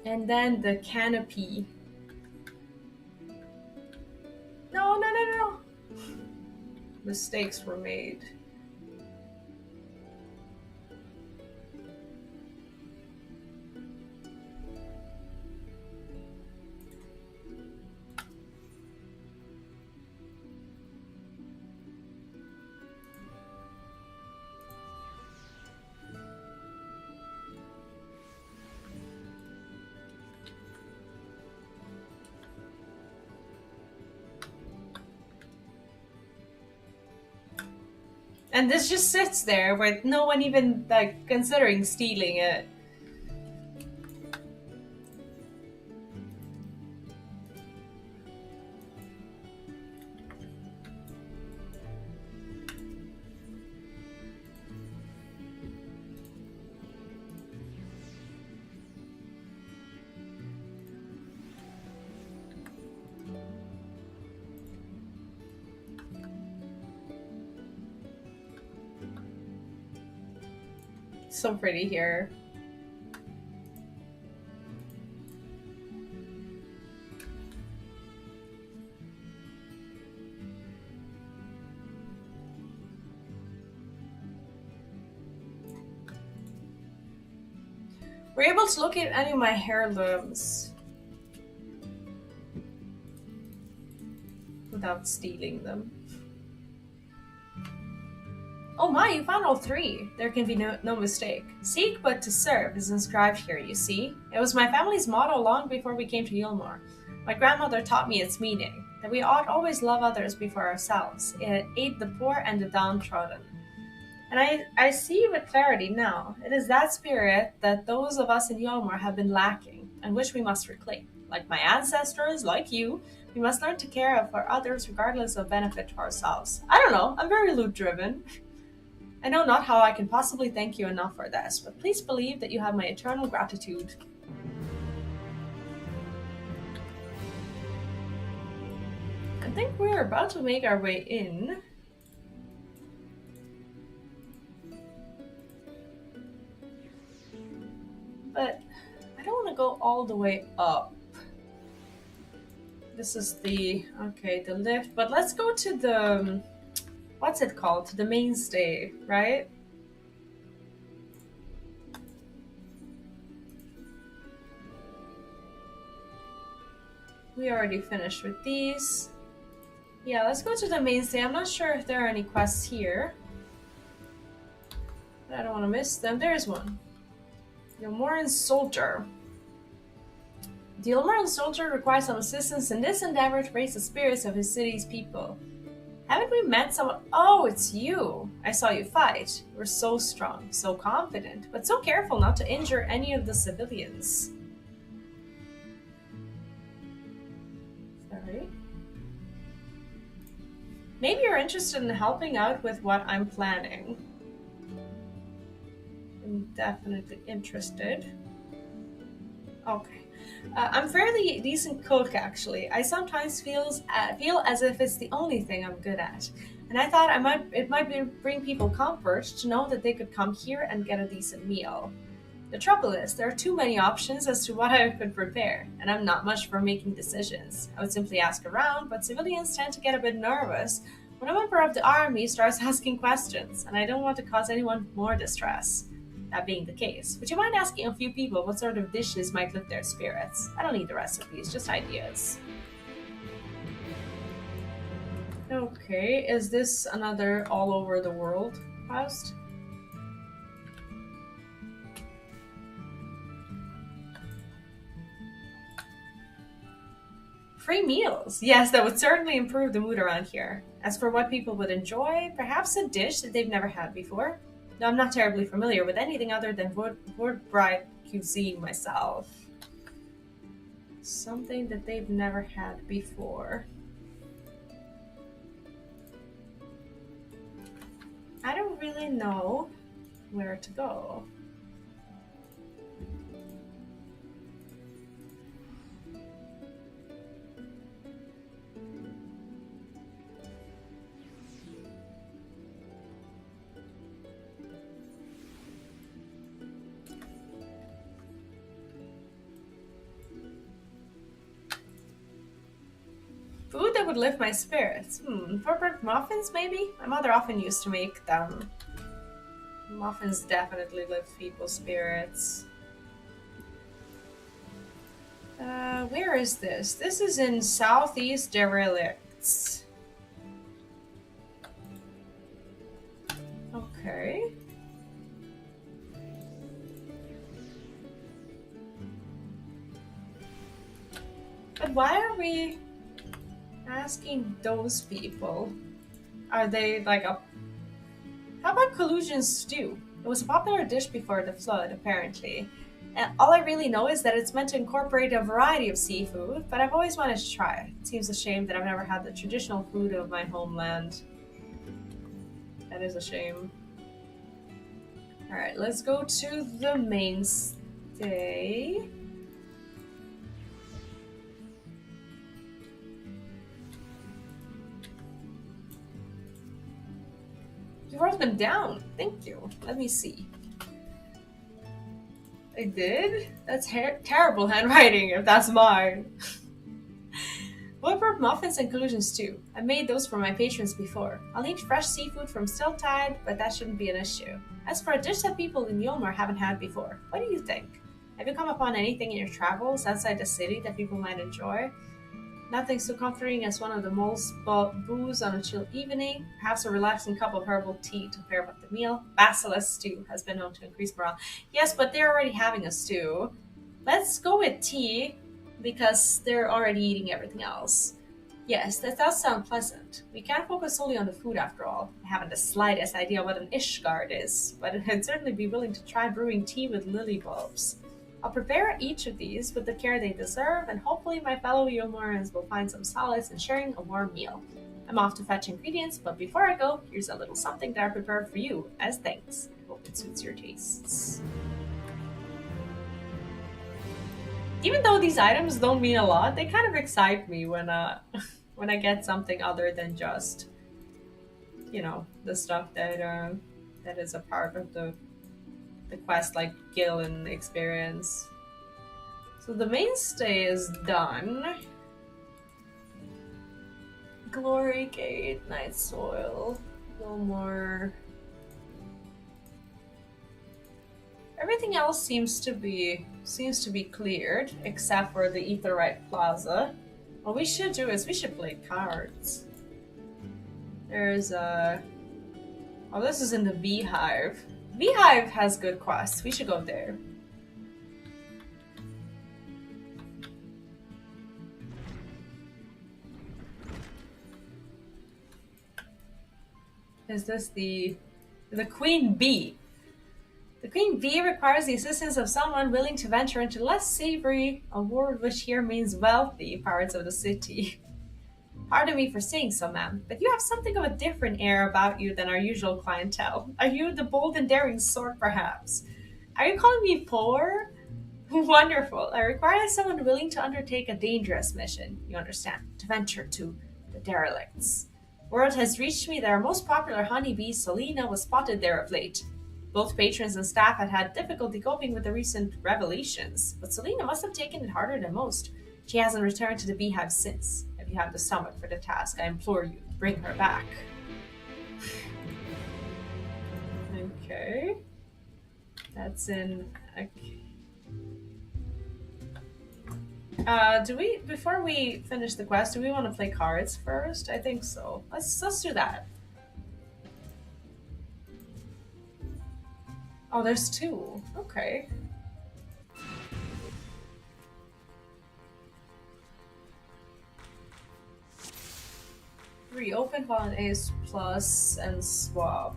And then the canopy. No. Mistakes were made. And this just sits there with no one even like considering stealing it. So pretty here. Were you able to locate any of my heirlooms without stealing them? Oh my, you found all three. There can be no mistake. Seek but to serve is inscribed here, you see. It was my family's motto long before we came to Yulmore. My grandmother taught me its meaning, that we ought always love others before ourselves, aid the poor and the downtrodden. And I see with clarity now, it is that spirit that those of us in Yulmore have been lacking, and which we must reclaim. Like my ancestors, like you, we must learn to care for others regardless of benefit to ourselves. I don't know, I'm very loot-driven. I know not how I can possibly thank you enough for this, but please believe that you have my eternal gratitude. I think we're about to make our way in. But I don't want to go all the way up. This is the lift, but let's go to the... What's it called? To the mainstay, right? We we already finished with these. Yeah, let's go to the mainstay. I'm not sure if there are any quests here. But I don't want to miss them. There's one. The Ilmoran Soldier. The Ilmoran Soldier requires some assistance in this endeavor to raise the spirits of his city's people. Haven't we met someone? Oh, it's you! I saw you fight. You were so strong, so confident, but so careful not to injure any of the civilians. Sorry. Maybe you're interested in helping out with what I'm planning. I'm definitely interested. Okay. I'm fairly decent cook, actually. I sometimes feel as if it's the only thing I'm good at. And I thought it might bring people comfort to know that they could come here and get a decent meal. The trouble is, there are too many options as to what I could prepare, and I'm not much for making decisions. I would simply ask around, but civilians tend to get a bit nervous when a member of the army starts asking questions, and I don't want to cause anyone more distress. That being the case, would you mind asking a few people what sort of dishes might lift their spirits? I don't need the recipes, just ideas. Okay, is this another all over the world quest? Free meals! Yes, that would certainly improve the mood around here. As for what people would enjoy, perhaps a dish that they've never had before. No, I'm not terribly familiar with anything other than wood-bright cuisine myself. Something that they've never had before. I don't really know where to go. Food that would lift my spirits. Burnt muffins, maybe? My mother often used to make them. Muffins definitely lift people's spirits. Where is this? This is in Southeast Derelicts. Okay. But why are we asking those people? Are they like a... How about collusion stew? It was a popular dish before the flood, apparently. And all I really know is that it's meant to incorporate a variety of seafood, but I've always wanted to try it. It seems a shame that I've never had the traditional food of my homeland. That is a shame. Alright, let's go to the mainstay. You wrote them down. Thank you. Let me see. I did? That's terrible handwriting if that's mine. Woodward muffins and collusion stew. I made those for my patrons before. I'll need fresh seafood from Stilltide, but that shouldn't be an issue. As for a dish that people in Yolmar haven't had before, what do you think? Have you come upon anything in your travels outside the city that people might enjoy? Nothing so comforting as one of the moles booze on a chill evening. Perhaps a relaxing cup of herbal tea to pair with the meal. Basilisk stew has been known to increase morale. Yes, but they're already having a stew. Let's go with tea, because they're already eating everything else. Yes, that does sound pleasant. We can't focus solely on the food after all. I haven't the slightest idea what an Ishgard is, but I'd certainly be willing to try brewing tea with lily bulbs. I'll prepare each of these with the care they deserve, and hopefully my fellow Yomorans will find some solace in sharing a warm meal. I'm off to fetch ingredients, but before I go, here's a little something that I prepared for you as thanks. I hope it suits your tastes. Even though these items don't mean a lot, they kind of excite me when when I get something other than just, you know, the stuff that that is a part of the quest, like Gil and experience. So the mainstay is done. Glory Gate, Night Soil, no more. Everything else seems to be cleared, except for the Aetheryte Plaza. What we should do is we should play cards. There's oh, this is in the Beehive. Beehive has good quests. We should go there. Is this the Queen Bee? The Queen Bee requires the assistance of someone willing to venture into less savory, a word which here means wealthy, parts of the city. Pardon me for saying so, ma'am, but you have something of a different air about you than our usual clientele. Are you the bold and daring sort, perhaps? Are you calling me poor? Wonderful. I require someone willing to undertake a dangerous mission, you understand, to venture to the derelicts. Word has reached me that our most popular honeybee, Selena, was spotted there of late. Both patrons and staff had difficulty coping with the recent revelations, but Selena must have taken it harder than most. She hasn't returned to the beehive since. If you have the stomach for the task, I implore you, bring her back. Okay. That's in... Okay. Do we, before we finish the quest, do we want to play cards first? I think so. Let's do that. Oh, there's two. Okay. Reopen while an Ace Plus and swap.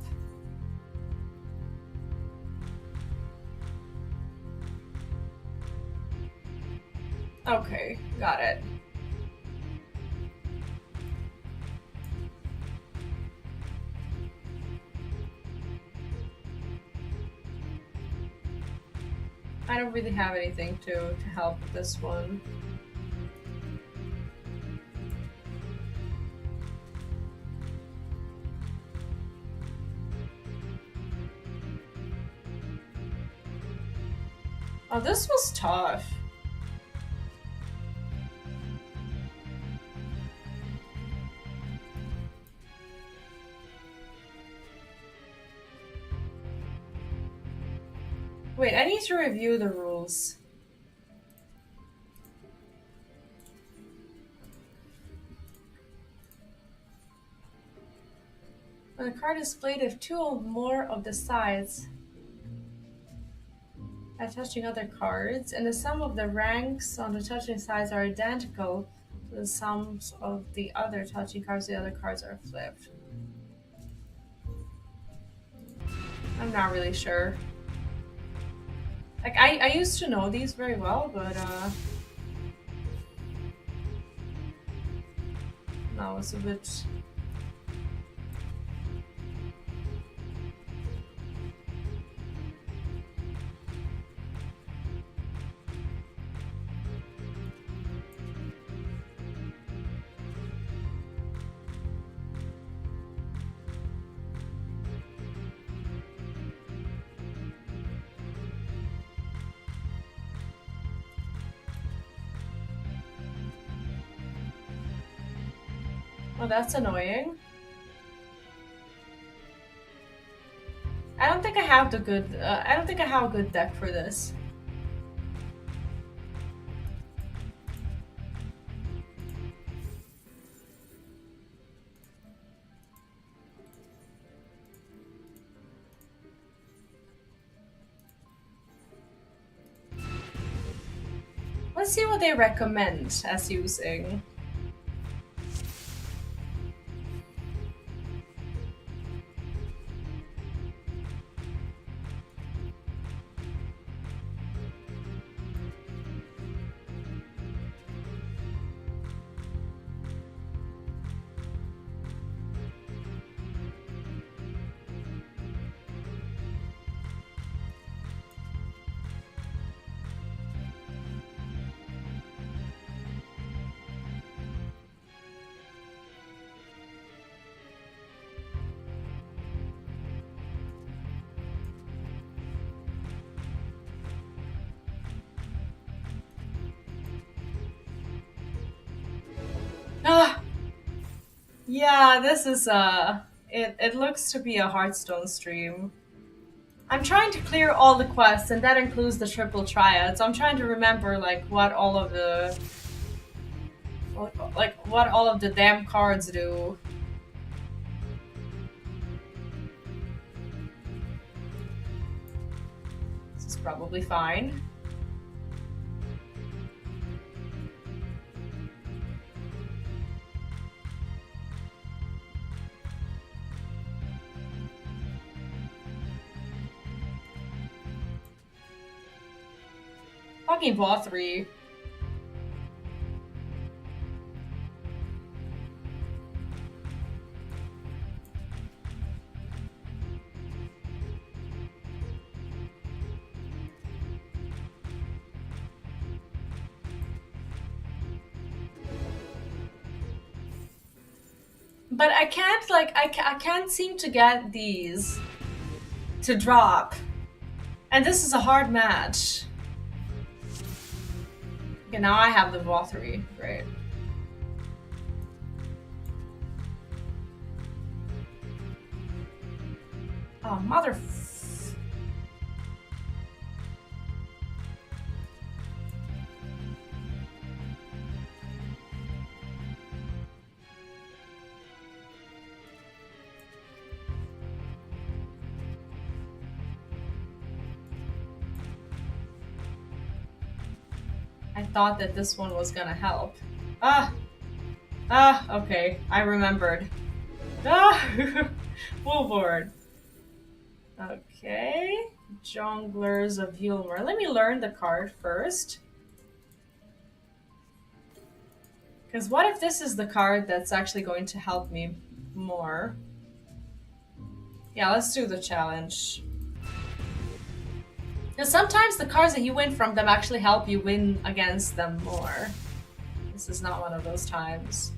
Okay, got it. I don't really have anything to help with this one. Oh, this was tough. Wait, I need to review the rules. When a card is played, if two or more of the sides are touching other cards, and the sum of the ranks on the touching sides are identical to the sums of the other touching cards, the other cards are flipped. I'm not really sure. Like, I used to know these very well, but, now it's a bit... Oh, that's annoying. I don't think I have the good. I don't think I have a good deck for this. Let's see what they recommend as using. Ah, yeah, this is it looks to be a Hearthstone stream. I'm trying to clear all the quests, and that includes the triple triad. So I'm trying to remember like what all like what all of the damn cards do. This is probably fine. Fucking bought 3. But I can't, like, I can't seem to get these to drop. And this is a hard match. Okay, now I have the ball 3. Great. Oh, mother... I thought that this one was gonna help. Okay, I remembered. Full board. Okay, Jonglers of Yulmer. Let me learn the card first. Because what if this is the card that's actually going to help me more? Yeah, let's do the challenge. Because sometimes the cards that you win from them actually help you win against them more. This is not one of those times.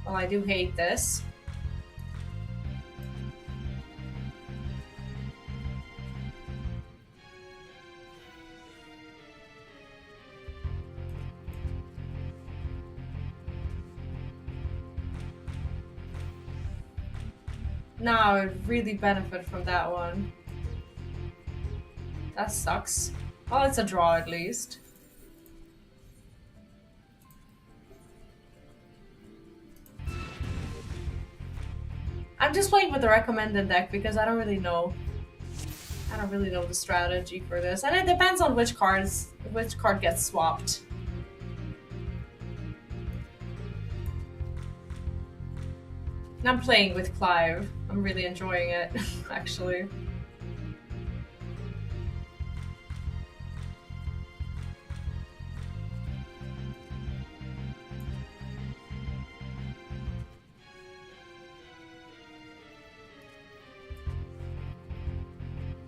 Well, I do hate this. No, I would really benefit from that one. That sucks. Oh, it's a draw at least. I'm just playing with the recommended deck because I don't really know. I don't really know the strategy for this. And it depends on which card gets swapped. And I'm playing with Clive. I'm really enjoying it, actually.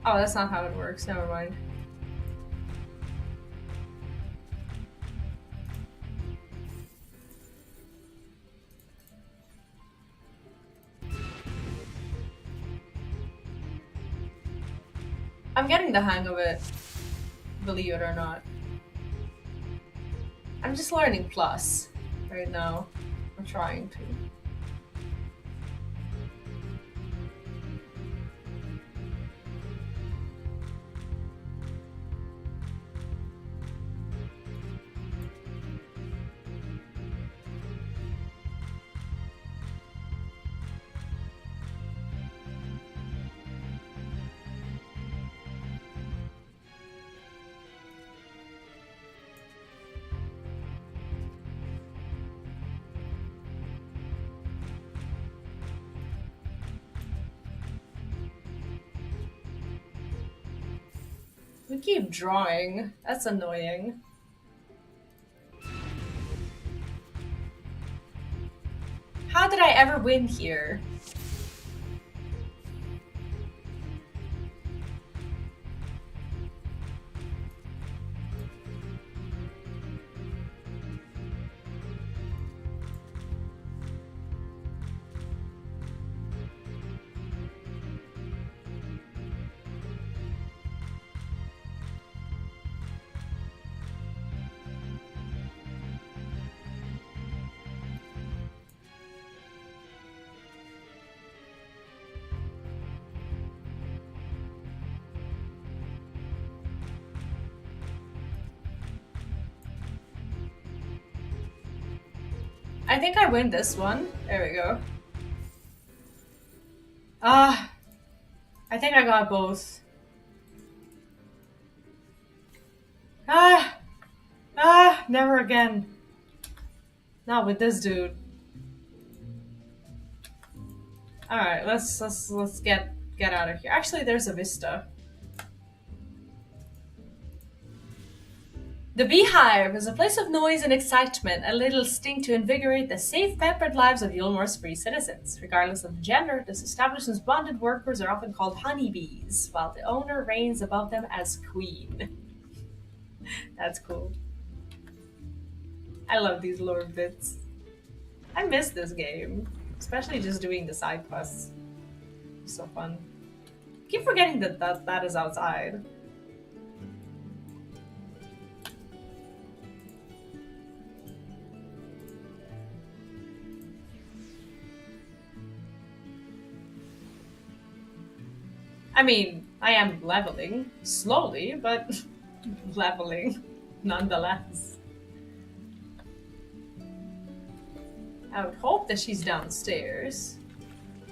Oh, that's not how it works. Never mind. I'm getting the hang of it, believe it or not. I'm just learning Plus right now. I'm trying to. We keep drawing. That's annoying. How did I ever win here? I think I win this one. There we go. Ah, I think I got both. Never again. Not with this dude. All right, let's get out of here. Actually, there's a vista. The Beehive is a place of noise and excitement, a little sting to invigorate the safe, pampered lives of Yulmore's free citizens. Regardless of the gender, this establishment's bonded workers are often called honeybees, while the owner reigns above them as queen. That's cool. I love these lore bits. I miss this game, especially just doing the side quests. It's so fun. I keep forgetting that is outside. I mean, I am leveling slowly, but leveling nonetheless. I would hope that she's downstairs.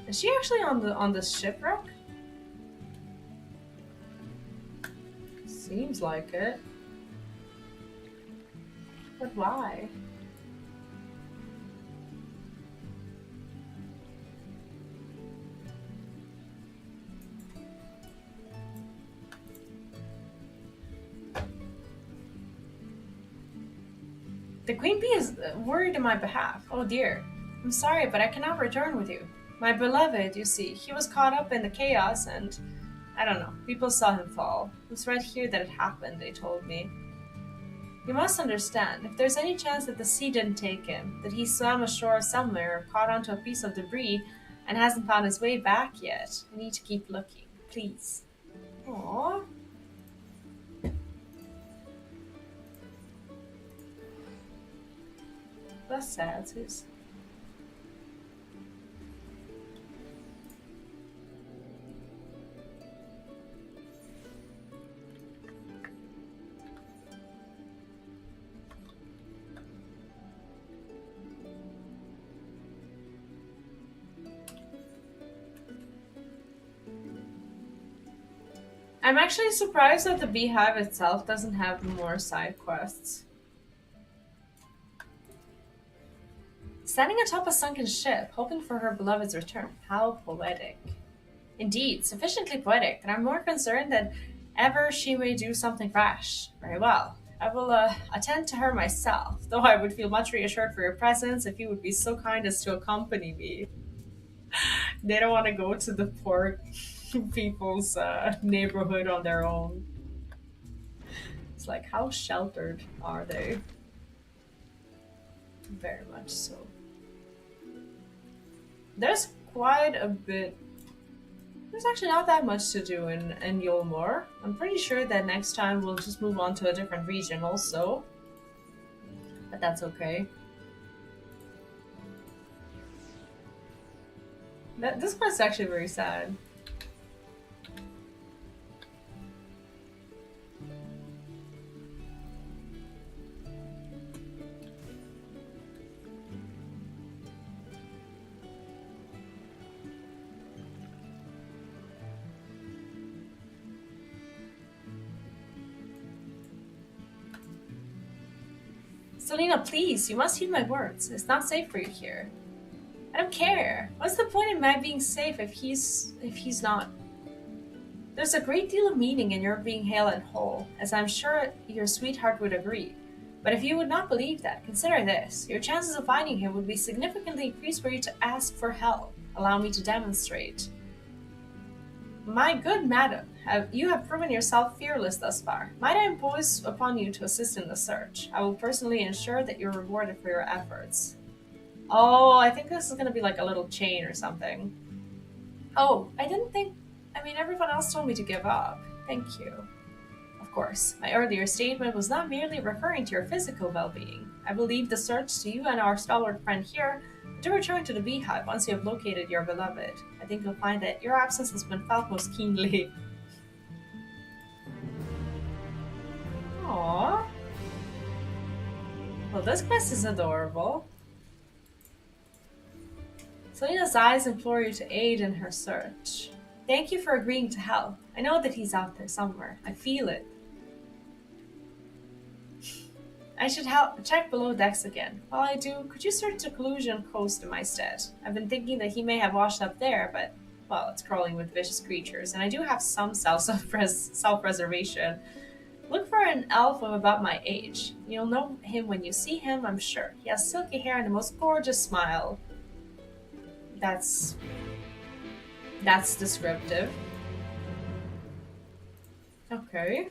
Is she actually on the shipwreck? Seems like it. But why? The Queen Bee is worried in my behalf. Oh dear. I'm sorry, but I cannot return with you. My beloved, you see, he was caught up in the chaos and... I don't know. People saw him fall. It was right here that it happened, they told me. You must understand, if there's any chance that the sea didn't take him, that he swam ashore somewhere or caught onto a piece of debris and hasn't found his way back yet, I need to keep looking. Please. Aww. That's sad, Sus. I'm actually surprised that the Beehive itself doesn't have more side quests. Standing atop a sunken ship, hoping for her beloved's return. How poetic. Indeed, sufficiently poetic, and I'm more concerned that ever she may do something rash. Very well. I will attend to her myself, though I would feel much reassured for your presence if you would be so kind as to accompany me. They don't want to go to the poor people's neighborhood on their own. It's like, how sheltered are they? Very much so. There's quite a bit. There's actually not that much to do in Yulmore. I'm pretty sure that next time we'll just move on to a different region also. But that's okay. This part's actually very sad. Selena, please, you must heed my words. It's not safe for you here. I don't care. What's the point in my being safe if he's not? There's a great deal of meaning in your being hale and whole, as I'm sure your sweetheart would agree. But if you would not believe that, consider this. Your chances of finding him would be significantly increased were you to ask for help. Allow me to demonstrate. My good madam, you have proven yourself fearless thus far. Might I impose upon you to assist in the search? I will personally ensure that you're rewarded for your efforts. Oh, I think this is going to be like a little chain or something. Oh, I mean, everyone else told me to give up. Thank you. Of course, my earlier statement was not merely referring to your physical well-being. I will leave the search to you and our stalwart friend here to return to the Beehive once you have located your beloved. I think you'll find that your absence has been felt most keenly. Aww. Well, this quest is adorable. Selena's eyes implore you to aid in her search. Thank you for agreeing to help. I know that he's out there somewhere. I feel it. I should check below decks again. While I do, could you search the Collusion Coast in my stead? I've been thinking that he may have washed up there, but, well, it's crawling with vicious creatures, and I do have some self-preservation. Look for an elf of about my age. You'll know him when you see him, I'm sure. He has silky hair and the most gorgeous smile. That's descriptive. Okay.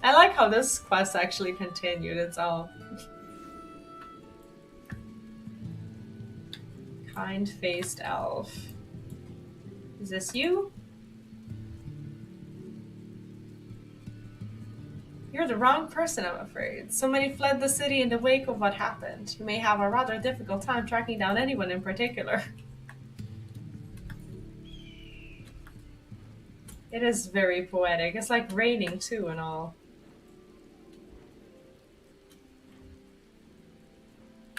I like how this quest actually continued, it's all. Kind-faced elf. Is this you? You're the wrong person, I'm afraid. So many fled the city in the wake of what happened. You may have a rather difficult time tracking down anyone in particular. It is very poetic. It's like raining too and all.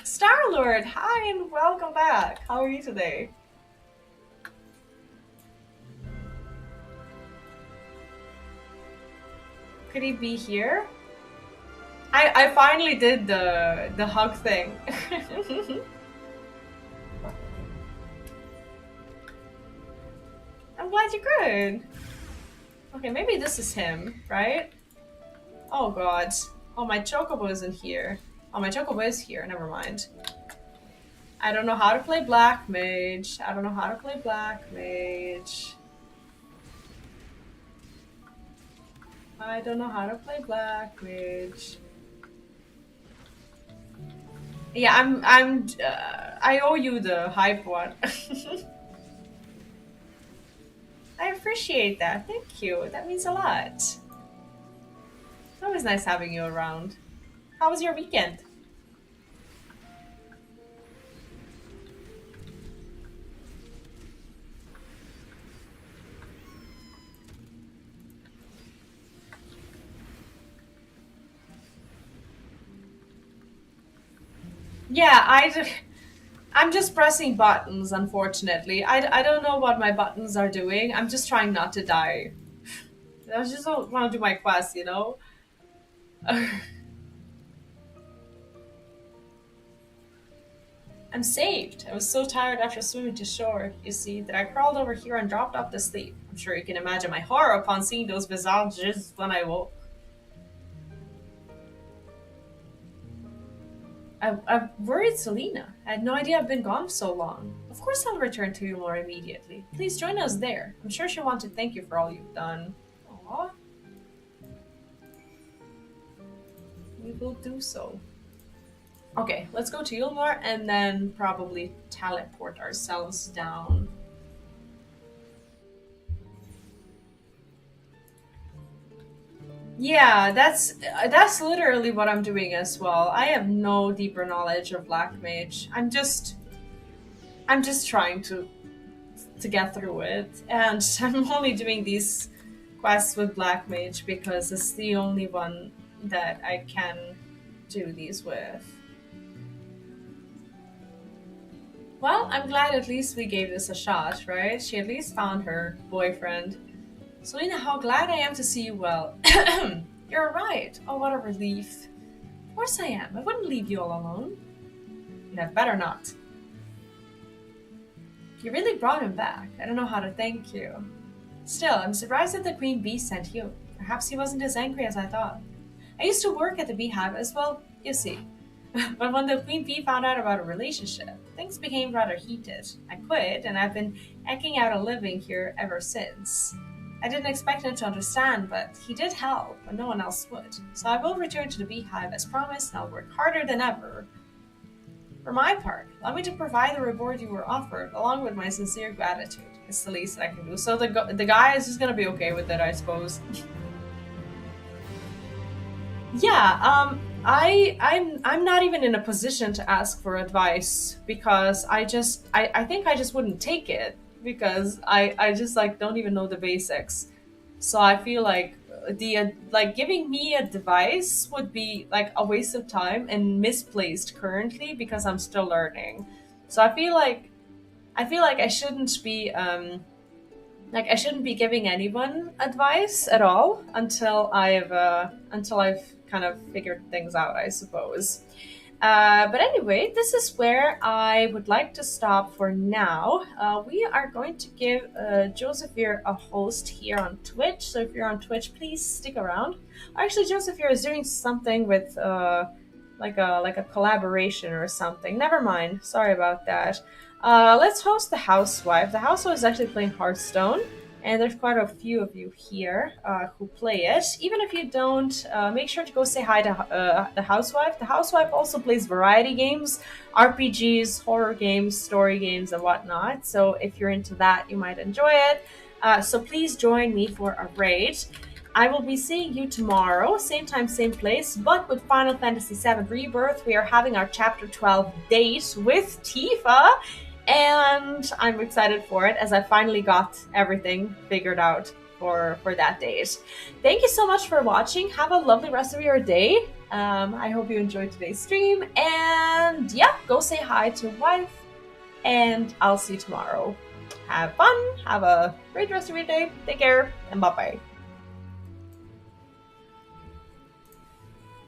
Star-Lord, hi and welcome back. How are you today? Could he be here? I finally did the hug thing. I'm glad you're good. Okay, maybe this is him, right? Oh god. Oh, my chocobo isn't here. Oh, my chocobo is here. Never mind. I don't know how to play Black Mage. I don't know how to play Black Mage. I don't know how to play Black Mage. Yeah, I owe you the hype one. I appreciate that. Thank you. That means a lot. It's always nice having you around. How was your weekend? Yeah, I'm just pressing buttons, unfortunately. I don't know what my buttons are doing. I'm just trying not to die. I just don't want to do my quest, you know? I'm saved. I was so tired after swimming to shore, you see, that I crawled over here and dropped off to sleep. I'm sure you can imagine my horror upon seeing those visages when I woke. I've worried Selena. I had no idea I've been gone so long. Of course I'll return to you more immediately. Please join us there. I'm sure she'll want to thank you for all you've done. Aww. We will do so. Okay, let's go to Yulmar and then probably teleport ourselves down. Yeah, that's literally what I'm doing as well. I have no deeper knowledge of Black Mage. I'm just trying to get through it, and I'm only doing these quests with Black Mage because it's the only one that I can do these with. Well, I'm glad at least we gave this a shot, right? She at least found her boyfriend. Selena, how glad I am to see you well. You're right. Oh, what a relief. Of course I am. I wouldn't leave you all alone. You had better not. You really brought him back. I don't know how to thank you. Still, I'm surprised that the Queen Bee sent you. Perhaps he wasn't as angry as I thought. I used to work at the Beehive as well, you see. But when the Queen Bee found out about our relationship, things became rather heated. I quit, and I've been eking out a living here ever since. I didn't expect him to understand, but he did help, and no one else would. So I will return to the Beehive as promised, and I'll work harder than ever. For my part, allow me to provide the reward you were offered, along with my sincere gratitude. It's the least I can do. So the guy is just gonna be okay with it, I suppose. Yeah, I'm not even in a position to ask for advice because I think I just wouldn't take it because I just like don't even know the basics. So I feel like like giving me advice would be like a waste of time and misplaced currently because I'm still learning. So I feel like I shouldn't be like I shouldn't be giving anyone advice at all until I've kind of figured things out, I suppose. But anyway, this is where I would like to stop for now. We are going to give Joseph here a host here on Twitch. So if you're on Twitch, please stick around. Actually, Joseph here is doing something with like a collaboration or something. Never mind. Sorry about that. Let's host the housewife. The housewife is actually playing Hearthstone. And there's quite a few of you here who play it. Even if you don't, make sure to go say hi to the housewife. The housewife also plays variety games, RPGs, horror games, story games, and whatnot. So if you're into that, you might enjoy it. So please join me for a raid. I will be seeing you tomorrow, same time, same place, but with Final Fantasy VII Rebirth. We are having our Chapter 12 date with Tifa. And I'm excited for it as I finally got everything figured out for that date. Thank you so much for watching. Have a lovely rest of your day. I hope you enjoyed today's stream. And yeah, go say hi to wife. And I'll see you tomorrow. Have fun. Have a great rest of your day. Take care. And bye-bye.